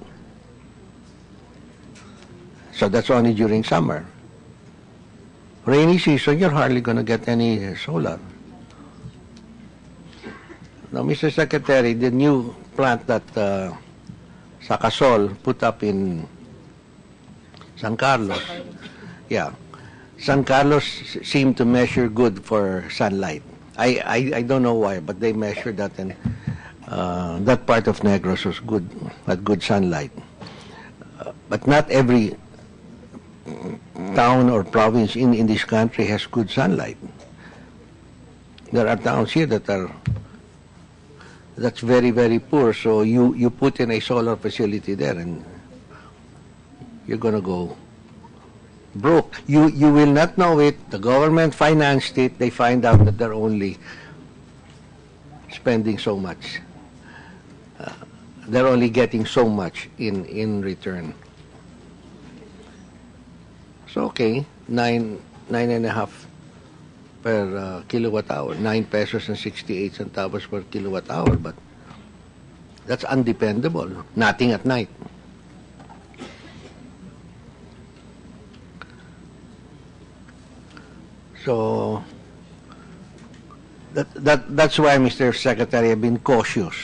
Speaker 1: So that's only during summer. Rainy season, you're hardly going to get any solar. Now, Mr. Secretary, the new plant that Sacasol put up in San Carlos, yeah, San Carlos seemed to measure good for sunlight. I don't know why, but they measured that, and that part of Negros was good, had good sunlight. But not every town or province in this country has good sunlight. There are towns here that's very, very poor. So you put in a solar facility there, and you're going to go broke. You will not know it. The government financed it. They find out that they're only spending so much. They're only getting so much in return. So okay, 9.5 per kilowatt hour, 9 pesos and 68 centavos per kilowatt hour, but that's undependable. Nothing at night. So that's why, Mr. Secretary, I've been cautious,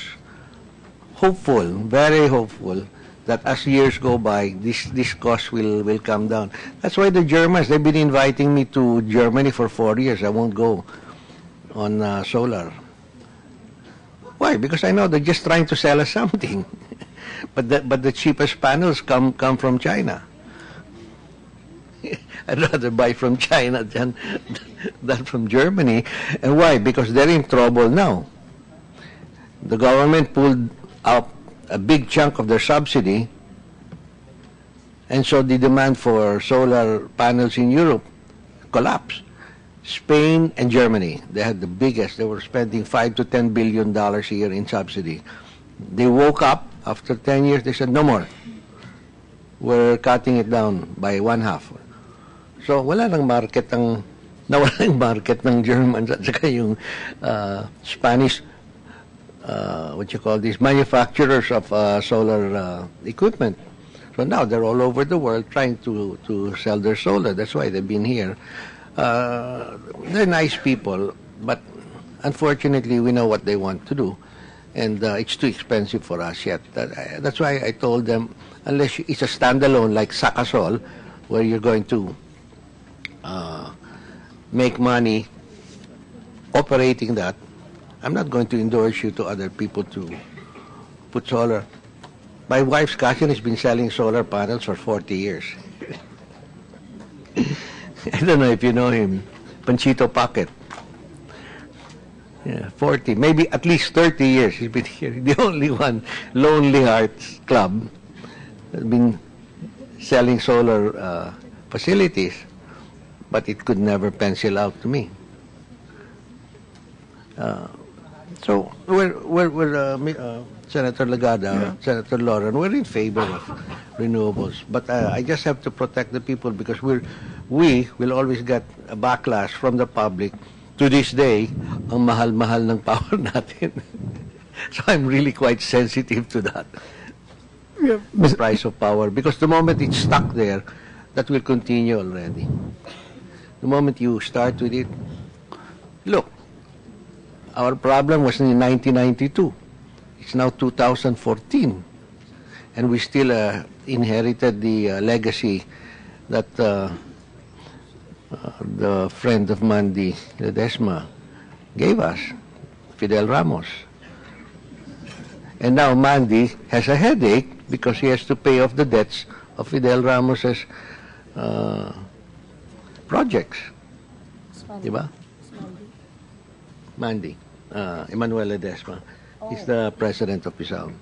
Speaker 1: hopeful, very hopeful that as years go by, this cost will come down. That's why the Germans, they've been inviting me to Germany for 4 years. I won't go on solar. Why? Because I know they're just trying to sell us something. but the cheapest panels come from China. I'd rather buy from China than from Germany. And why? Because they're in trouble now. The government pulled up a big chunk of their subsidy, and so the demand for solar panels in Europe collapsed. Spain and Germany, they had the biggest. They were spending $5 to $10 billion a year in subsidy. They woke up after 10 years. They said, no more. We're cutting it down by one half. So wala nang market nawala yung market ng Germans at saka yung Spanish, what you call these, manufacturers of solar equipment. So now they're all over the world trying to sell their solar. That's why they've been here. They're nice people, but unfortunately we know what they want to do. And it's too expensive for us yet. That's why I told them, unless it's a standalone like Sakasol, where you're going to make money operating that, I'm not going to endorse you to other people to put solar. My wife's cousin has been selling solar panels for 40 years. I don't know if you know him, Panchito Pocket. Yeah, 40, maybe at least 30 years he's been here. The only one, Lonely Hearts Club, has been selling solar facilities, but it could never pencil out to me. So we're Senator Lagada, Senator Lauren, we're in favor of renewables, but I just have to protect the people because we will always get a backlash from the public. To this day, ang mahal-mahal ng power natin. So I'm really quite sensitive to that. The price of power, because the moment it's stuck there, that will continue already. The moment you start with it, look, our problem was in 1992. It's now 2014. And we still inherited the legacy that the friend of Mandy Ledesma gave us, Fidel Ramos. And now Mandy has a headache because he has to pay off the debts of Fidel Ramos's projects. Diba? Mandy. Emmanuel Ledesma. He's the president of PISAO.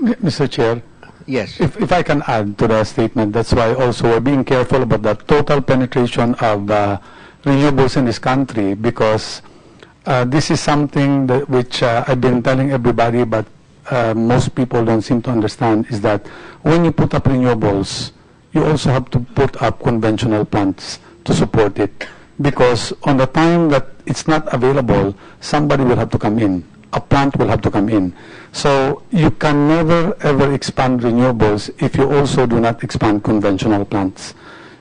Speaker 2: Mr. Chair,
Speaker 1: yes.
Speaker 2: If I can add to the statement, that's why also we're being careful about the total penetration of renewables in this country, because this is something which I've been telling everybody, but most people don't seem to understand, is that when you put up renewables, you also have to put up conventional plants to support it, because on the time that it's not available, somebody will have to come in. A plant will have to come in. So you can never ever expand renewables if you also do not expand conventional plants.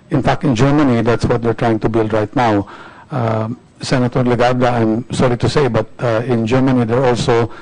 Speaker 2: In fact, in Germany, that's what they're trying to build right now. Senator Legarda, I'm sorry to say, but in Germany, they're also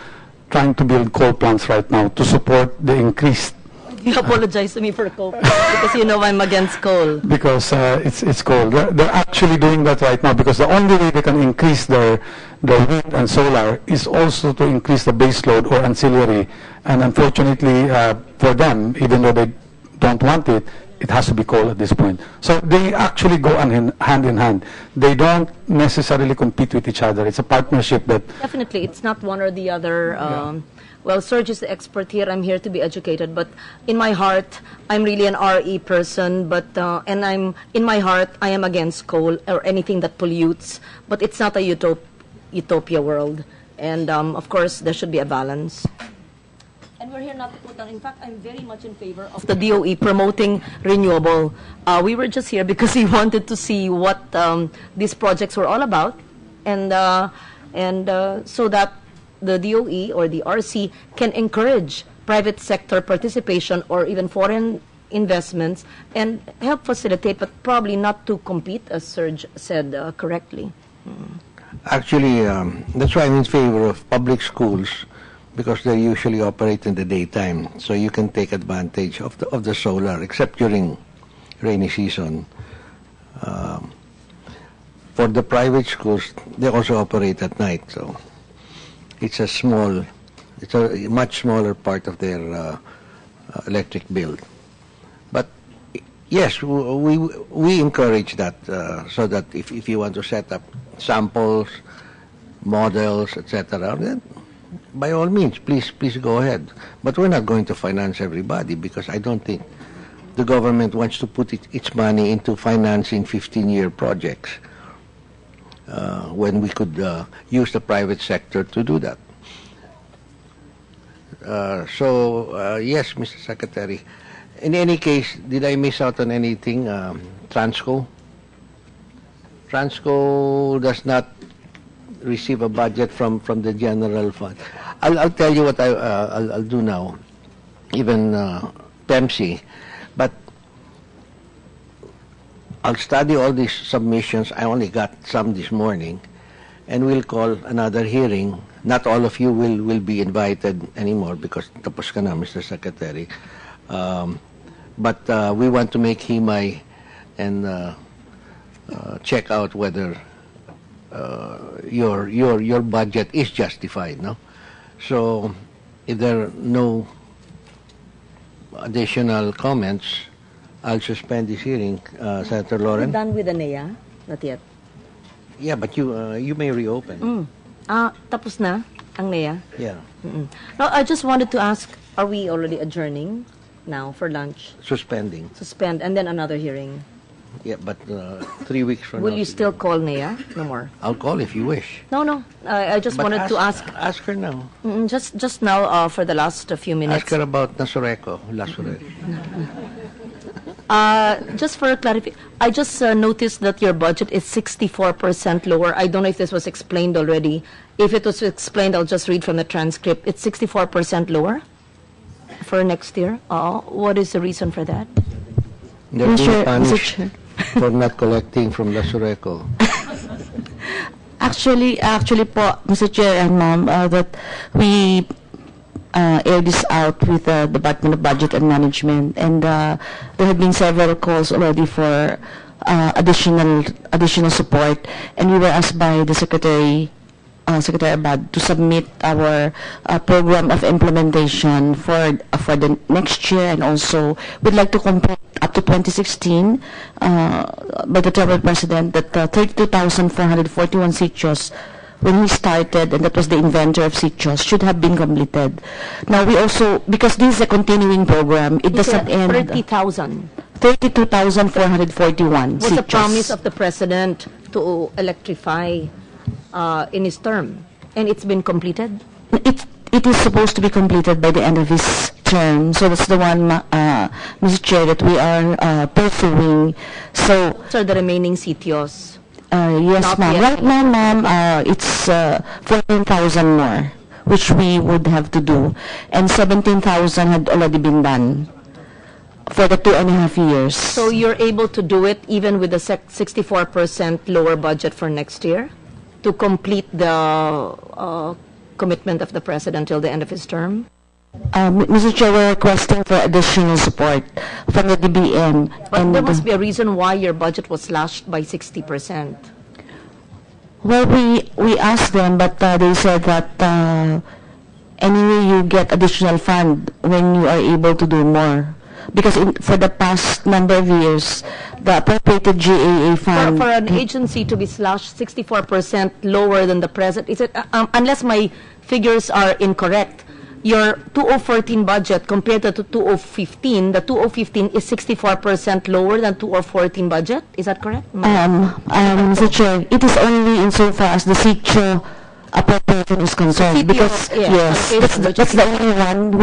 Speaker 2: trying to build coal plants right now to support the increased.
Speaker 13: You apologize to me for coal because you know I'm against coal.
Speaker 2: Because it's coal. They're actually doing that right now because the only way they can increase their wind and solar is also to increase the base load or ancillary. And unfortunately for them, even though they don't want it, it has to be coal at this point. So they actually go hand in hand. They don't necessarily compete with each other. It's a partnership that...
Speaker 13: Definitely, it's not one or the other. Well, Serge is the expert here. I'm here to be educated. But in my heart, I'm really an RE person. But and in my heart, I am against coal or anything that pollutes. But it's not a utopia world. And of course, there should be a balance. And we're here not to put down. In fact, I'm very much in favor of the DOE promoting renewable. We were just here because we wanted to see what these projects were all about, and so that the DOE or the RC can encourage private sector participation or even foreign investments and help facilitate, but probably not to compete, as Serge said correctly.
Speaker 1: Actually, that's why I'm in favor of public schools, because they usually operate in the daytime, so you can take advantage of the solar, except during rainy season. For the private schools, they also operate at night, so it's a much smaller part of their electric bill. But Yes, we encourage that so that if you want to set up samples, models, etc., then by all means, please go ahead. But we're not going to finance everybody because I don't think the government wants to put its money into financing 15-year projects when we could use the private sector to do that. Yes, Mr. Secretary. In any case, did I miss out on anything? Transco? Transco does not receive a budget from the general fund. I'll tell you what I'll do now. Even PEMC, but I'll study all these submissions. I only got some this morning, and we'll call another hearing. Not all of you will be invited anymore because tapos ka na, Mr. Secretary. But we want to make himay and check out whether your budget is justified, no? So if there are no additional comments, I'll suspend this hearing. Senator
Speaker 13: We're
Speaker 1: Lauren?
Speaker 13: done with the NEA? Not yet.
Speaker 1: Yeah, but you may reopen.
Speaker 13: Tapos na ang NEA?
Speaker 1: Yeah.
Speaker 13: No, I just wanted to ask, are we already adjourning now for lunch?
Speaker 1: Suspending.
Speaker 13: Suspend, and then another hearing.
Speaker 1: Yeah, but 3 weeks from
Speaker 13: Will
Speaker 1: now.
Speaker 13: you still call NEA? No more.
Speaker 1: I'll call if you wish.
Speaker 13: No. I just
Speaker 1: But
Speaker 13: wanted to ask.
Speaker 1: Ask her now.
Speaker 13: Just now, for the last few minutes.
Speaker 1: Ask her about Lasureko.
Speaker 13: Just for clarification, I just noticed that your budget is 64% lower. I don't know if this was explained already. If it was explained, I'll just read from the transcript. It's 64% lower for next year. What is the reason for that?
Speaker 1: They're being punished for not collecting from Lasureko.
Speaker 7: Actually po, Mr. Chair and Ma'am, that we air this out with the Department of Budget and Management, and there have been several calls already for additional support, and we were asked by the Secretary Abad to submit our program of implementation for the next year, and also we'd like to complete up to 2016 by the term of President that 32,441 sitios when we started, and that was the inventor of sitios, should have been completed. Now we also, because this is a continuing program, it doesn't end.
Speaker 13: 30,000.
Speaker 7: 32,441
Speaker 13: Was the
Speaker 7: sitios.
Speaker 13: promise of the President to electrify in his term, and it's been completed?
Speaker 7: It is supposed to be completed by the end of his term. So that's the one, Mr. Chair, that we are pursuing. So
Speaker 13: the remaining sitios?
Speaker 7: Yes,
Speaker 13: Not
Speaker 7: ma'am.
Speaker 13: yet.
Speaker 7: Right now, ma'am, it's 14,000 more, which we would have to do. And 17,000 had already been done for the 2.5 years.
Speaker 13: So you're able to do it even with the 64% lower budget for next year to complete the commitment of the President till the end of his term?
Speaker 7: Mr. Chair, we're requesting for additional support from the DBM.
Speaker 13: But there must be a reason why your budget was slashed by 60%.
Speaker 7: Well, we asked them, but they said that anyway you get additional fund when you are able to do more. Because for the past number of years, the appropriated GAA fund...
Speaker 13: For an agency to be slashed 64% lower than the present, is it, unless my figures are incorrect, your 2014 budget compared to 2015, the 2015 is 64% lower than 2014 budget? Is that correct?
Speaker 7: Mr. Chair, it is only insofar as the sitio appropriation is concerned, because yes, that's the only one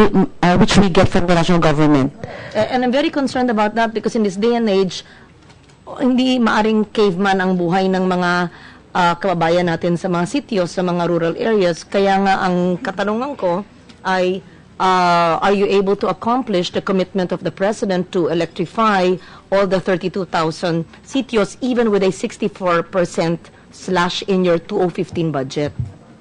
Speaker 7: which we get from the national government.
Speaker 13: And I'm very concerned about that because in this day and age, hindi maaring caveman ang buhay ng mga kababayan natin sa mga sitios, sa mga rural areas. Kaya nga ang katanungan ko ay, are you able to accomplish the commitment of the President to electrify all the 32,000 sitios even with a 64% slash in your 2015 budget?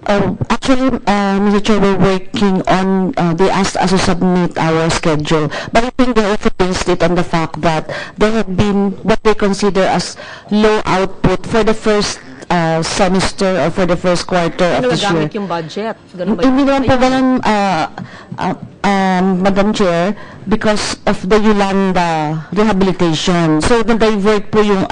Speaker 7: Actually, Mr. Chair, we're working on, they asked us to submit our schedule, but I think they also based it on the fact that there have been what they consider as low output for the first semester or for the first quarter of this year.
Speaker 13: Nagamit yung budget. Ganun ba
Speaker 7: Hindi naman po ganun, Madam Chair, because of the Yolanda rehabilitation. So, na-divert po yung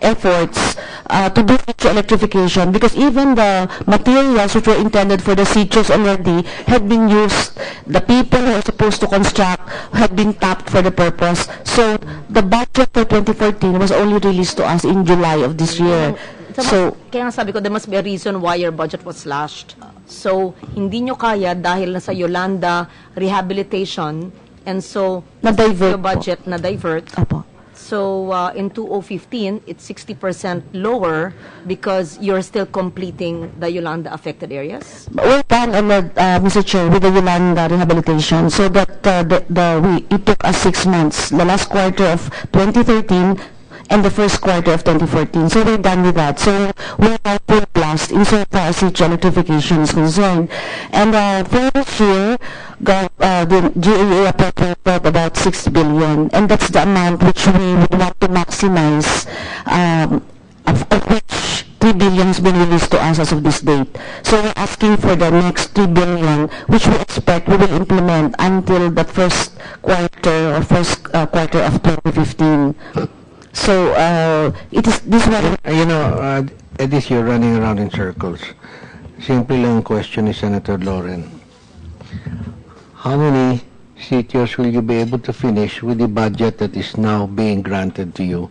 Speaker 7: efforts to do future electrification, because even the materials which were intended for the sitios already had been used. The people who are supposed to construct had been tapped for the purpose. So, the budget for 2014 was only released to us in July of this year. So,
Speaker 13: kaya nga sabi ko, there must be a reason why your budget was slashed. So, hindi nyo kaya dahil nasa Yolanda rehabilitation, and so,
Speaker 7: na-divert
Speaker 13: your budget na-divert.
Speaker 7: Apo.
Speaker 13: So, in 2015, it's 60% lower because you're still completing the Yolanda affected areas?
Speaker 7: We're done, Mr. Chair, with the Yolanda rehabilitation, so that it took us 6 months. The last quarter of 2013 and the first quarter of 2014. So we're done with that. So we're now full blast insofar as electrification is concerned. And for this year, the GAA appropriated about 6 billion, and that's the amount which we would want to maximize, of which 3 billion has been released to us as of this date. So we're asking for the next 3 billion, which we expect we will implement until the first quarter quarter of 2015. So, it is this one.
Speaker 1: Edith, you're running around in circles. Simple lang question ni Senator Loren. How many sitios will you be able to finish with the budget that is now being granted to you?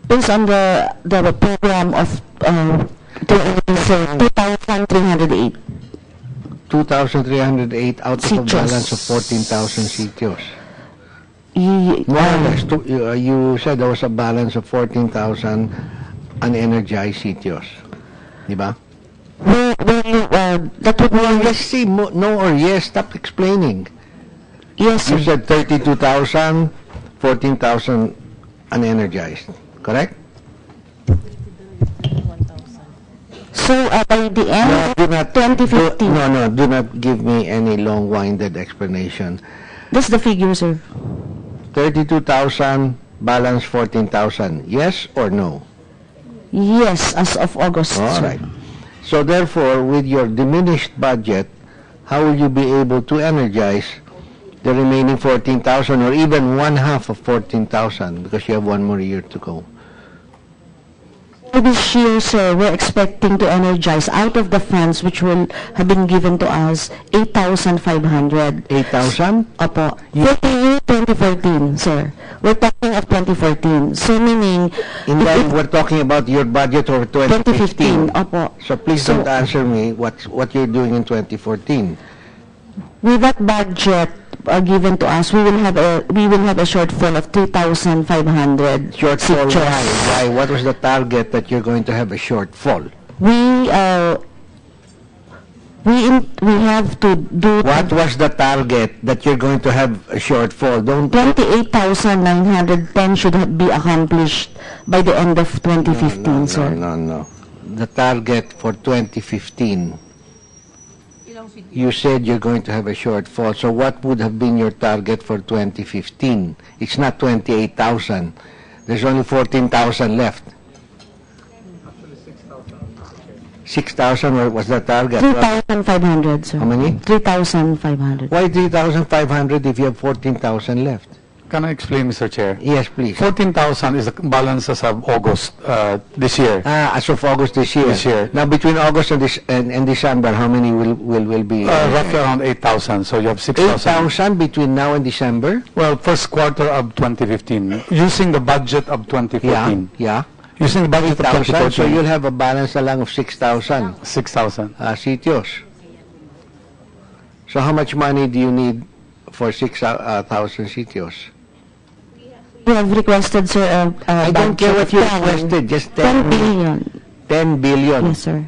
Speaker 7: Based on the program of 2,308.
Speaker 1: 2,308 out of a balance of 14,000 sitios. More or less, you said there was a balance of 14,000 unenergized sitios. Diba?
Speaker 7: That would mean...
Speaker 1: Let's see, no or yes, stop explaining.
Speaker 7: Yes,
Speaker 1: you said 32,000, 14,000 unenergized, correct?
Speaker 7: So, by the end of 2015...
Speaker 1: No, do not give me any long-winded explanation.
Speaker 7: That's the figure, sir.
Speaker 1: 32,000, balance 14,000. Yes or no?
Speaker 7: Yes, as of August.
Speaker 1: All right. So therefore, with your diminished budget, how will you be able to energize the remaining 14,000 or even one half of 14,000 because you have one more year to go?
Speaker 7: This year, sir, we're expecting to energize out of the funds which will have been given to us 8,500.
Speaker 1: 8,000?
Speaker 7: Opo. For the year 2014, sir. We're talking of 2014. So meaning...
Speaker 1: we're talking about your budget for 2015.
Speaker 7: Opo.
Speaker 1: So please don't answer me what you're doing in 2014.
Speaker 7: With that budget given to us, we will have a shortfall of 3,500.
Speaker 1: Shortfall? Why? What was the target that you're going to have a shortfall?
Speaker 7: We have to do.
Speaker 1: What was the target that you're going to have a shortfall?
Speaker 7: 28,910 should be accomplished by the end of 2015, sir.
Speaker 1: No. The target for 2015. You said you're going to have a shortfall. So what would have been your target for 2015? It's not 28,000. There's only 14,000 left. 6,000 was the target.
Speaker 7: 3,500, sir.
Speaker 1: How many?
Speaker 7: 3,500.
Speaker 1: Why 3,500 if you have 14,000 left?
Speaker 2: Can I explain, Mr. Chair?
Speaker 1: Yes, please.
Speaker 2: 14,000 is the balance as of August this year.
Speaker 1: As of August this year.
Speaker 2: This year.
Speaker 1: Now, between August and December, how many will be?
Speaker 2: Roughly around 8,000. So you have 6,000.
Speaker 1: 8,000 between now and December?
Speaker 2: Well, first quarter of 2015, using the budget of 2014.
Speaker 1: Yeah.
Speaker 2: Using the budget of 2014.
Speaker 1: So you'll have a balance along of 6,000.
Speaker 2: 6,000.
Speaker 1: Sitios. So how much money do you need for 6,000 sitios?
Speaker 7: We have requested, sir,
Speaker 1: I don't care what you requested, just
Speaker 7: 10 billion.
Speaker 1: 10 billion.
Speaker 7: Yes, sir.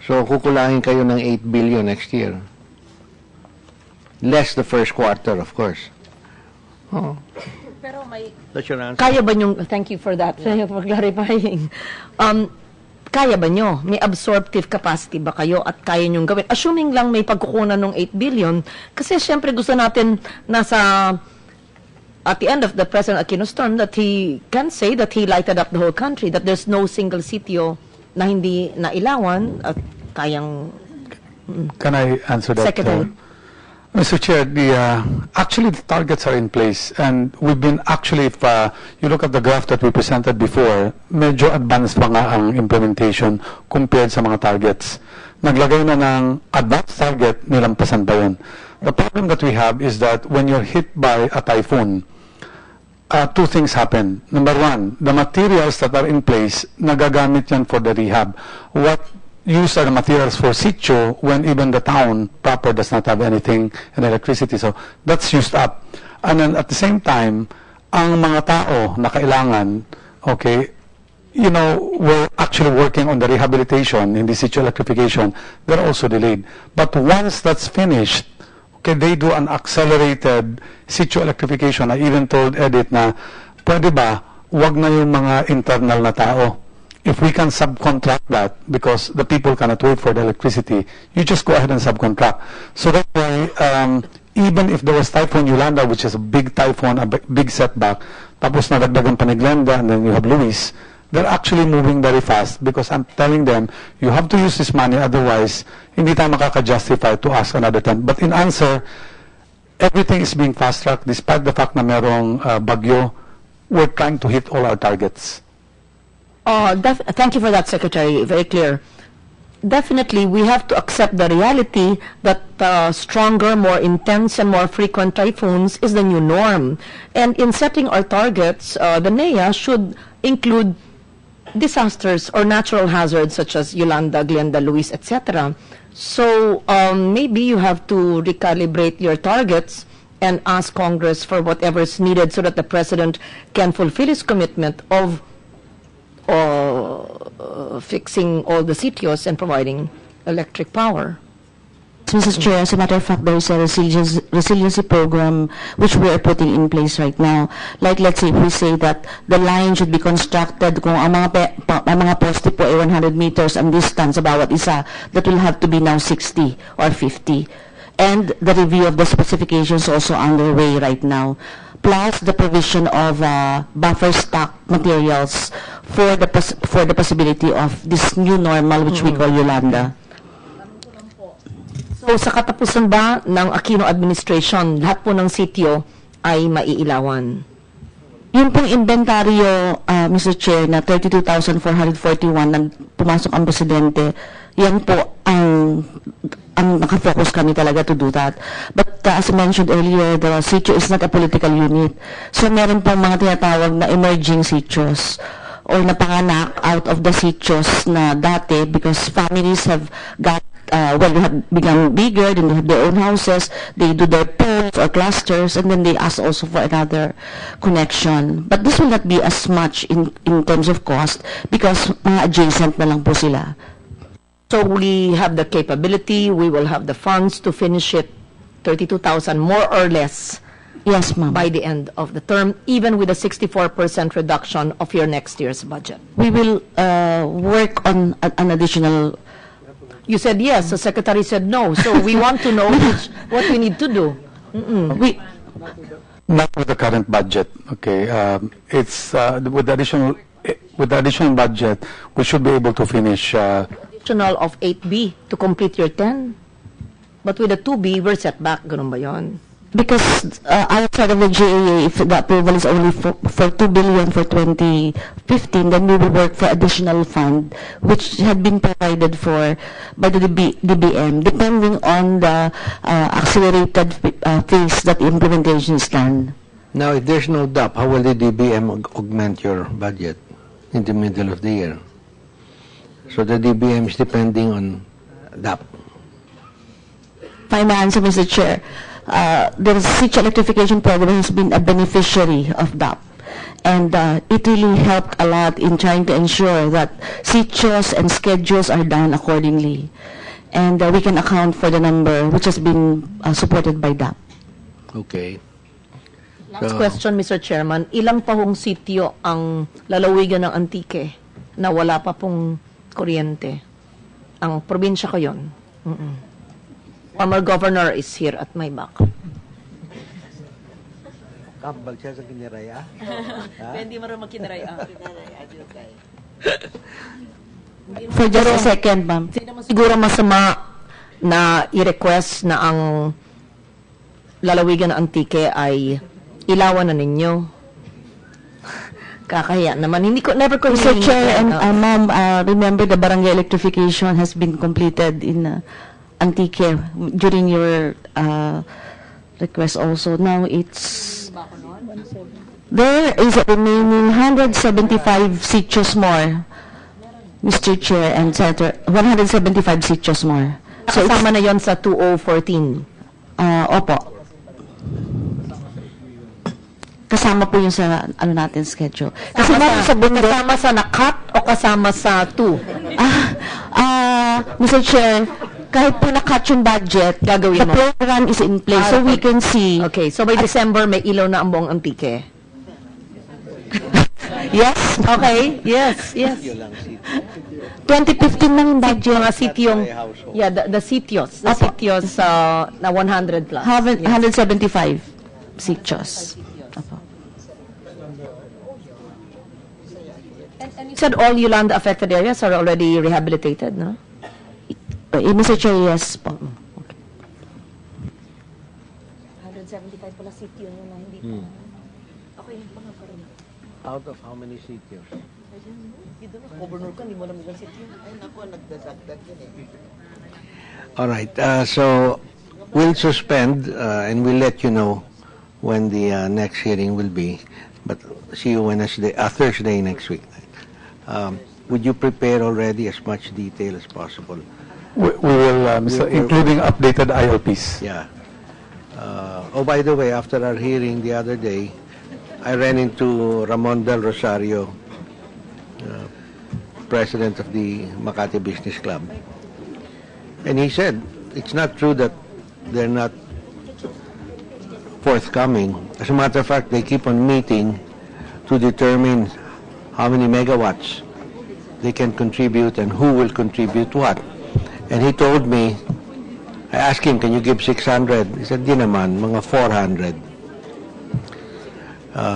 Speaker 1: So kukulangin kayo ng 8 billion next year. Less the first quarter, of course. Oh.
Speaker 13: Pero may...
Speaker 1: That's your answer.
Speaker 13: Kaya ba nyong... Thank you for that, for clarifying. Kaya ba nyo? May absorptive capacity ba kayo at kaya nyong gawin? Assuming lang may pagkukunan ng 8 billion, kasi syempre gusto natin nasa at the end of the President Aquino's term that he can say that he lighted up the whole country, that there's no single sitio na hindi nailawan at kayang
Speaker 2: Can I answer that?
Speaker 13: Secretary.
Speaker 2: Mr. Chair, actually the targets are in place, and we've been actually, if you look at the graph that we presented before, medyo advanced pa nga ang implementation compared sa mga targets. Naglagay na ng advanced target, nilampasan pa yun. The problem that we have is that when you're hit by a typhoon, two things happen. Number one, the materials that are in place, nagagamit yan for the rehab. What use are the materials for sitio when even the town proper does not have anything in electricity? So that's used up. And then at the same time, ang mga tao na kailangan, okay, you know, we're actually working on the rehabilitation in the sitio electrification. They're also delayed. But once that's finished, okay, they do an accelerated sitio electrification. I even told Edith na, pwede ba, wag na yung mga internal na tao. If we can subcontract that, because the people cannot wait for the electricity, you just go ahead and subcontract. So that way, even if there was Typhoon Yolanda, which is a big typhoon, a big setback, tapos nadagdagan pa ni Glenda, and then you have Luis, they're actually moving very fast because I'm telling them, you have to use this money, otherwise, hindi tayo makaka-justify to ask another time. But in answer, everything is being fast-tracked despite the fact na merong bagyo. We're trying to hit all our targets.
Speaker 13: Thank you for that, Secretary. Very clear. Definitely, we have to accept the reality that stronger, more intense, and more frequent typhoons is the new norm. And in setting our targets, the NEA should include disasters or natural hazards such as Yolanda, Glenda, Luis, etc. So maybe you have to recalibrate your targets and ask Congress for whatever is needed so that the President can fulfill his commitment of fixing all the sitios and providing electric power.
Speaker 7: Mrs. Chair, as a matter of fact, there is a resiliency program which we are putting in place right now. Like, let's say, if we say that the line should be constructed, kung ang mga poste po ay 100 meters ang distance sa bawat isa, that will have to be now 60 or 50. And the review of the specifications also underway right now. Plus the provision of buffer stock materials for the possibility of this new normal which we call Yolanda.
Speaker 13: So sa katapusan ba ng Aquino administration, lahat po ng sitio ay maiilawan?
Speaker 7: Yung pong inventaryo, Mr. Chair, na 32,441 nang pumasok ang presidente, yan po ang nakafocus kami talaga to do that. But as I mentioned earlier, the sitio is not a political unit. So meron pong mga tinatawag na emerging sitios or napanganak out of the sitios na dati because families have got they have become bigger, then they have their own houses, they do their pools or clusters, and then they ask also for another connection. But this will not be as much in terms of cost because mga adjacent na lang po sila.
Speaker 13: So we have the capability, we will have the funds to finish it, 32,000 more or less.
Speaker 7: Yes, ma'am.
Speaker 13: By the end of the term, even with a 64% reduction of your next year's budget.
Speaker 7: We will work on an additional.
Speaker 13: You said yes, the secretary said no. So we want to know what we need to do.
Speaker 2: Not with the current budget. Okay, it's with the additional budget, we should be able to finish.
Speaker 13: Additional of 8B to complete your 10. But with the 2B, we're set back. Ganun ba yun?
Speaker 7: Because outside of the GAA, if the approval is only for 2 billion for 2015, then we will work for additional fund, which had been provided for by the DBM, depending on the accelerated phase that implementation is done.
Speaker 1: Now, if there's no DAP, how will the DBM augment your budget in the middle of the year? So the DBM is depending on DAP.
Speaker 7: If I may answer, Mr. Chair. The sitio electrification program has been a beneficiary of DAP. And it really helped a lot in trying to ensure that sitios and schedules are done accordingly. And we can account for the number which has been supported by DAP.
Speaker 1: Okay.
Speaker 13: Last question, Mr. Chairman. Ilang pa hong sitio ang lalawigan ng Antique na wala pa pong kuryente? Ang probinsya ko yun. Former governor is here at my back.
Speaker 1: Kambal siya sa kiniraya?
Speaker 13: Hindi marunong magkiniraya.
Speaker 7: For just a second, ma'am.
Speaker 13: Hindi naman siguro masama na i-request na ang lalawigan ng Antique ay ilawan na ninyo. Kakahiya naman. Never ko
Speaker 7: Mr. Chair and Ma'am, remember the barangay electrification has been completed in Antique during your request also. Now it's there is a remaining 175 sitios more, Mr. Chair and Senator, 175 sitios more.
Speaker 13: So kasama na yon sa 2014.
Speaker 7: Opo. Kasama po yun sa ano natin schedule. Kasi
Speaker 13: kasama sa na-cut o kasama sa 2?
Speaker 7: Mr. Chair, kahit po na-cut yung budget,
Speaker 13: gagawin mo.
Speaker 7: The program is in place, so we can see.
Speaker 13: Okay, so by December, may ilaw na ang buong Antique.
Speaker 7: Yes?
Speaker 13: Okay, yes.
Speaker 7: 2015 lang yung budget.
Speaker 13: Mga sityong, the sitios na 100 plus.
Speaker 7: 175 sitios.
Speaker 13: And you said all Yolanda affected areas are already rehabilitated, no?
Speaker 7: Mr. Chair, yes po.
Speaker 13: 175 pala sityo nyo na hindi pa. Okay,
Speaker 1: Out of how many sitios?
Speaker 13: Governor ka, hindi mo naman sityo.
Speaker 1: All right. So we'll suspend and we'll let you know when the next hearing will be. But see you Thursday next week. Would you prepare already as much detail as possible?
Speaker 2: We will, including updated ILPs.
Speaker 1: Yeah. Oh, by the way, after our hearing the other day, I ran into Ramon Del Rosario, president of the Makati Business Club. And he said, it's not true that they're not forthcoming. As a matter of fact, they keep on meeting to determine how many megawatts they can contribute and who will contribute what. And he told me, I asked him, can you give 600? He said, di naman, mga 400.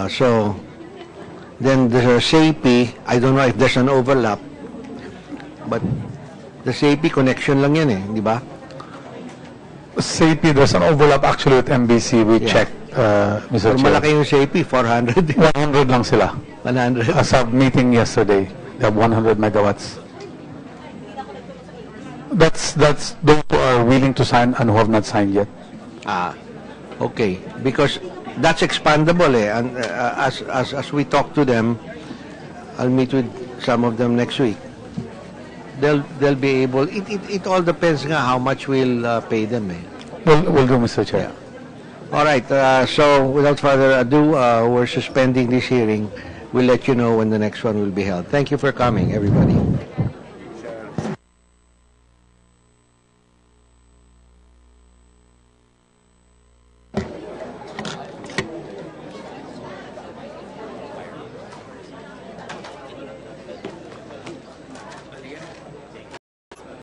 Speaker 1: So, then the SAP, I don't know if there's an overlap, but the SAP connection lang yan di ba?
Speaker 2: SAP, there's an overlap actually with MBC. We checked, Mr. Chair.
Speaker 1: Malaki yung SAP, 400.
Speaker 2: 100 lang sila.
Speaker 1: 100?
Speaker 2: As of meeting yesterday, they have 100 megawatts. That's those who are willing to sign and who have not signed yet.
Speaker 1: Okay. Because that's expandable and as we talk to them, I'll meet with some of them next week. They'll be able. It all depends nga how much we'll pay them.
Speaker 2: We'll do, Mr. Chair.
Speaker 1: Yeah. All right. So without further ado, we're suspending this hearing. We'll let you know when the next one will be held. Thank you for coming, everybody.